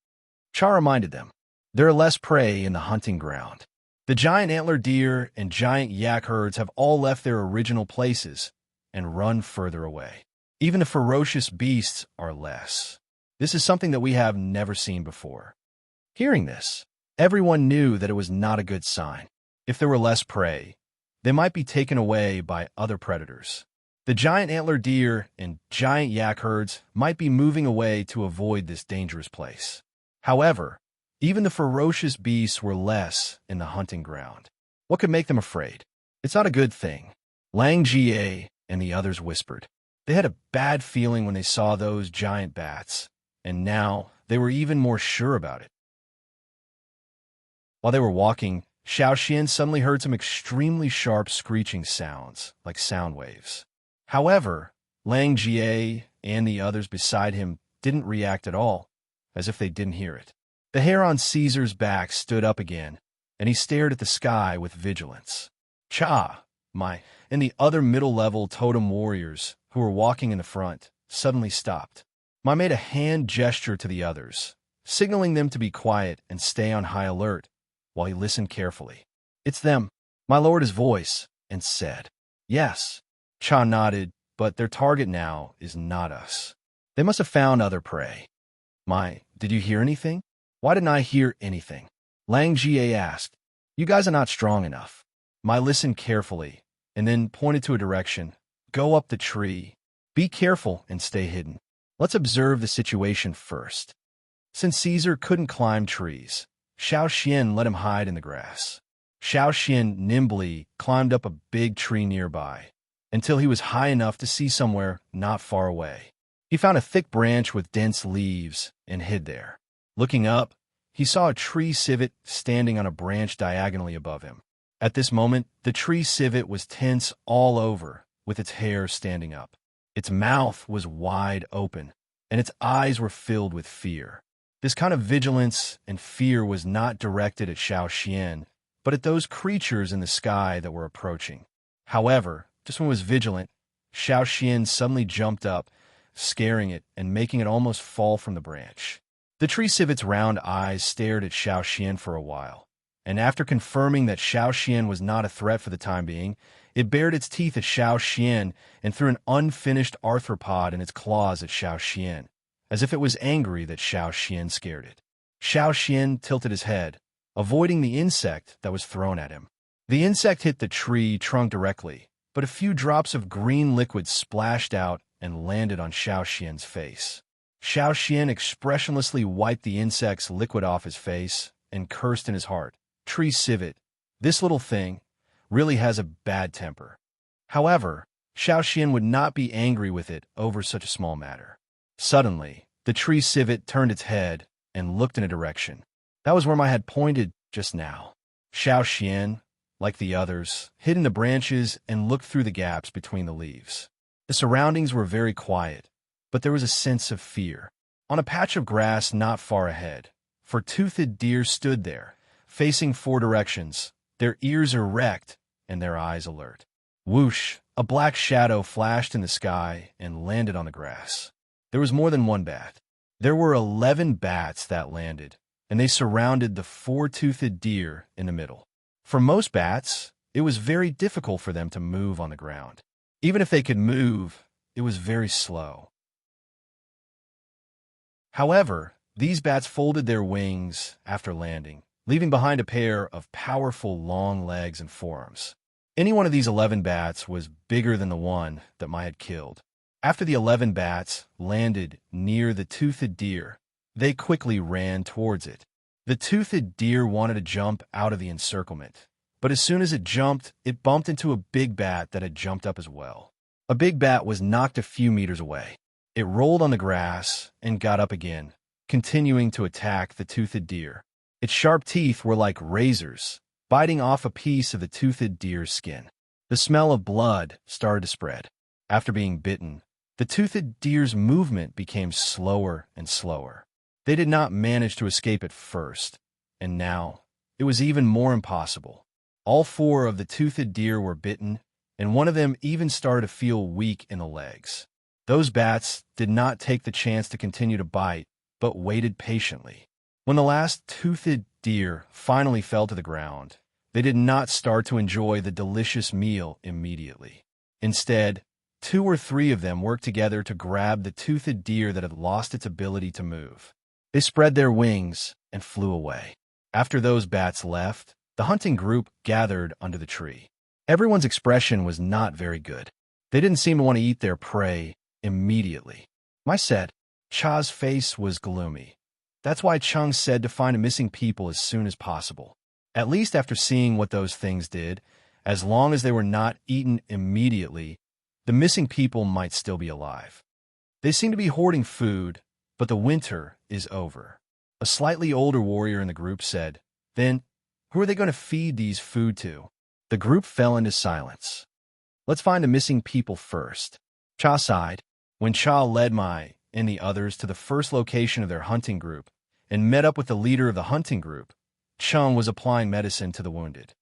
Cha reminded them. There are less prey in the hunting ground. The giant antler deer and giant yak herds have all left their original places and run further away. Even the ferocious beasts are less. This is something that we have never seen before. Hearing this, everyone knew that it was not a good sign. If there were less prey, they might be taken away by other predators. The giant antler deer and giant yak herds might be moving away to avoid this dangerous place. However, even the ferocious beasts were less in the hunting ground. What could make them afraid? It's not a good thing. Lang Jie and the others whispered. They had a bad feeling when they saw those giant bats, and now they were even more sure about it. While they were walking, Xiao Xian suddenly heard some extremely sharp screeching sounds, like sound waves. However, Lang Jie and the others beside him didn't react at all, as if they didn't hear it. The hair on Caesar's back stood up again, and he stared at the sky with vigilance. Cha, Mai, and the other middle-level totem warriors who were walking in the front suddenly stopped. Mai made a hand gesture to the others, signaling them to be quiet and stay on high alert, while he listened carefully. It's them. Mai lowered his voice and said, Yes. Cha nodded, but their target now is not us. They must have found other prey. Mai, did you hear anything? Why didn't I hear anything? Lang Jie asked. You guys are not strong enough. Mai listened carefully, and then pointed to a direction. Go up the tree. Be careful and stay hidden. Let's observe the situation first. Since Caesar couldn't climb trees, Xiao Xian let him hide in the grass. Xiao Xian nimbly climbed up a big tree nearby, until he was high enough to see somewhere not far away. He found a thick branch with dense leaves and hid there. Looking up, he saw a tree civet standing on a branch diagonally above him. At this moment, the tree civet was tense all over, with its hair standing up. Its mouth was wide open, and its eyes were filled with fear. This kind of vigilance and fear was not directed at Xiao Xian, but at those creatures in the sky that were approaching. However, just when it was vigilant, Xiao Xian suddenly jumped up, scaring it and making it almost fall from the branch. The tree civet's round eyes stared at Xiao Xian for a while, and after confirming that Xiao Xian was not a threat for the time being, it bared its teeth at Xiao Xian and threw an unfinished arthropod in its claws at Xiao Xian, as if it was angry that Xiao Xian scared it. Xiao Xian tilted his head, avoiding the insect that was thrown at him. The insect hit the tree trunk directly, but a few drops of green liquid splashed out and landed on Xiao Xian's face. Xiao Xian expressionlessly wiped the insect's liquid off his face and cursed in his heart. Tree civet, this little thing really has a bad temper. However, Xiao Xian would not be angry with it over such a small matter. Suddenly, the tree civet turned its head and looked in a direction. That was where my head pointed just now. Xiao Xian, like the others, hid in the branches and looked through the gaps between the leaves. The surroundings were very quiet, but there was a sense of fear. On a patch of grass not far ahead, four-toothed deer stood there, facing four directions, their ears erect and their eyes alert. Whoosh! A black shadow flashed in the sky and landed on the grass. There was more than one bat. There were 11 bats that landed, and they surrounded the four-toothed deer in the middle. For most bats, it was very difficult for them to move on the ground. Even if they could move, it was very slow. However, these bats folded their wings after landing, leaving behind a pair of powerful long legs and forearms. Any one of these 11 bats was bigger than the one that Mai had killed. After the 11 bats landed near the toothed deer, they quickly ran towards it. The toothed deer wanted to jump out of the encirclement, but as soon as it jumped, it bumped into a big bat that had jumped up as well. A big bat was knocked a few meters away. It rolled on the grass and got up again, continuing to attack the toothed deer. Its sharp teeth were like razors, biting off a piece of the toothed deer's skin. The smell of blood started to spread. After being bitten, the toothed deer's movement became slower and slower. They did not manage to escape at first, and now it was even more impossible. All four of the toothed deer were bitten, and one of them even started to feel weak in the legs. Those bats did not take the chance to continue to bite, but waited patiently. When the last toothed deer finally fell to the ground, they did not start to enjoy the delicious meal immediately. Instead, 2 or 3 of them worked together to grab the toothed deer that had lost its ability to move. They spread their wings and flew away. After those bats left, the hunting group gathered under the tree. Everyone's expression was not very good. They didn't seem to want to eat their prey immediately. Mai said. Cha's face was gloomy. That's why Cheng said to find missing people as soon as possible. At least after seeing what those things did, as long as they were not eaten immediately, the missing people might still be alive. They seem to be hoarding food, but the winter is over. A slightly older warrior in the group said, Then, who are they going to feed these food to? The group fell into silence. Let's find the missing people first. Cha sighed. When Cha led Mai and the others to the first location of their hunting group and met up with the leader of the hunting group, Cheng was applying medicine to the wounded.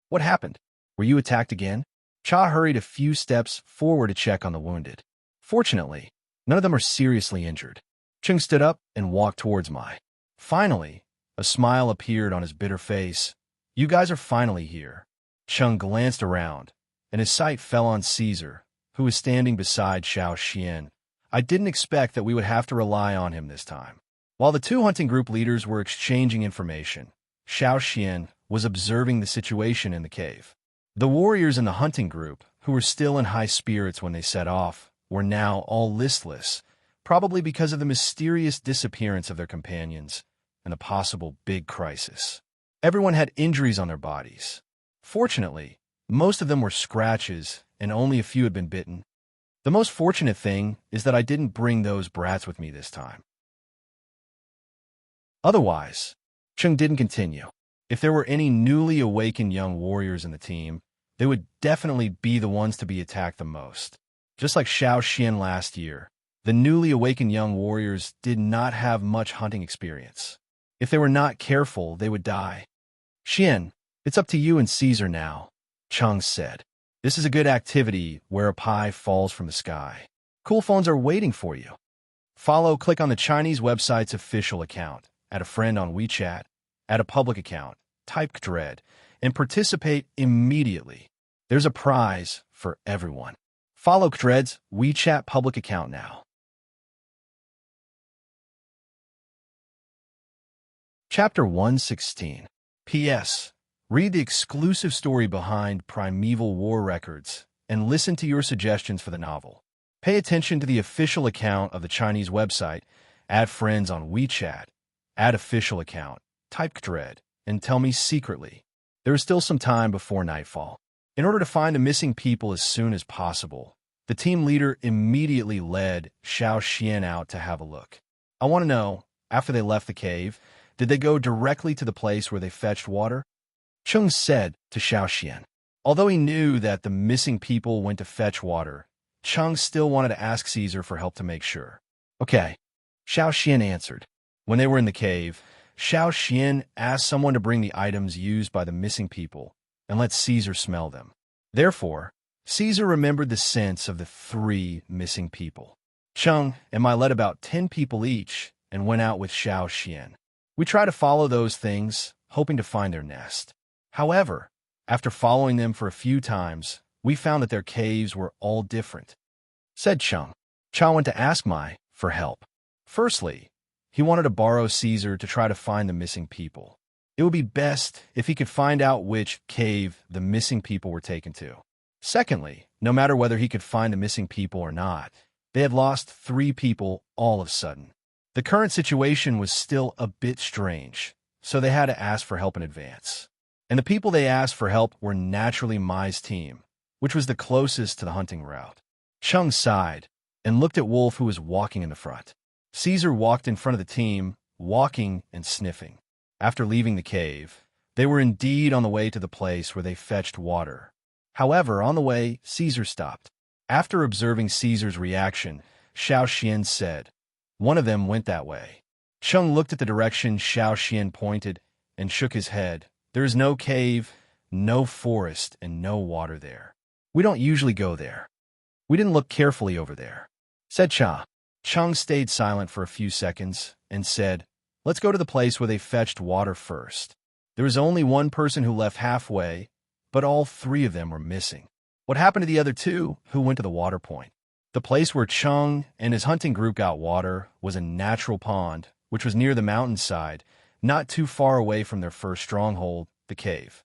What happened? Were you attacked again? Cha hurried a few steps forward to check on the wounded. Fortunately, none of them are seriously injured. Cheng stood up and walked towards Mai. Finally, a smile appeared on his bitter face. You guys are finally here. Cheng glanced around, and his sight fell on Caesar, who was standing beside Xiao Xian. I didn't expect that we would have to rely on him this time. While the 2 hunting group leaders were exchanging information, Xiao Xian was observing the situation in the cave. The warriors in the hunting group, who were still in high spirits when they set off, were now all listless, probably because of the mysterious disappearance of their companions and the possible big crisis. Everyone had injuries on their bodies. Fortunately, most of them were scratches and only a few had been bitten. The most fortunate thing is that I didn't bring those brats with me this time. Otherwise, Cheng didn't continue. If there were any newly awakened young warriors in the team, they would definitely be the ones to be attacked the most. Just like Xiao Xian last year, the newly awakened young warriors did not have much hunting experience. If they were not careful, they would die. Xian, it's up to you and Caesar now, Cheng said. This is a good activity where a pie falls from the sky. Cool phones are waiting for you. Click on the Chinese website's official account, add a friend on WeChat, add a public account, type Dread, and participate immediately. There's a prize for everyone. Follow Dread's WeChat public account now. Chapter 116. P.S. Read the exclusive story behind Primeval War Records and listen to your suggestions for the novel. Pay attention to the official account of the Chinese website, add friends on WeChat, add official account, type dread, and tell me secretly. There is still some time before nightfall. In order to find the missing people as soon as possible, the team leader immediately led Xiao Xian out to have a look. I want to know, after they left the cave, did they go directly to the place where they fetched water? Chung said to Xiao Xian. Although he knew that the missing people went to fetch water, Chung still wanted to ask Caesar for help to make sure. Okay, Xiao Xian answered. When they were in the cave, Xiao Xian asked someone to bring the items used by the missing people and let Caesar smell them. Therefore, Caesar remembered the scents of the 3 missing people. Chung and I led about 10 people each and went out with Xiao Xian. We tried to follow those things, hoping to find their nest. However, after following them for a few times, we found that their caves were all different, said Chung. Chung went to ask Mai for help. Firstly, he wanted to borrow Caesar to try to find the missing people. It would be best if he could find out which cave the missing people were taken to. Secondly, no matter whether he could find the missing people or not, they had lost 3 people all of a sudden. The current situation was still a bit strange, so they had to ask for help in advance. And the people they asked for help were naturally Mai's team, which was the closest to the hunting route. Chung sighed and looked at Wolf, who was walking in the front. Caesar walked in front of the team, walking and sniffing. After leaving the cave, they were indeed on the way to the place where they fetched water. However, on the way, Caesar stopped. After observing Caesar's reaction, Xiao Xian said, "One of them went that way." Chung looked at the direction Xiao Xian pointed and shook his head. There is no cave, no forest, and no water there. We don't usually go there. We didn't look carefully over there, said Cha. Chung stayed silent for a few seconds and said, "Let's go to the place where they fetched water first." There was only one person who left halfway, but all 3 of them were missing. What happened to the other 2 who went to the water point? The place where Chung and his hunting group got water was a natural pond, which was near the mountainside, not too far away from their first stronghold, the cave.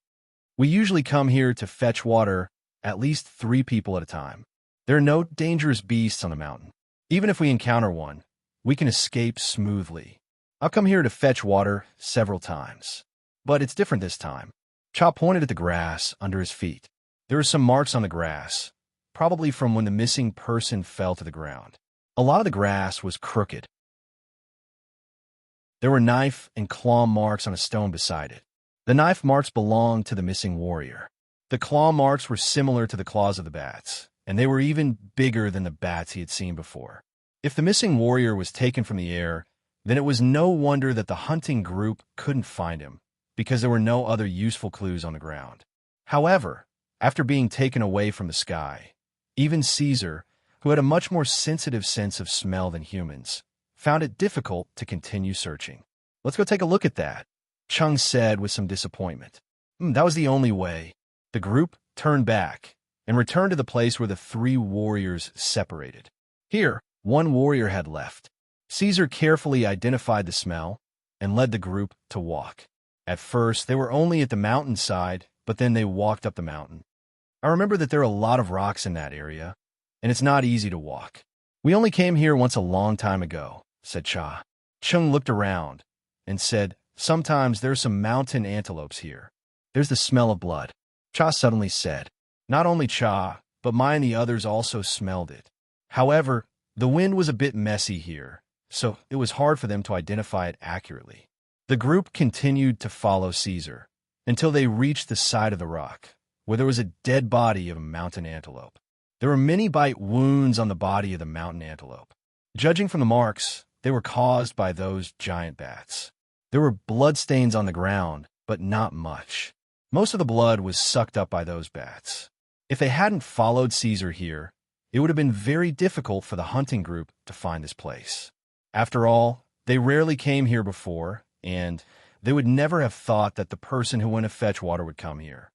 We usually come here to fetch water, at least 3 people at a time. There are no dangerous beasts on the mountain. Even if we encounter one, we can escape smoothly. I'll come here to fetch water several times. But it's different this time. Cha pointed at the grass under his feet. There are some marks on the grass, probably from when the missing person fell to the ground. A lot of the grass was crooked. There were knife and claw marks on a stone beside it. The knife marks belonged to the missing warrior. The claw marks were similar to the claws of the bats, and they were even bigger than the bats he had seen before. If the missing warrior was taken from the air, then it was no wonder that the hunting group couldn't find him, because there were no other useful clues on the ground. However, after being taken away from the sky, even Caesar, who had a much more sensitive sense of smell than humans, found it difficult to continue searching. "Let's go take a look at that," Chung said with some disappointment. That was the only way. The group turned back and returned to the place where the 3 warriors separated. Here, one warrior had left. Caesar carefully identified the smell and led the group to walk. At first, they were only at the mountainside, but then they walked up the mountain. I remember that there are a lot of rocks in that area, and it's not easy to walk. "We only came here once a long time ago," said Cha. Chung looked around and said, "Sometimes there's some mountain antelopes here. There's the smell of blood." Cha suddenly said. Not only Cha, but Mai and the others also smelled it. However, the wind was a bit messy here, so it was hard for them to identify it accurately. The group continued to follow Caesar until they reached the side of the rock, where there was a dead body of a mountain antelope. There were many bite wounds on the body of the mountain antelope. Judging from the marks, they were caused by those giant bats. There were bloodstains on the ground, but not much. Most of the blood was sucked up by those bats. If they hadn't followed Caesar here, it would have been very difficult for the hunting group to find this place. After all, they rarely came here before, and they would never have thought that the person who went to fetch water would come here.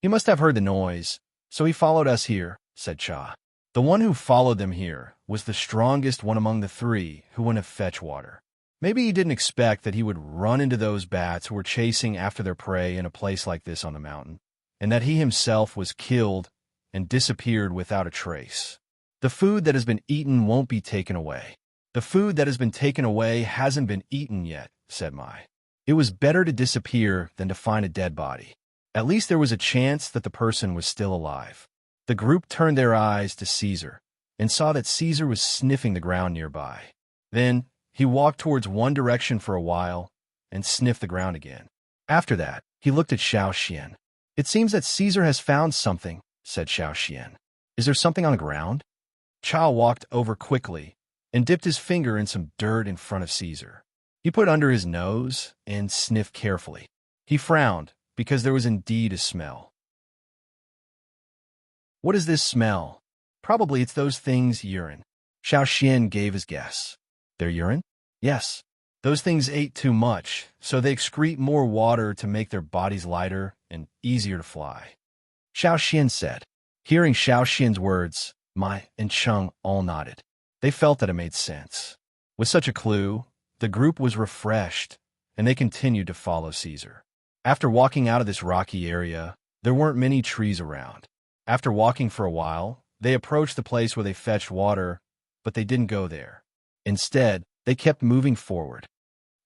"He must have heard the noise, so he followed us here," said Cha. The one who followed them here was the strongest one among the 3 who went to fetch water. Maybe he didn't expect that he would run into those bats who were chasing after their prey in a place like this on the mountain, and that he himself was killed and disappeared without a trace. The food that has been eaten won't be taken away. The food that has been taken away hasn't been eaten yet, said Mai. It was better to disappear than to find a dead body. At least there was a chance that the person was still alive. The group turned their eyes to Caesar and saw that Caesar was sniffing the ground nearby. Then he walked towards one direction for a while and sniffed the ground again. After that, he looked at Xiao Xian. It seems that Caesar has found something, said Xiao Xian. Is there something on the ground? Chao walked over quickly and dipped his finger in some dirt in front of Caesar. He put it under his nose and sniffed carefully. He frowned because there was indeed a smell. What is this smell? Probably it's those things' urine. Xiao Xian gave his guess. Their urine? Yes. Those things ate too much, so they excrete more water to make their bodies lighter and easier to fly. Xiao Xian said. Hearing Xiao Xian's words, Mai and Cheng all nodded. They felt that it made sense. With such a clue, the group was refreshed, and they continued to follow Caesar. After walking out of this rocky area, there weren't many trees around. After walking for a while, they approached the place where they fetched water, but they didn't go there. Instead, they kept moving forward.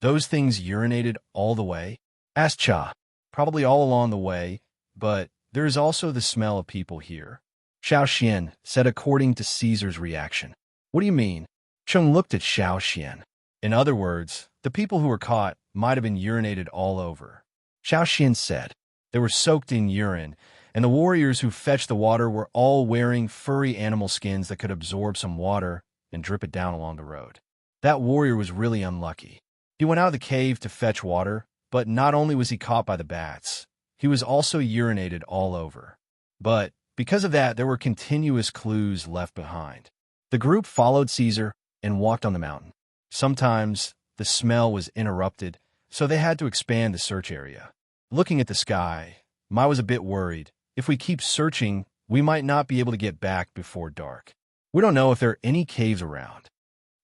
Those things urinated all the way? Asked Cha. Probably all along the way, but there is also the smell of people here. Xiao Xian said according to Caesar's reaction. What do you mean? Cheng looked at Xiao Xian. In other words, the people who were caught might have been urinated all over. Xiao Xian said. They were soaked in urine, and the warriors who fetched the water were all wearing furry animal skins that could absorb some water and drip it down along the road. That warrior was really unlucky. He went out of the cave to fetch water, but not only was he caught by the bats, he was also urinated all over. But because of that, there were continuous clues left behind. The group followed Caesar and walked on the mountain. Sometimes the smell was interrupted, so they had to expand the search area. Looking at the sky, Mai was a bit worried. If we keep searching, we might not be able to get back before dark. We don't know if there are any caves around.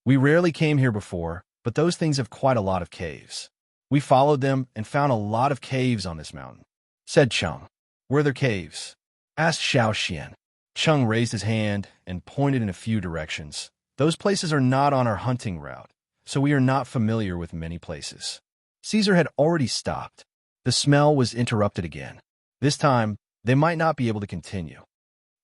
We rarely came here before, but those things have quite a lot of caves. We followed them and found a lot of caves on this mountain, said Cheng. Were there caves? Asked Xiao Xian. Cheng raised his hand and pointed in a few directions. Those places are not on our hunting route, so we are not familiar with many places. Caesar had already stopped. The smell was interrupted again. This time, they might not be able to continue.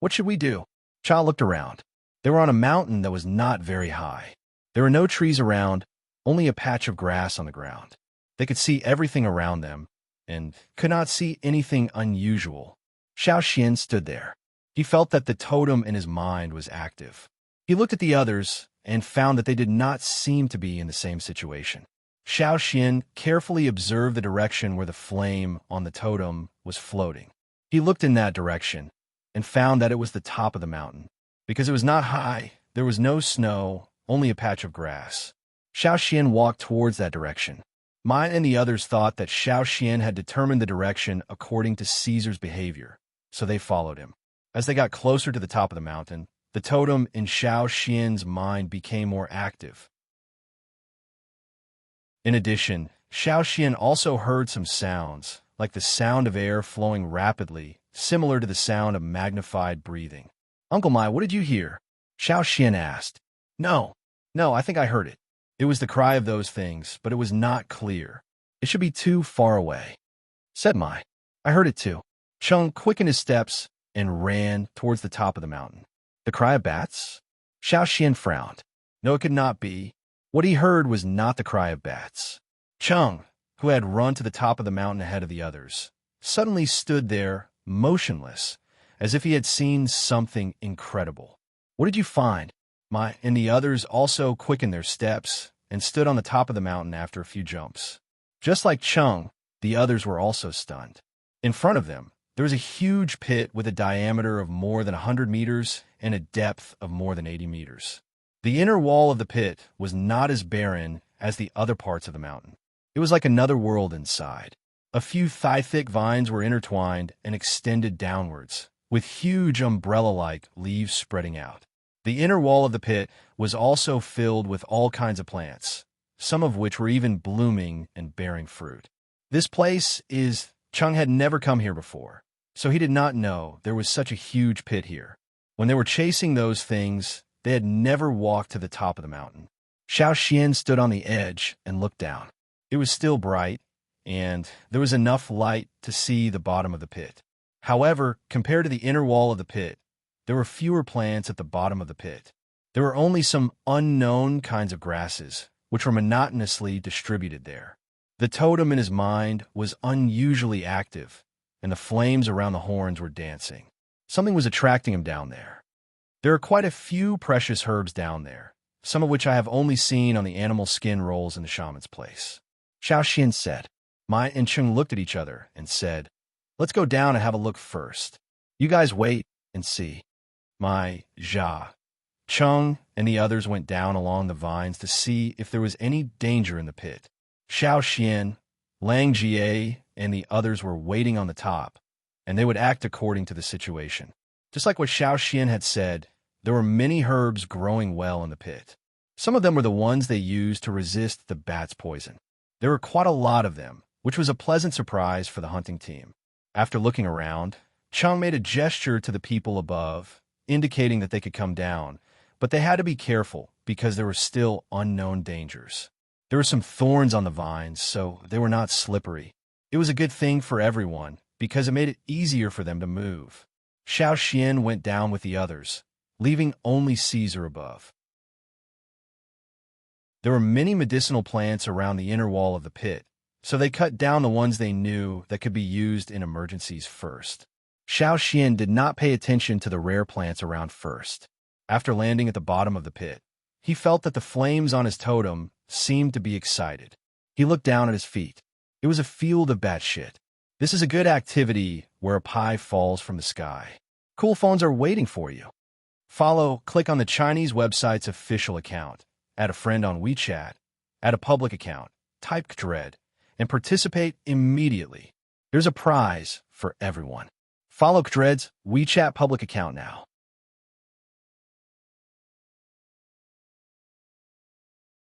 What should we do? Cha looked around. They were on a mountain that was not very high. There were no trees around, only a patch of grass on the ground. They could see everything around them and could not see anything unusual. Xiao Xian stood there. He felt that the totem in his mind was active. He looked at the others and found that they did not seem to be in the same situation. Xiao Xian carefully observed the direction where the flame on the totem was floating. He looked in that direction and found that it was the top of the mountain. Because it was not high, there was no snow, only a patch of grass. Xiao Xian walked towards that direction. Mai and the others thought that Xiao Xian had determined the direction according to Caesar's behavior, so they followed him. As they got closer to the top of the mountain, the totem in Xiao Xian's mind became more active. In addition, Xiao Xian also heard some sounds, like the sound of air flowing rapidly, similar to the sound of magnified breathing. Uncle Mai, what did you hear? Xiao Xian asked. No, I think I heard it. It was the cry of those things, but it was not clear. It should be too far away, said Mai. I heard it too. Cheng quickened his steps and ran towards the top of the mountain. The cry of bats? Xiao Xian frowned. No, it could not be. What he heard was not the cry of bats. Cheng, who had run to the top of the mountain ahead of the others, suddenly stood there, motionless, as if he had seen something incredible. What did you find? Mai and the others also quickened their steps and stood on the top of the mountain after a few jumps. Just like Cheng, the others were also stunned. In front of them, there was a huge pit with a diameter of more than 100 meters and a depth of more than 80 meters. The inner wall of the pit was not as barren as the other parts of the mountain. It was like another world inside. A few thigh-thick vines were intertwined and extended downwards, with huge umbrella-like leaves spreading out. The inner wall of the pit was also filled with all kinds of plants. some of which were even blooming and bearing fruit. Chung had never come here before, so he did not know there was such a huge pit here. When they were chasing those things, they had never walked to the top of the mountain. Xiao Xian stood on the edge and looked down. It was still bright, and there was enough light to see the bottom of the pit. However, compared to the inner wall of the pit, there were fewer plants at the bottom of the pit. There were only some unknown kinds of grasses, which were monotonously distributed there. The totem in his mind was unusually active, and the flames around the horns were dancing. Something was attracting him down there. There are quite a few precious herbs down there, some of which I have only seen on the animal skin rolls in the shaman's place. Xiao Xian said. Mai and Chung looked at each other and said, "Let's go down and have a look first. You guys wait and see." Mai, Jia, Chung, and the others went down along the vines to see if there was any danger in the pit. Xiao Xian, Lang Jie, and the others were waiting on the top, and they would act according to the situation. Just like what Xiao Xian had said, there were many herbs growing well in the pit. Some of them were the ones they used to resist the bat's poison. There were quite a lot of them, which was a pleasant surprise for the hunting team. After looking around, Chung made a gesture to the people above, indicating that they could come down, but they had to be careful because there were still unknown dangers. There were some thorns on the vines, so they were not slippery. It was a good thing for everyone because it made it easier for them to move. Xiao Xian went down with the others, leaving only Caesar above. There were many medicinal plants around the inner wall of the pit, so they cut down the ones they knew that could be used in emergencies first. Xiao Xian did not pay attention to the rare plants around first. After landing at the bottom of the pit, he felt that the flames on his totem seemed to be excited. He looked down at his feet. It was a field of bat shit. This is a good activity where a pie falls from the sky. Cool phones are waiting for you. Click on the Chinese website's official account, add a friend on WeChat, add a public account, type Kdred, and participate immediately. There's a prize for everyone. Follow Kdred's WeChat public account now.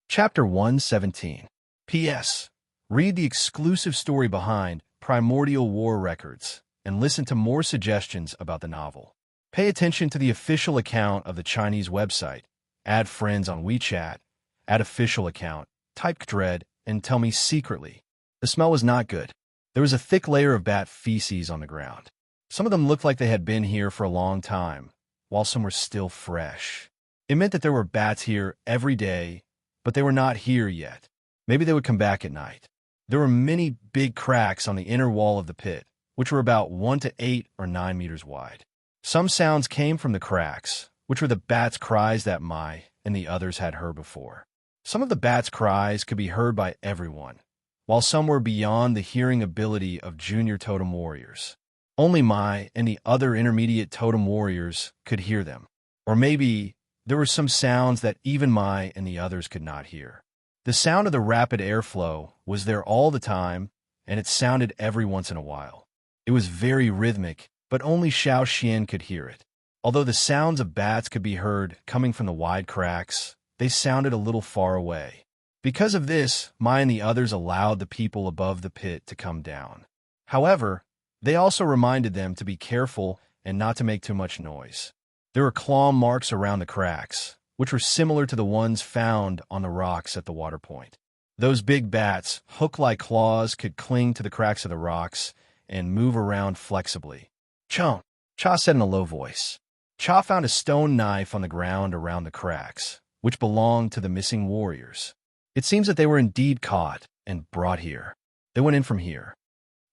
Chapter 117. P.S. Read the exclusive story behind Primordial War Records and listen to more suggestions about the novel. Pay attention to the official account of the Chinese website, add friends on WeChat, add official account, type Kdred, and tell me secretly. The smell was not good. There was a thick layer of bat feces on the ground. Some of them looked like they had been here for a long time, while some were still fresh. It meant that there were bats here every day, but they were not here yet. Maybe they would come back at night. There were many big cracks on the inner wall of the pit, which were about 1 to 8 or 9 meters wide. Some sounds came from the cracks, which were the bats' cries that Mai and the others had heard before. Some of the bats' cries could be heard by everyone, while some were beyond the hearing ability of junior totem warriors. Only Mai and the other intermediate totem warriors could hear them. Or maybe there were some sounds that even Mai and the others could not hear. The sound of the rapid airflow was there all the time, and it sounded every once in a while. It was very rhythmic, but only Xiao Xian could hear it. Although the sounds of bats could be heard coming from the wide cracks, they sounded a little far away. Because of this, Mai and the others allowed the people above the pit to come down. However, they also reminded them to be careful and not to make too much noise. There were claw marks around the cracks, which were similar to the ones found on the rocks at the water point. Those big bats, hook-like claws, could cling to the cracks of the rocks and move around flexibly. "Chung," Cha said in a low voice. Cha found a stone knife on the ground around the cracks, which belonged to the missing warriors. It seems that they were indeed caught and brought here. They went in from here.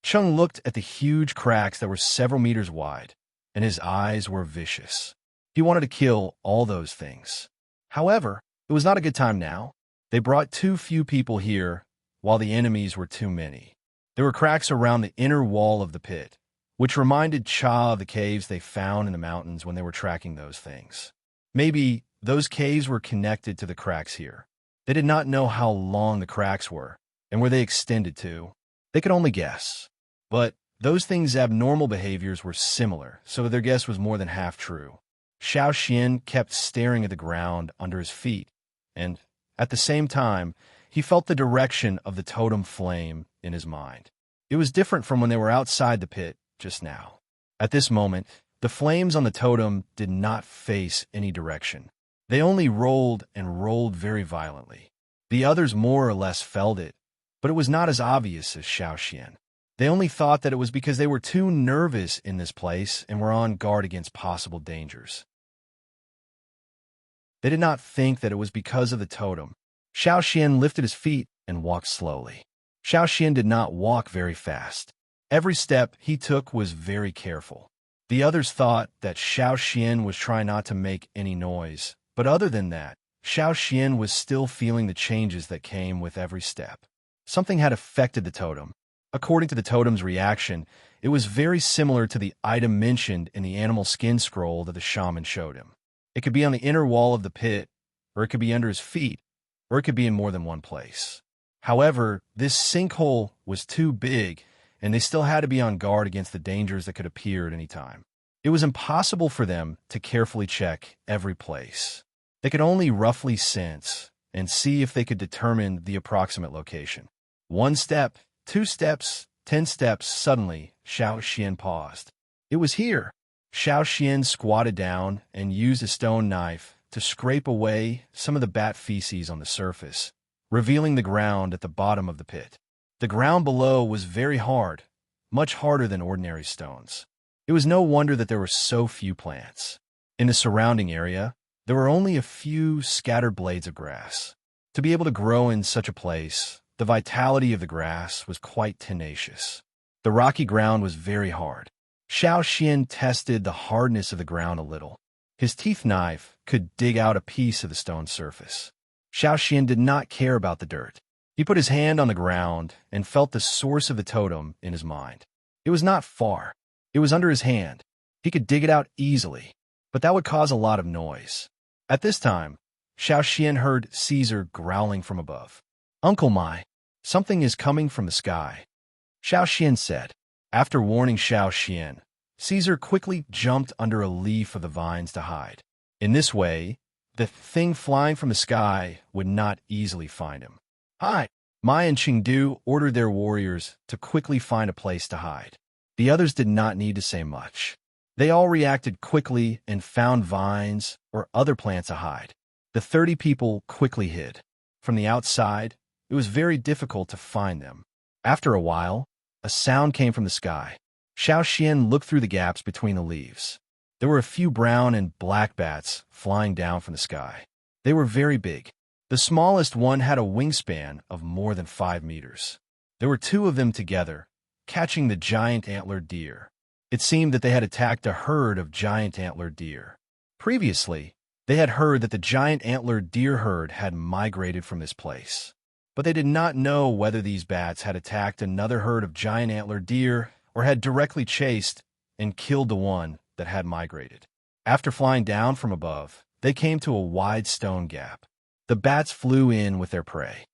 Chung looked at the huge cracks that were several meters wide, and his eyes were vicious. He wanted to kill all those things. However, it was not a good time now. They brought too few people here, while the enemies were too many. There were cracks around the inner wall of the pit, which reminded Cha of the caves they found in the mountains when they were tracking those things. Maybe those caves were connected to the cracks here. They did not know how long the cracks were, and where they extended to. They could only guess. But those things' abnormal behaviors were similar, so their guess was more than half true. Xiao Xian kept staring at the ground under his feet, and, at the same time, he felt the direction of the totem flame in his mind. It was different from when they were outside the pit just now. At this moment, the flames on the totem did not face any direction. They only rolled and rolled very violently. The others more or less felt it, but it was not as obvious as Xiao Xian. They only thought that it was because they were too nervous in this place and were on guard against possible dangers. They did not think that it was because of the totem. Xiao Xian lifted his feet and walked slowly. Xiao Xian did not walk very fast. Every step he took was very careful. The others thought that Xiao Xian was trying not to make any noise, but other than that, Xiao Xian was still feeling the changes that came with every step. Something had affected the totem. According to the totem's reaction, it was very similar to the item mentioned in the animal skin scroll that the shaman showed him. It could be on the inner wall of the pit, or it could be under his feet, or it could be in more than one place. However, this sinkhole was too big, and they still had to be on guard against the dangers that could appear at any time. It was impossible for them to carefully check every place. They could only roughly sense and see if they could determine the approximate location. 1 step, 2 steps, 10 steps. Suddenly, Xiao Xian paused. It was here. Xiao Xian squatted down and used a stone knife to scrape away some of the bat feces on the surface, revealing the ground at the bottom of the pit. The ground below was very hard, much harder than ordinary stones. It was no wonder that there were so few plants. In the surrounding area, there were only a few scattered blades of grass. To be able to grow in such a place, the vitality of the grass was quite tenacious. The rocky ground was very hard. Xiao Xian tested the hardness of the ground a little. His teeth knife could dig out a piece of the stone surface. Xiao Xian did not care about the dirt. He put his hand on the ground and felt the source of the totem in his mind. It was not far. It was under his hand. He could dig it out easily, but that would cause a lot of noise. At this time, Xiao Xian heard Caesar growling from above. "Uncle Mai, something is coming from the sky," Xiao Xian said. After warning Xiao Xian, Caesar quickly jumped under a leaf of the vines to hide. In this way, the thing flying from the sky would not easily find him. "Hi!" Mai and Chengdu ordered their warriors to quickly find a place to hide. The others did not need to say much. They all reacted quickly and found vines or other plants to hide. The 30 people quickly hid. From the outside, it was very difficult to find them. After a while, a sound came from the sky. Xiao Xian looked through the gaps between the leaves. There were a few brown and black bats flying down from the sky. They were very big. The smallest one had a wingspan of more than 5 meters. There were 2 of them together, catching the giant antlered deer. It seemed that they had attacked a herd of giant antlered deer. Previously, they had heard that the giant antlered deer herd had migrated from this place. But they did not know whether these bats had attacked another herd of giant antlered deer or had directly chased and killed the one that had migrated. After flying down from above, they came to a wide stone gap. The bats flew in with their prey.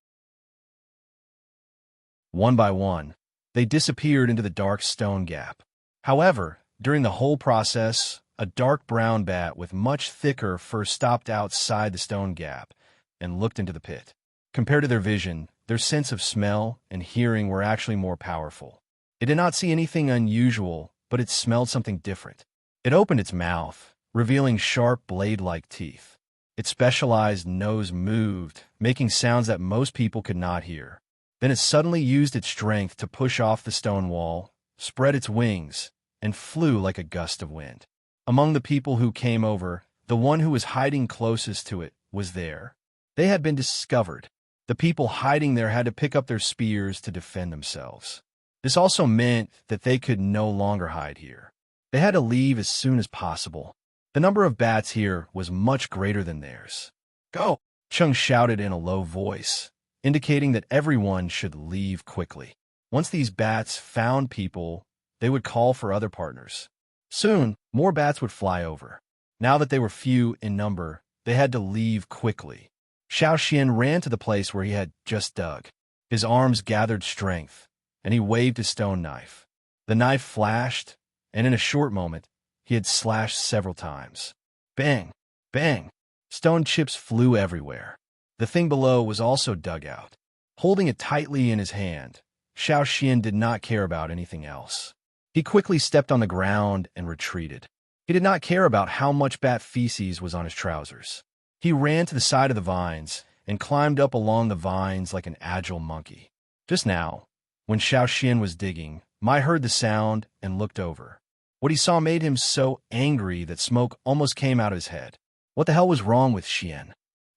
One by one, they disappeared into the dark stone gap. However, during the whole process, a dark brown bat with much thicker fur stopped outside the stone gap and looked into the pit. Compared to their vision, their sense of smell and hearing were actually more powerful. It did not see anything unusual, but it smelled something different. It opened its mouth, revealing sharp blade-like teeth. Its specialized nose moved, making sounds that most people could not hear. Then it suddenly used its strength to push off the stone wall, spread its wings, and flew like a gust of wind. Among the people who came over, the one who was hiding closest to it was there. They had been discovered. The people hiding there had to pick up their spears to defend themselves. This also meant that they could no longer hide here. They had to leave as soon as possible. The number of bats here was much greater than theirs. "Go!" Chung shouted in a low voice, indicating that everyone should leave quickly. Once these bats found people, they would call for other partners. Soon, more bats would fly over. Now that they were few in number, they had to leave quickly. Xiao Xian ran to the place where he had just dug. His arms gathered strength, and he waved his stone knife. The knife flashed, and in a short moment, he had slashed several times. Bang! Bang! Stone chips flew everywhere. The thing below was also dug out. Holding it tightly in his hand, Xiao Xian did not care about anything else. He quickly stepped on the ground and retreated. He did not care about how much bat feces was on his trousers. He ran to the side of the vines and climbed up along the vines like an agile monkey. Just now, when Xiao Xian was digging, Mai heard the sound and looked over. What he saw made him so angry that smoke almost came out of his head. What the hell was wrong with Xian?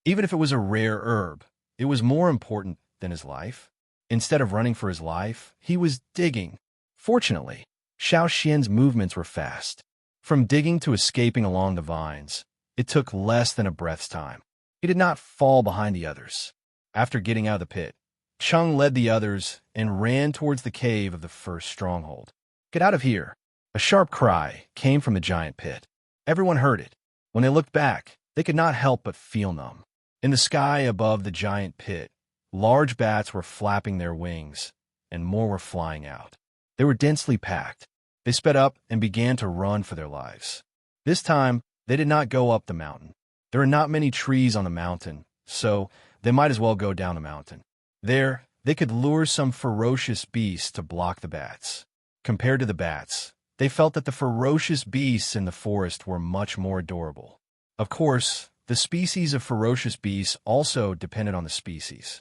Even if it was a rare herb, it was more important than his life. Instead of running for his life, he was digging. Fortunately, Xiao Xian's movements were fast. From digging to escaping along the vines, it took less than a breath's time. He did not fall behind the others. After getting out of the pit, Cheng led the others and ran towards the cave of the first stronghold. "Get out of here!" A sharp cry came from the giant pit. Everyone heard it. When they looked back, they could not help but feel numb. In the sky above the giant pit, large bats were flapping their wings, and more were flying out. They were densely packed. They sped up and began to run for their lives. This time, they did not go up the mountain. There are not many trees on the mountain, so they might as well go down the mountain. There, they could lure some ferocious beasts to block the bats. Compared to the bats, they felt that the ferocious beasts in the forest were much more adorable. Of course, the species of ferocious beasts also depended on the species.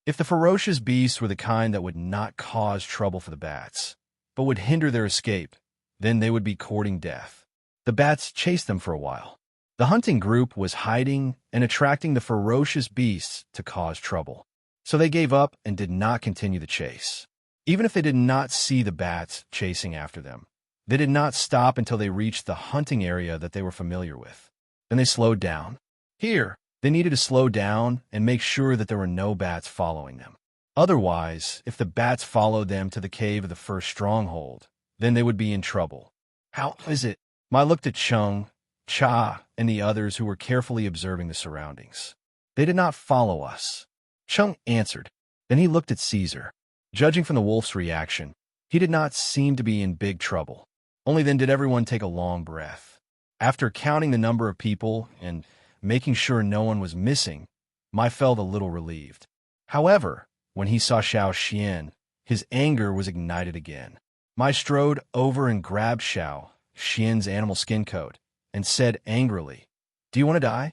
If the ferocious beasts were the kind that would not cause trouble for the bats, but would hinder their escape, then they would be courting death. The bats chased them for a while. The hunting group was hiding and attracting the ferocious beasts to cause trouble. So they gave up and did not continue the chase. Even if they did not see the bats chasing after them, they did not stop until they reached the hunting area that they were familiar with. Then they slowed down. Here, they needed to slow down and make sure that there were no bats following them. Otherwise, if the bats followed them to the cave of the first stronghold, then they would be in trouble. "How is it?" Mai looked at Cheng, Cha, and the others who were carefully observing the surroundings. "They did not follow us," Cheng answered. Then he looked at Caesar. Judging from the wolf's reaction, he did not seem to be in big trouble. Only then did everyone take a long breath. After counting the number of people and making sure no one was missing, Mai felt a little relieved. However, when he saw Xiao Xian, his anger was ignited again. Mai strode over and grabbed Xiao Xian's animal skin coat and said angrily, "Do you want to die?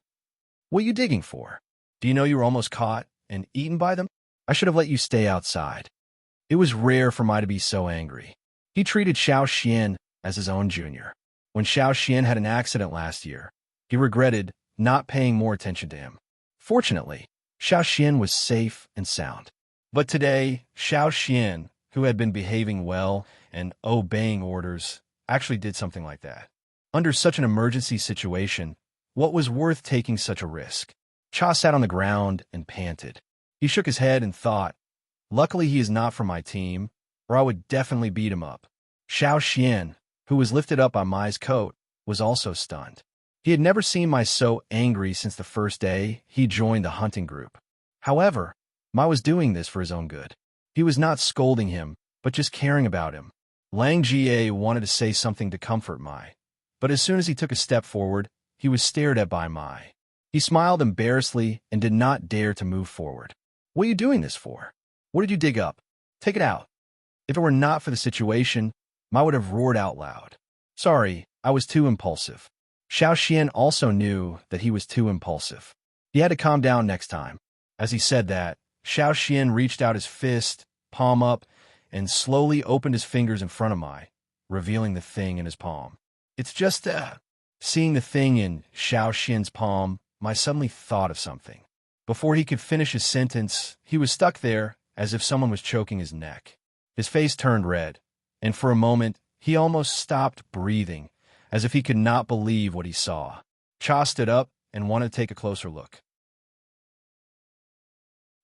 What are you digging for? Do you know you were almost caught and eaten by them? I should have let you stay outside." It was rare for Mai to be so angry. He treated Xiao Xian as his own junior. When Xiao Xian had an accident last year, he regretted not paying more attention to him. Fortunately, Xiao Xian was safe and sound. But today, Xiao Xian, who had been behaving well and obeying orders, actually did something like that. Under such an emergency situation, what was worth taking such a risk? Cha sat on the ground and panted. He shook his head and thought, "Luckily he is not from my team, or I would definitely beat him up." Xiao Xian, who was lifted up by Mai's coat, was also stunned. He had never seen Mai so angry since the first day he joined the hunting group. However, Mai was doing this for his own good. He was not scolding him, but just caring about him. Lang Jie wanted to say something to comfort Mai, but as soon as he took a step forward, he was stared at by Mai. He smiled embarrassedly and did not dare to move forward. "What are you doing this for? What did you dig up? Take it out." If it were not for the situation, Mai would have roared out loud. "Sorry, I was too impulsive." Xiao Xian also knew that he was too impulsive. He had to calm down next time. As he said that, Xiao Xian reached out his fist, palm up, and slowly opened his fingers in front of Mai, revealing the thing in his palm. "It's just Seeing the thing in Xiao Xian's palm, Mai suddenly thought of something. Before he could finish his sentence, he was stuck there as if someone was choking his neck. His face turned red, and for a moment, he almost stopped breathing, as if he could not believe what he saw. Cha stood up and wanted to take a closer look.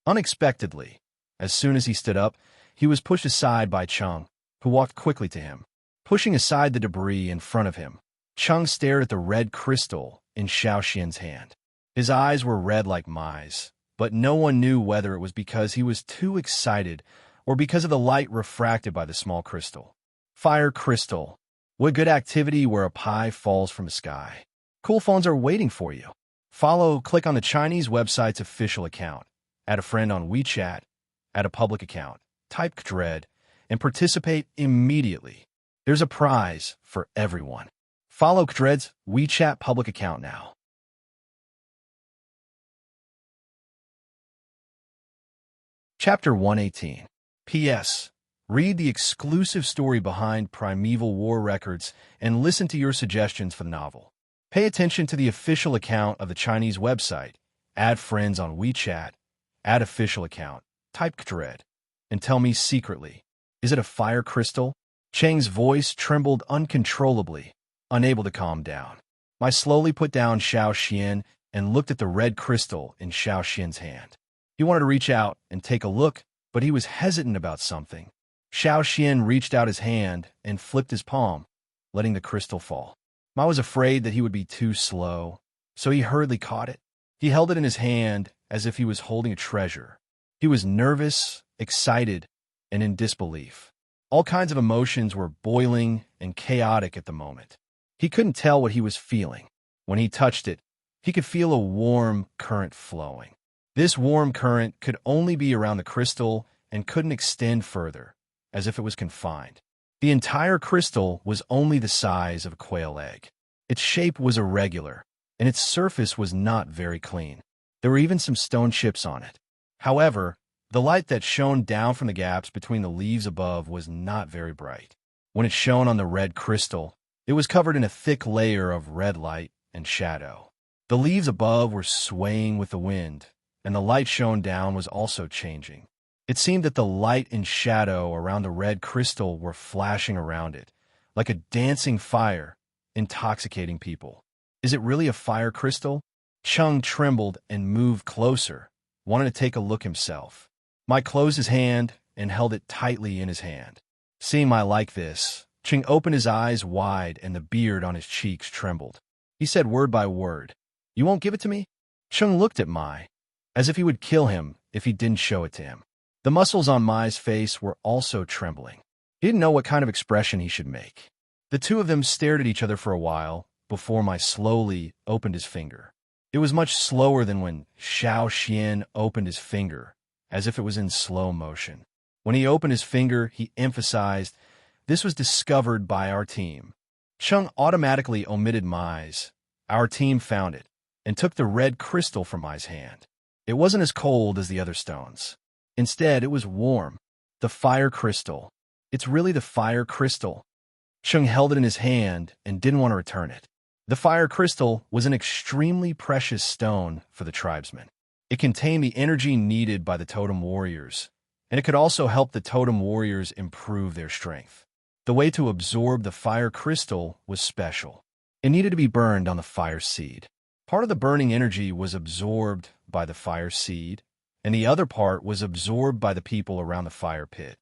Unexpectedly, as soon as he stood up, he was pushed aside by Cheng, who walked quickly to him. Pushing aside the debris in front of him, Cheng stared at the red crystal in Xiao Xian's hand. His eyes were red like Mai's, but no one knew whether it was because he was too excited or because of the light refracted by the small crystal. Fire crystal. What good activity where a pie falls from the sky. Cool phones are waiting for you. Click on the Chinese website's official account add a friend on WeChat, add a public account, type dread, and participate immediately. There's a prize for everyone. Follow Dread's WeChat public account now. Chapter 118. P.S. Read the exclusive story behind Primeval War records and listen to your suggestions for the novel. Pay attention to the official account of the Chinese website. Add friends on WeChat. Add official account. Type Dread. And tell me secretly, is it a fire crystal? Cheng's voice trembled uncontrollably, unable to calm down. I slowly put down Xiao Xian and looked at the red crystal in Xiao Xian's hand. He wanted to reach out and take a look, but he was hesitant about something. Xiao Xian reached out his hand and flipped his palm, letting the crystal fall. Ma was afraid that he would be too slow, so he hurriedly caught it. He held it in his hand as if he was holding a treasure. He was nervous, excited, and in disbelief. All kinds of emotions were boiling and chaotic at the moment. He couldn't tell what he was feeling. When he touched it, he could feel a warm current flowing. This warm current could only be around the crystal and couldn't extend further, as if it was confined. The entire crystal was only the size of a quail egg. Its shape was irregular, and its surface was not very clean. There were even some stone chips on it. However, the light that shone down from the gaps between the leaves above was not very bright. When it shone on the red crystal, it was covered in a thick layer of red light and shadow. The leaves above were swaying with the wind, and the light shone down was also changing. It seemed that the light and shadow around the red crystal were flashing around it, like a dancing fire, intoxicating people. Is it really a fire crystal? Cheng trembled and moved closer, wanted to take a look himself. Mike closed his hand and held it tightly in his hand. Seeing Mai like this, Cheng opened his eyes wide and the beard on his cheeks trembled. He said word by word, "You won't give it to me?" Cheng looked at Mai, as if he would kill him if he didn't show it to him. The muscles on Mai's face were also trembling. He didn't know what kind of expression he should make. The two of them stared at each other for a while before Mai slowly opened his finger. It was much slower than when Xiao Xian opened his finger, as if it was in slow motion. When he opened his finger, he emphasized, "This was discovered by our team." Cheng automatically omitted Mai's. Our team found it, and took the red crystal from Mai's hand. It wasn't as cold as the other stones. Instead, it was warm. The fire crystal. It's really the fire crystal. Cheng held it in his hand and didn't want to return it. The fire crystal was an extremely precious stone for the tribesmen. It contained the energy needed by the totem warriors, and it could also help the totem warriors improve their strength. The way to absorb the fire crystal was special. It needed to be burned on the fire seed. Part of the burning energy was absorbed by the fire seed, and the other part was absorbed by the people around the fire pit.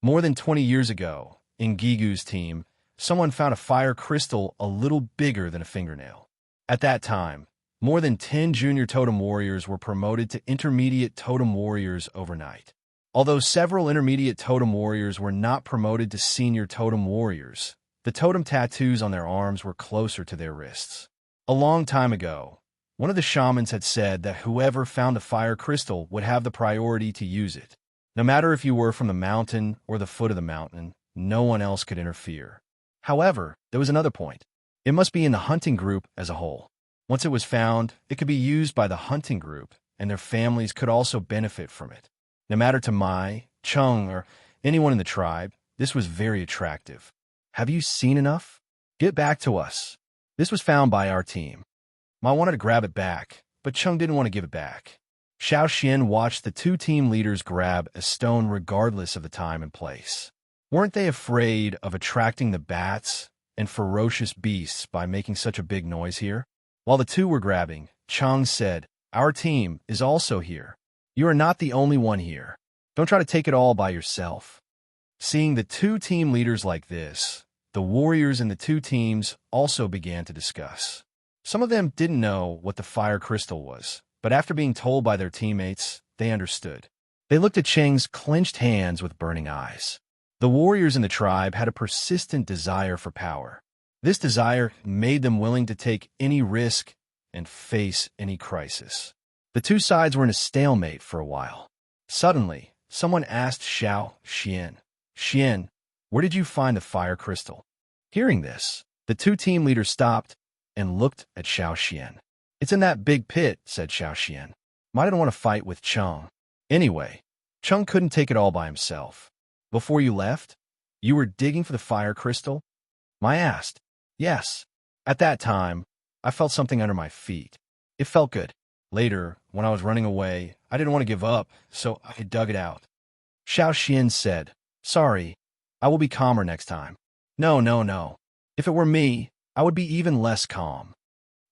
More than 20 years ago, in Gigu's team, someone found a fire crystal a little bigger than a fingernail. At that time, more than 10 junior totem warriors were promoted to intermediate totem warriors overnight. Although several intermediate totem warriors were not promoted to senior totem warriors, the totem tattoos on their arms were closer to their wrists. A long time ago, one of the shamans had said that whoever found the fire crystal would have the priority to use it. No matter if you were from the mountain or the foot of the mountain, no one else could interfere. However, there was another point. It must be in the hunting group as a whole. Once it was found, it could be used by the hunting group, and their families could also benefit from it. No matter to Mai, Cheng, or anyone in the tribe, this was very attractive. "Have you seen enough? Get back to us." This was found by our team. Mai wanted to grab it back, but Cheng didn't want to give it back. Xiao Xian watched the two team leaders grab a stone regardless of the time and place. Weren't they afraid of attracting the bats and ferocious beasts by making such a big noise here? While the two were grabbing, Cheng said, "Our team is also here. You are not the only one here. Don't try to take it all by yourself." Seeing the two team leaders like this, the warriors in the two teams also began to discuss. Some of them didn't know what the fire crystal was, but after being told by their teammates, they understood. They looked at Cheng's clenched hands with burning eyes. The warriors in the tribe had a persistent desire for power. This desire made them willing to take any risk and face any crisis. The two sides were in a stalemate for a while. Suddenly, someone asked Xiao Xian, "Xian, where did you find the fire crystal?" Hearing this, the two team leaders stopped and looked at Xiao Xian. "It's in that big pit," said Xiao Xian. "I didn't want to fight with Cheng. Anyway, Cheng couldn't take it all by himself. Before you left, you were digging for the fire crystal?" I asked. "Yes. At that time, I felt something under my feet. It felt good. Later, when I was running away, I didn't want to give up, so I dug it out." Xiao Xian said, "Sorry, I will be calmer next time." "No, no, no. If it were me, I would be even less calm."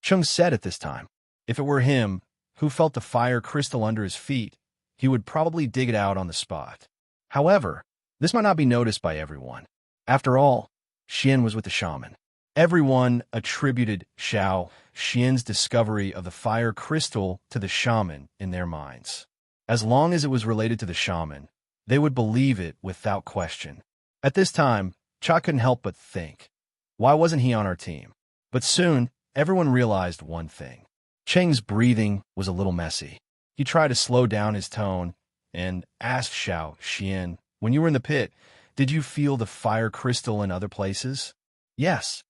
Cheng said at this time, if it were him, who felt the fire crystal under his feet, he would probably dig it out on the spot. However, this might not be noticed by everyone. After all, Xian was with the shaman. Everyone attributed Xiao Xian's discovery of the fire crystal to the shaman in their minds. As long as it was related to the shaman, they would believe it without question. At this time, Cha couldn't help but think, why wasn't he on our team? But soon, everyone realized one thing. Cheng's breathing was a little messy. He tried to slow down his tone and asked Xiao Xian, "When you were in the pit, did you feel the fire crystal in other places?" "Yes."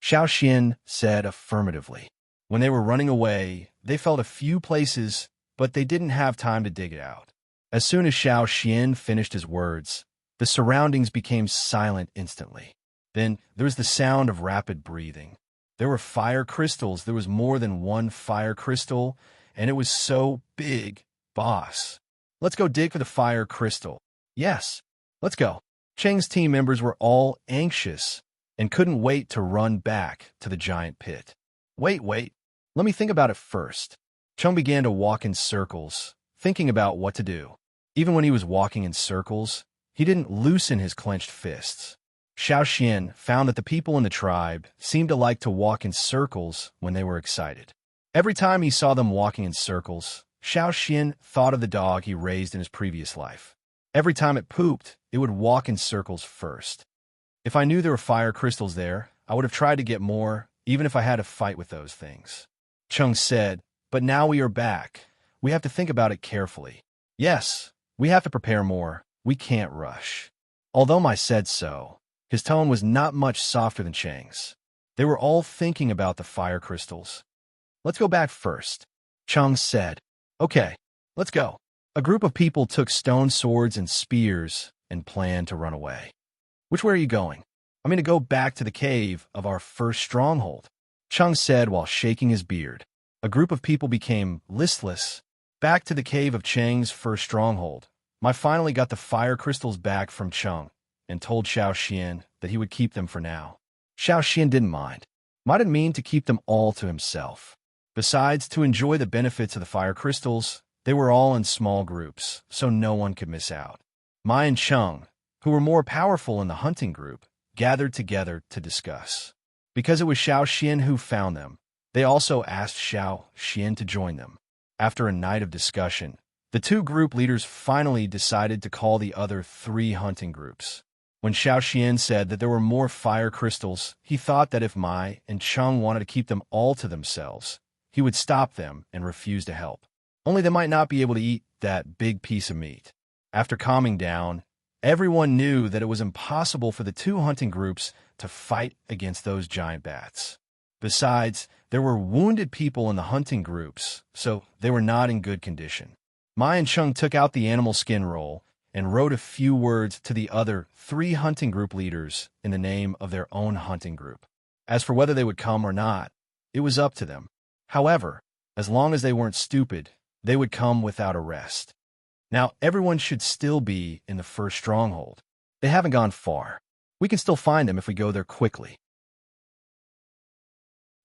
Xiao Xian said affirmatively. When they were running away, they felt a few places, but they didn't have time to dig it out. As soon as Xiao Xian finished his words, the surroundings became silent instantly. Then there was the sound of rapid breathing. There were fire crystals. There was more than one fire crystal, and it was so big. "Boss, let's go dig for the fire crystal." "Yes, let's go." Cheng's team members were all anxious and couldn't wait to run back to the giant pit. Wait, let me think about it first." Cheng began to walk in circles, thinking about what to do. Even when he was walking in circles, he didn't loosen his clenched fists. Xiao Xian found that the people in the tribe seemed to like to walk in circles when they were excited. Every time he saw them walking in circles, Xiao Xian thought of the dog he raised in his previous life. Every time it pooped, it would walk in circles first. If I knew there were fire crystals there, I would have tried to get more, even if I had to fight with those things. Cheng said, "But now we are back. We have to think about it carefully. Yes, we have to prepare more. We can't rush." Although Ma said so, his tone was not much softer than Cheng's. They were all thinking about the fire crystals. "Let's go back first," Cheng said. "Okay, let's go." A group of people took stone swords and spears and planned to run away. "Which way are you going?" "I'm going to go back to the cave of our first stronghold," Cheng said while shaking his beard. A group of people became listless. Back to the cave of Cheng's first stronghold. I finally got the fire crystals back from Cheng and told Xiao Xian that he would keep them for now. Xiao Xian didn't mind. Ma didn't mean to keep them all to himself. Besides, to enjoy the benefits of the fire crystals, they were all in small groups, so no one could miss out. Ma and Cheng, who were more powerful in the hunting group, gathered together to discuss. Because it was Xiao Xian who found them, they also asked Xiao Xian to join them. After a night of discussion, the two group leaders finally decided to call the other three hunting groups. When Xiao Xian said that there were more fire crystals, he thought that if Mai and Cheng wanted to keep them all to themselves, he would stop them and refuse to help. Only they might not be able to eat that big piece of meat. After calming down, everyone knew that it was impossible for the two hunting groups to fight against those giant bats. Besides, there were wounded people in the hunting groups, so they were not in good condition. Mai and Cheng took out the animal skin roll and wrote a few words to the other three hunting group leaders in the name of their own hunting group. As for whether they would come or not, it was up to them. However, as long as they weren't stupid, they would come without arrest. Now, everyone should still be in the first stronghold. They haven't gone far. We can still find them if we go there quickly.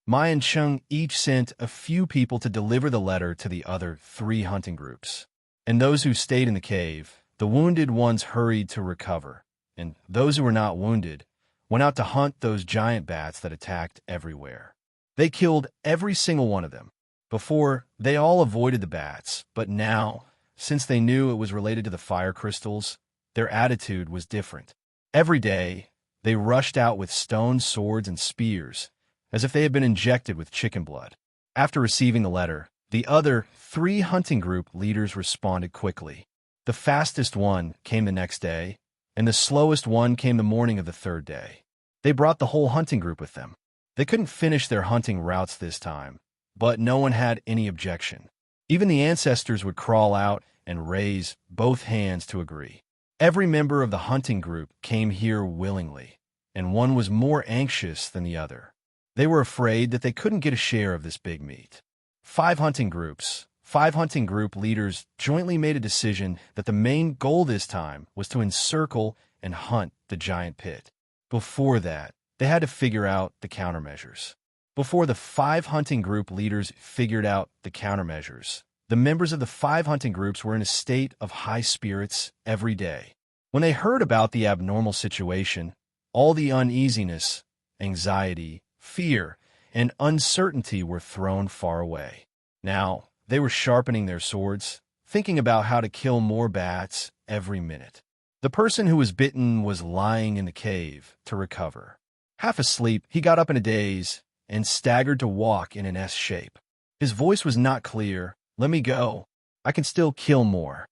Mai and Cheng each sent a few people to deliver the letter to the other three hunting groups. And those who stayed in the cave, the wounded ones hurried to recover, and those who were not wounded went out to hunt those giant bats that attacked everywhere. They killed every single one of them. Before, they all avoided the bats, but now, since they knew it was related to the fire crystals, their attitude was different. Every day, they rushed out with stone swords and spears, as if they had been injected with chicken blood. After receiving the letter, the other 3 hunting group leaders responded quickly. The fastest one came the next day, and the slowest one came the morning of the 3rd day. They brought the whole hunting group with them. They couldn't finish their hunting routes this time, but no one had any objection. Even the ancestors would crawl out and raise both hands to agree. Every member of the hunting group came here willingly, and one was more anxious than the other. They were afraid that they couldn't get a share of this big meat. 5 hunting group leaders jointly made a decision that the main goal this time was to encircle and hunt the giant pit. Before that, they had to figure out the countermeasures. Before the 5 hunting group leaders figured out the countermeasures, the members of the 5 hunting groups were in a state of high spirits every day. When they heard about the abnormal situation, all the uneasiness, anxiety, fear, and uncertainty were thrown far away. Now, they were sharpening their swords, thinking about how to kill more bats every minute. The person who was bitten was lying in the cave to recover. Half asleep, he got up in a daze and staggered to walk in an S shape. His voice was not clear. "Let me go. I can still kill more."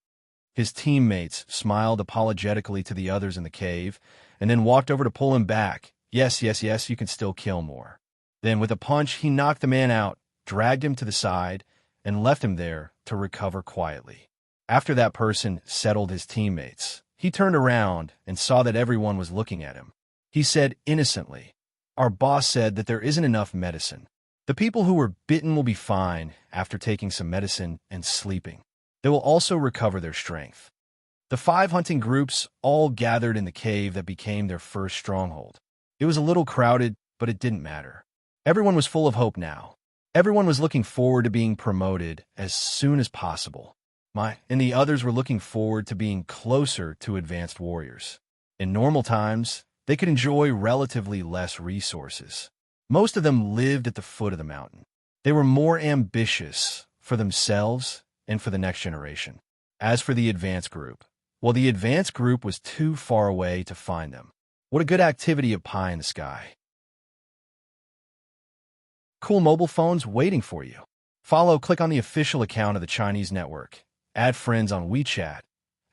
His teammates smiled apologetically to the others in the cave and then walked over to pull him back. Yes, you can still kill more." Then, with a punch, he knocked the man out, dragged him to the side, and left him there to recover quietly. After that person settled his teammates, he turned around and saw that everyone was looking at him. He said innocently, "Our boss said that there isn't enough medicine. The people who were bitten will be fine after taking some medicine and sleeping. They will also recover their strength." The 5 hunting groups all gathered in the cave that became their first stronghold. It was a little crowded, but it didn't matter. Everyone was full of hope now. Everyone was looking forward to being promoted as soon as possible. And the others were looking forward to being closer to advanced warriors. In normal times, they could enjoy relatively less resources. Most of them lived at the foot of the mountain. They were more ambitious for themselves and for the next generation. As for the advanced group, well, the advanced group was too far away to find them. What a good activity of pie in the sky. Cool mobile phones waiting for you. Click on the official account of the Chinese network. Add friends on WeChat.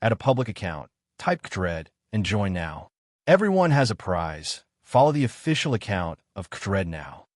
Add a public account. Type Kdred and join now. Everyone has a prize. Follow the official account of Kdred now.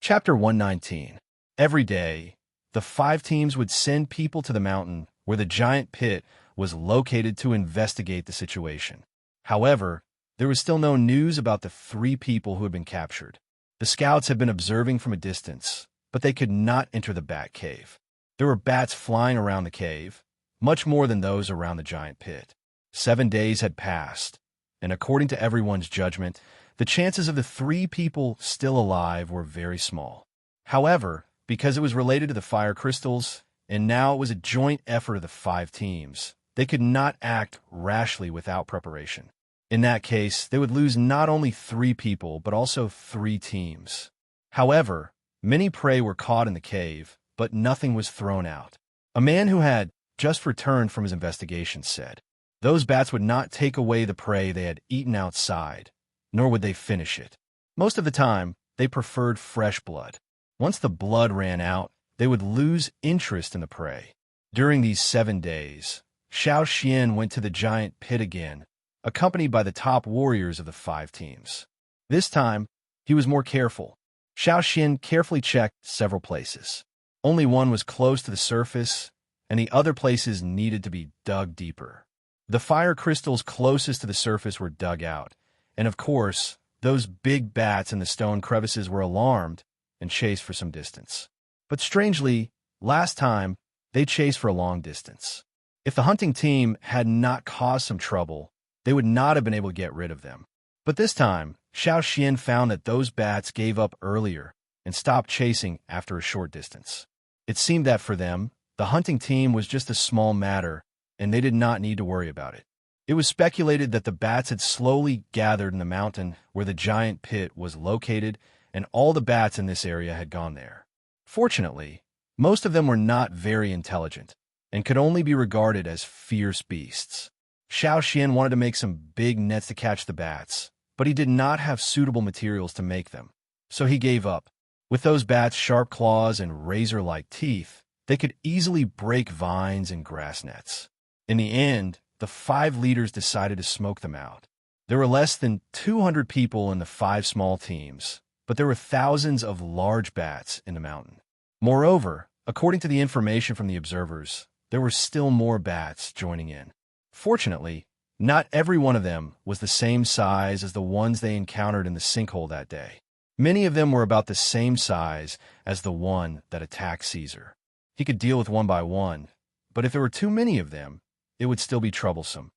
Chapter 119. Every day, the 5 teams would send people to the mountain where the giant pit was located to investigate the situation. However, there was still no news about the 3 people who had been captured. The scouts had been observing from a distance, but they could not enter the bat cave. There were bats flying around the cave, much more than those around the giant pit. 7 days had passed, and according to everyone's judgment, the chances of the 3 people still alive were very small. However, because it was related to the fire crystals, and now it was a joint effort of the 5 teams, they could not act rashly without preparation. In that case, they would lose not only 3 people, but also 3 teams. However, many prey were caught in the cave, but nothing was thrown out. A man who had just returned from his investigation said, "Those bats would not take away the prey they had eaten outside, nor would they finish it. Most of the time, they preferred fresh blood. Once the blood ran out, they would lose interest in the prey." During these 7 days, Xiao Xian went to the giant pit again, accompanied by the top warriors of the 5 teams. This time, he was more careful. Xiao Xian carefully checked several places. Only one was close to the surface, and the other places needed to be dug deeper. The fire crystals closest to the surface were dug out, and of course, those big bats in the stone crevices were alarmed and chased for some distance. But strangely, last time, they chased for a long distance. If the hunting team had not caused some trouble, they would not have been able to get rid of them. But this time, Xiao Xian found that those bats gave up earlier and stopped chasing after a short distance. It seemed that for them, the hunting team was just a small matter, and they did not need to worry about it. It was speculated that the bats had slowly gathered in the mountain where the giant pit was located, and all the bats in this area had gone there. Fortunately, most of them were not very intelligent and could only be regarded as fierce beasts. Xiao Xian wanted to make some big nets to catch the bats, but he did not have suitable materials to make them, so he gave up. With those bats' sharp claws and razor-like teeth, they could easily break vines and grass nets. In the end, the 5 leaders decided to smoke them out. There were less than 200 people in the 5 small teams, but there were thousands of large bats in the mountain. Moreover, according to the information from the observers, there were still more bats joining in. Fortunately, not every one of them was the same size as the ones they encountered in the sinkhole that day. Many of them were about the same size as the one that attacked Caesar. He could deal with one by one, but if there were too many of them, it would still be troublesome.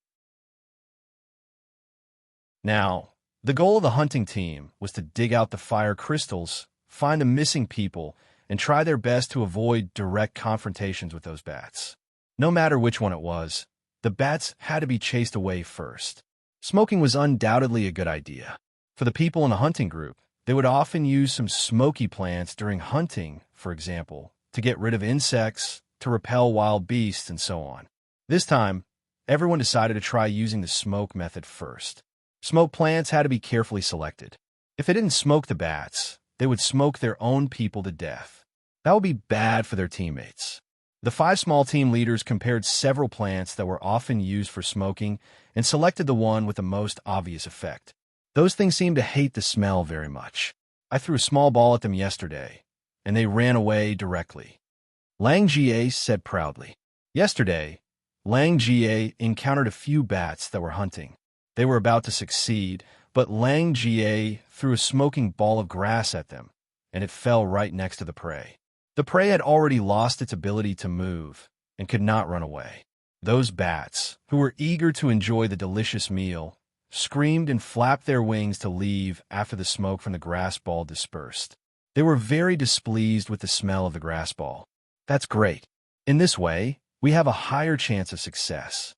Now, the goal of the hunting team was to dig out the fire crystals, find the missing people, and try their best to avoid direct confrontations with those bats. No matter which one it was, the bats had to be chased away first. Smoking was undoubtedly a good idea. For the people in a hunting group, they would often use some smoky plants during hunting, for example, to get rid of insects, to repel wild beasts, and so on. This time, everyone decided to try using the smoke method first. Smoke plants had to be carefully selected. If they didn't smoke the bats, they would smoke their own people to death. That would be bad for their teammates. The 5 small team leaders compared several plants that were often used for smoking and selected the one with the most obvious effect. Those things seemed to hate the smell very much. I threw a small ball at them yesterday, and they ran away directly. Lang Jie said proudly. Yesterday, Lang Jie encountered a few bats that were hunting. They were about to succeed, but Lang Jie threw a smoking ball of grass at them, and it fell right next to the prey. The prey had already lost its ability to move and could not run away. Those bats, who were eager to enjoy the delicious meal, screamed and flapped their wings to leave after the smoke from the grass ball dispersed. They were very displeased with the smell of the grass ball. That's great. In this way, we have a higher chance of success.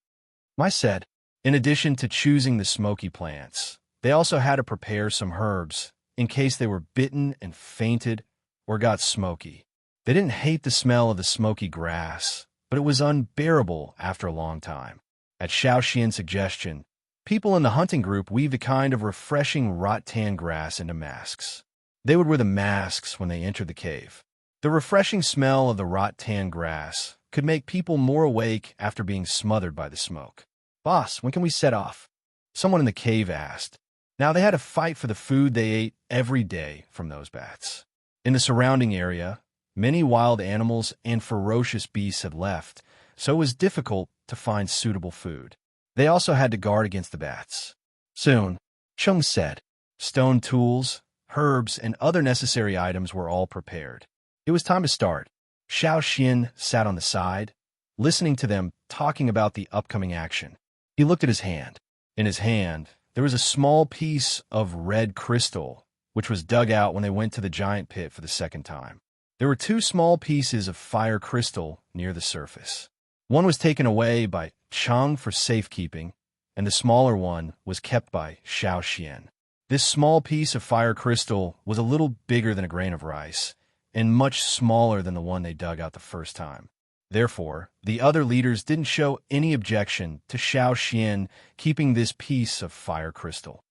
I said. In addition to choosing the smoky plants, they also had to prepare some herbs in case they were bitten and fainted or got smoky. They didn't hate the smell of the smoky grass, but it was unbearable after a long time. At Xiaoxian's suggestion, people in the hunting group weaved a kind of refreshing rattan grass into masks. They would wear the masks when they entered the cave. The refreshing smell of the rattan grass could make people more awake after being smothered by the smoke. Boss, when can we set off? Someone in the cave asked. Now they had to fight for the food they ate every day from those bats. In the surrounding area, many wild animals and ferocious beasts had left, so it was difficult to find suitable food. They also had to guard against the bats. Soon, Chung said, stone tools, herbs, and other necessary items were all prepared. It was time to start. Xiao Xian sat on the side, listening to them talking about the upcoming action. He looked at his hand. In his hand, there was a small piece of red crystal, which was dug out when they went to the giant pit for the second time. There were 2 small pieces of fire crystal near the surface. One was taken away by Chang for safekeeping, and the smaller one was kept by Xiao Xian. This small piece of fire crystal was a little bigger than a grain of rice, and much smaller than the one they dug out the first time. Therefore, the other leaders didn't show any objection to Xiao Xian keeping this piece of fire crystal.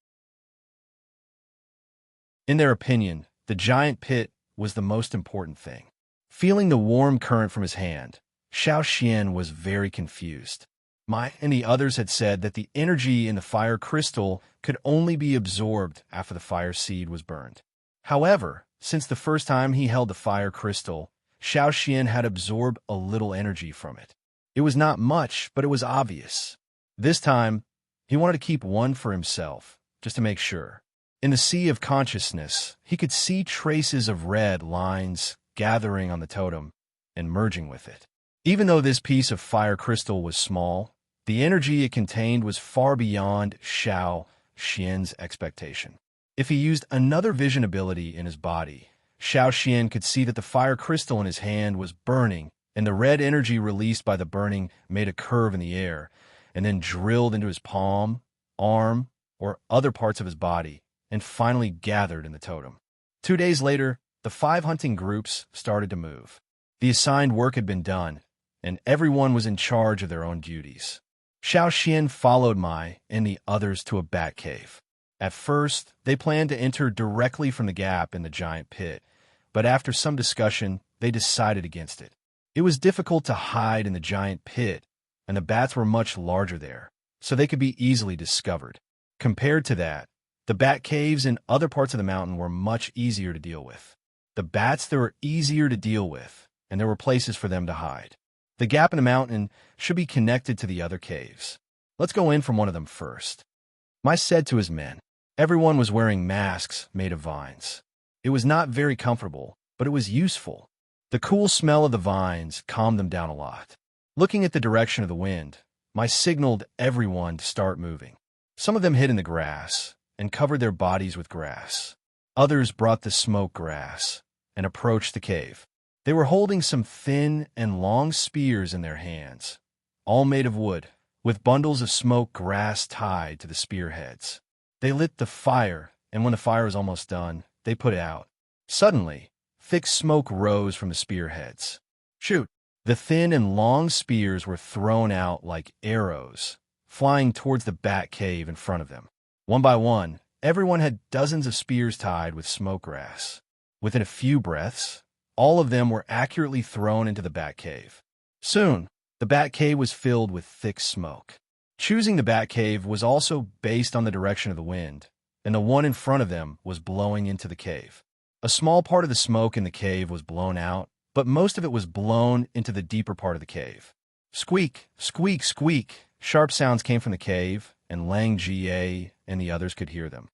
In their opinion, the giant pit was the most important thing. Feeling the warm current from his hand, Xiao Xian was very confused. Mai and the others had said that the energy in the fire crystal could only be absorbed after the fire seed was burned. However, since the first time he held the fire crystal, Xiao Xian had absorbed a little energy from it. It was not much, but it was obvious. This time, he wanted to keep one for himself, just to make sure. In the sea of consciousness, he could see traces of red lines gathering on the totem and merging with it. Even though this piece of fire crystal was small, the energy it contained was far beyond Xiao Xian's expectation. If he used another vision ability in his body, Xiao Xian could see that the fire crystal in his hand was burning, and the red energy released by the burning made a curve in the air, and then drilled into his palm, arm, or other parts of his body, and finally gathered in the totem. 2 days later, the 5 hunting groups started to move. The assigned work had been done, and everyone was in charge of their own duties. Xiao Xian followed Mai and the others to a bat cave. At first, they planned to enter directly from the gap in the giant pit, but after some discussion, they decided against it. It was difficult to hide in the giant pit, and the bats were much larger there, so they could be easily discovered. Compared to that, the bat caves in other parts of the mountain were much easier to deal with. The bats there were easier to deal with, and there were places for them to hide. The gap in the mountain should be connected to the other caves. Let's go in from one of them first. Mice said to his men. Everyone was wearing masks made of vines. It was not very comfortable, but it was useful. The cool smell of the vines calmed them down a lot. Looking at the direction of the wind, Mice signaled everyone to start moving. Some of them hid in the grass and covered their bodies with grass. Others brought the smoke grass and approached the cave. They were holding some thin and long spears in their hands, all made of wood, with bundles of smoke grass tied to the spearheads. They lit the fire, and when the fire was almost done, they put it out. Suddenly, thick smoke rose from the spearheads. Shoot! The thin and long spears were thrown out like arrows, flying towards the bat cave in front of them. One by one, everyone had dozens of spears tied with smoke grass. Within a few breaths, all of them were accurately thrown into the bat cave. Soon, the bat cave was filled with thick smoke. Choosing the bat cave was also based on the direction of the wind, and the one in front of them was blowing into the cave. A small part of the smoke in the cave was blown out, but most of it was blown into the deeper part of the cave. Squeak, squeak, squeak. Sharp sounds came from the cave, and Lang Ga and the others could hear them.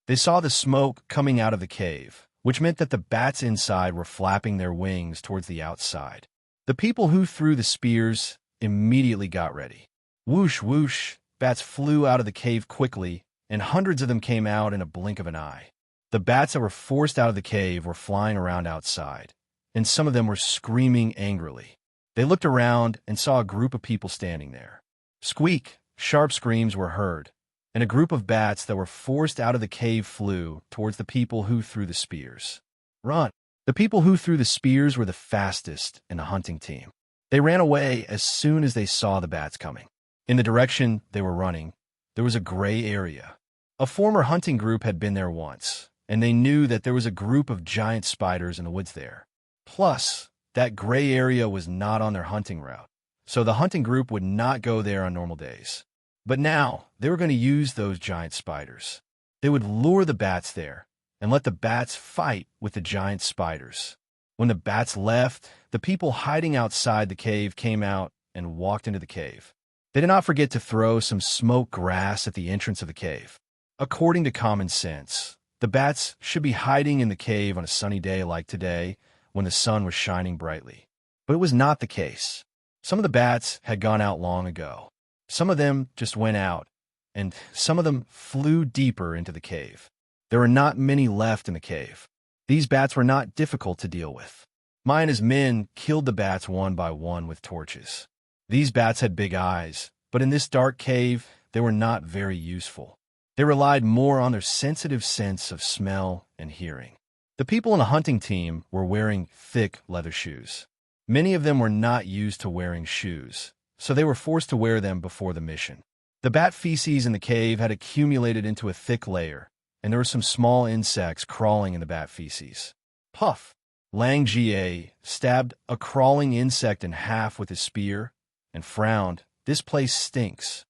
They saw the smoke coming out of the cave, which meant that the bats inside were flapping their wings towards the outside. The people who threw the spears immediately got ready. Whoosh, whoosh, bats flew out of the cave quickly, and hundreds of them came out in a blink of an eye. The bats that were forced out of the cave were flying around outside, and some of them were screaming angrily. They looked around and saw a group of people standing there. Squeak, sharp screams were heard, and a group of bats that were forced out of the cave flew towards the people who threw the spears. Run! The people who threw the spears were the fastest in the hunting team. They ran away as soon as they saw the bats coming. In the direction they were running, there was a gray area. A former hunting group had been there once, and they knew that there was a group of giant spiders in the woods there. Plus, that gray area was not on their hunting route, so the hunting group would not go there on normal days. But now, they were going to use those giant spiders. They would lure the bats there and let the bats fight with the giant spiders. When the bats left, the people hiding outside the cave came out and walked into the cave. They did not forget to throw some smoke grass at the entrance of the cave. According to common sense, the bats should be hiding in the cave on a sunny day like today when the sun was shining brightly. But it was not the case. Some of the bats had gone out long ago. Some of them just went out, and some of them flew deeper into the cave. There were not many left in the cave. These bats were not difficult to deal with. Mai and his men killed the bats one by one with torches. These bats had big eyes, but in this dark cave, they were not very useful. They relied more on their sensitive sense of smell and hearing. The people in the hunting team were wearing thick leather shoes. Many of them were not used to wearing shoes, so they were forced to wear them before the mission. The bat feces in the cave had accumulated into a thick layer, and there were some small insects crawling in the bat feces. Puff! Lang Ga stabbed a crawling insect in half with his spear and frowned. This place stinks.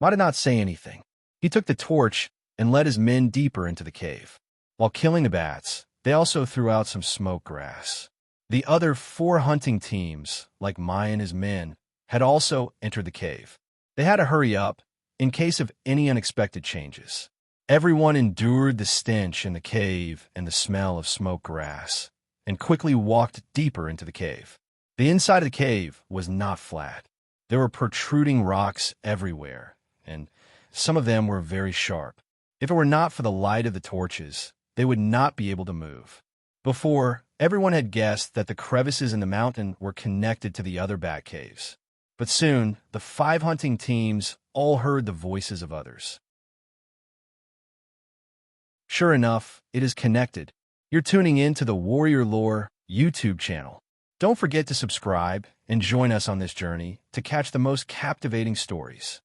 Ma did not say anything. He took the torch and led his men deeper into the cave. While killing the bats, they also threw out some smoke grass. The other 4 hunting teams, like Mai and his men, had also entered the cave. They had to hurry up in case of any unexpected changes. Everyone endured the stench in the cave and the smell of smoke grass, and quickly walked deeper into the cave. The inside of the cave was not flat. There were protruding rocks everywhere, and some of them were very sharp. If it were not for the light of the torches, they would not be able to move. Before, everyone had guessed that the crevices in the mountain were connected to the other bat caves. But soon, the 5 hunting teams all heard the voices of others. Sure enough, it is connected. You're tuning in to the Warrior Lore YouTube channel. Don't forget to subscribe and join us on this journey to catch the most captivating stories.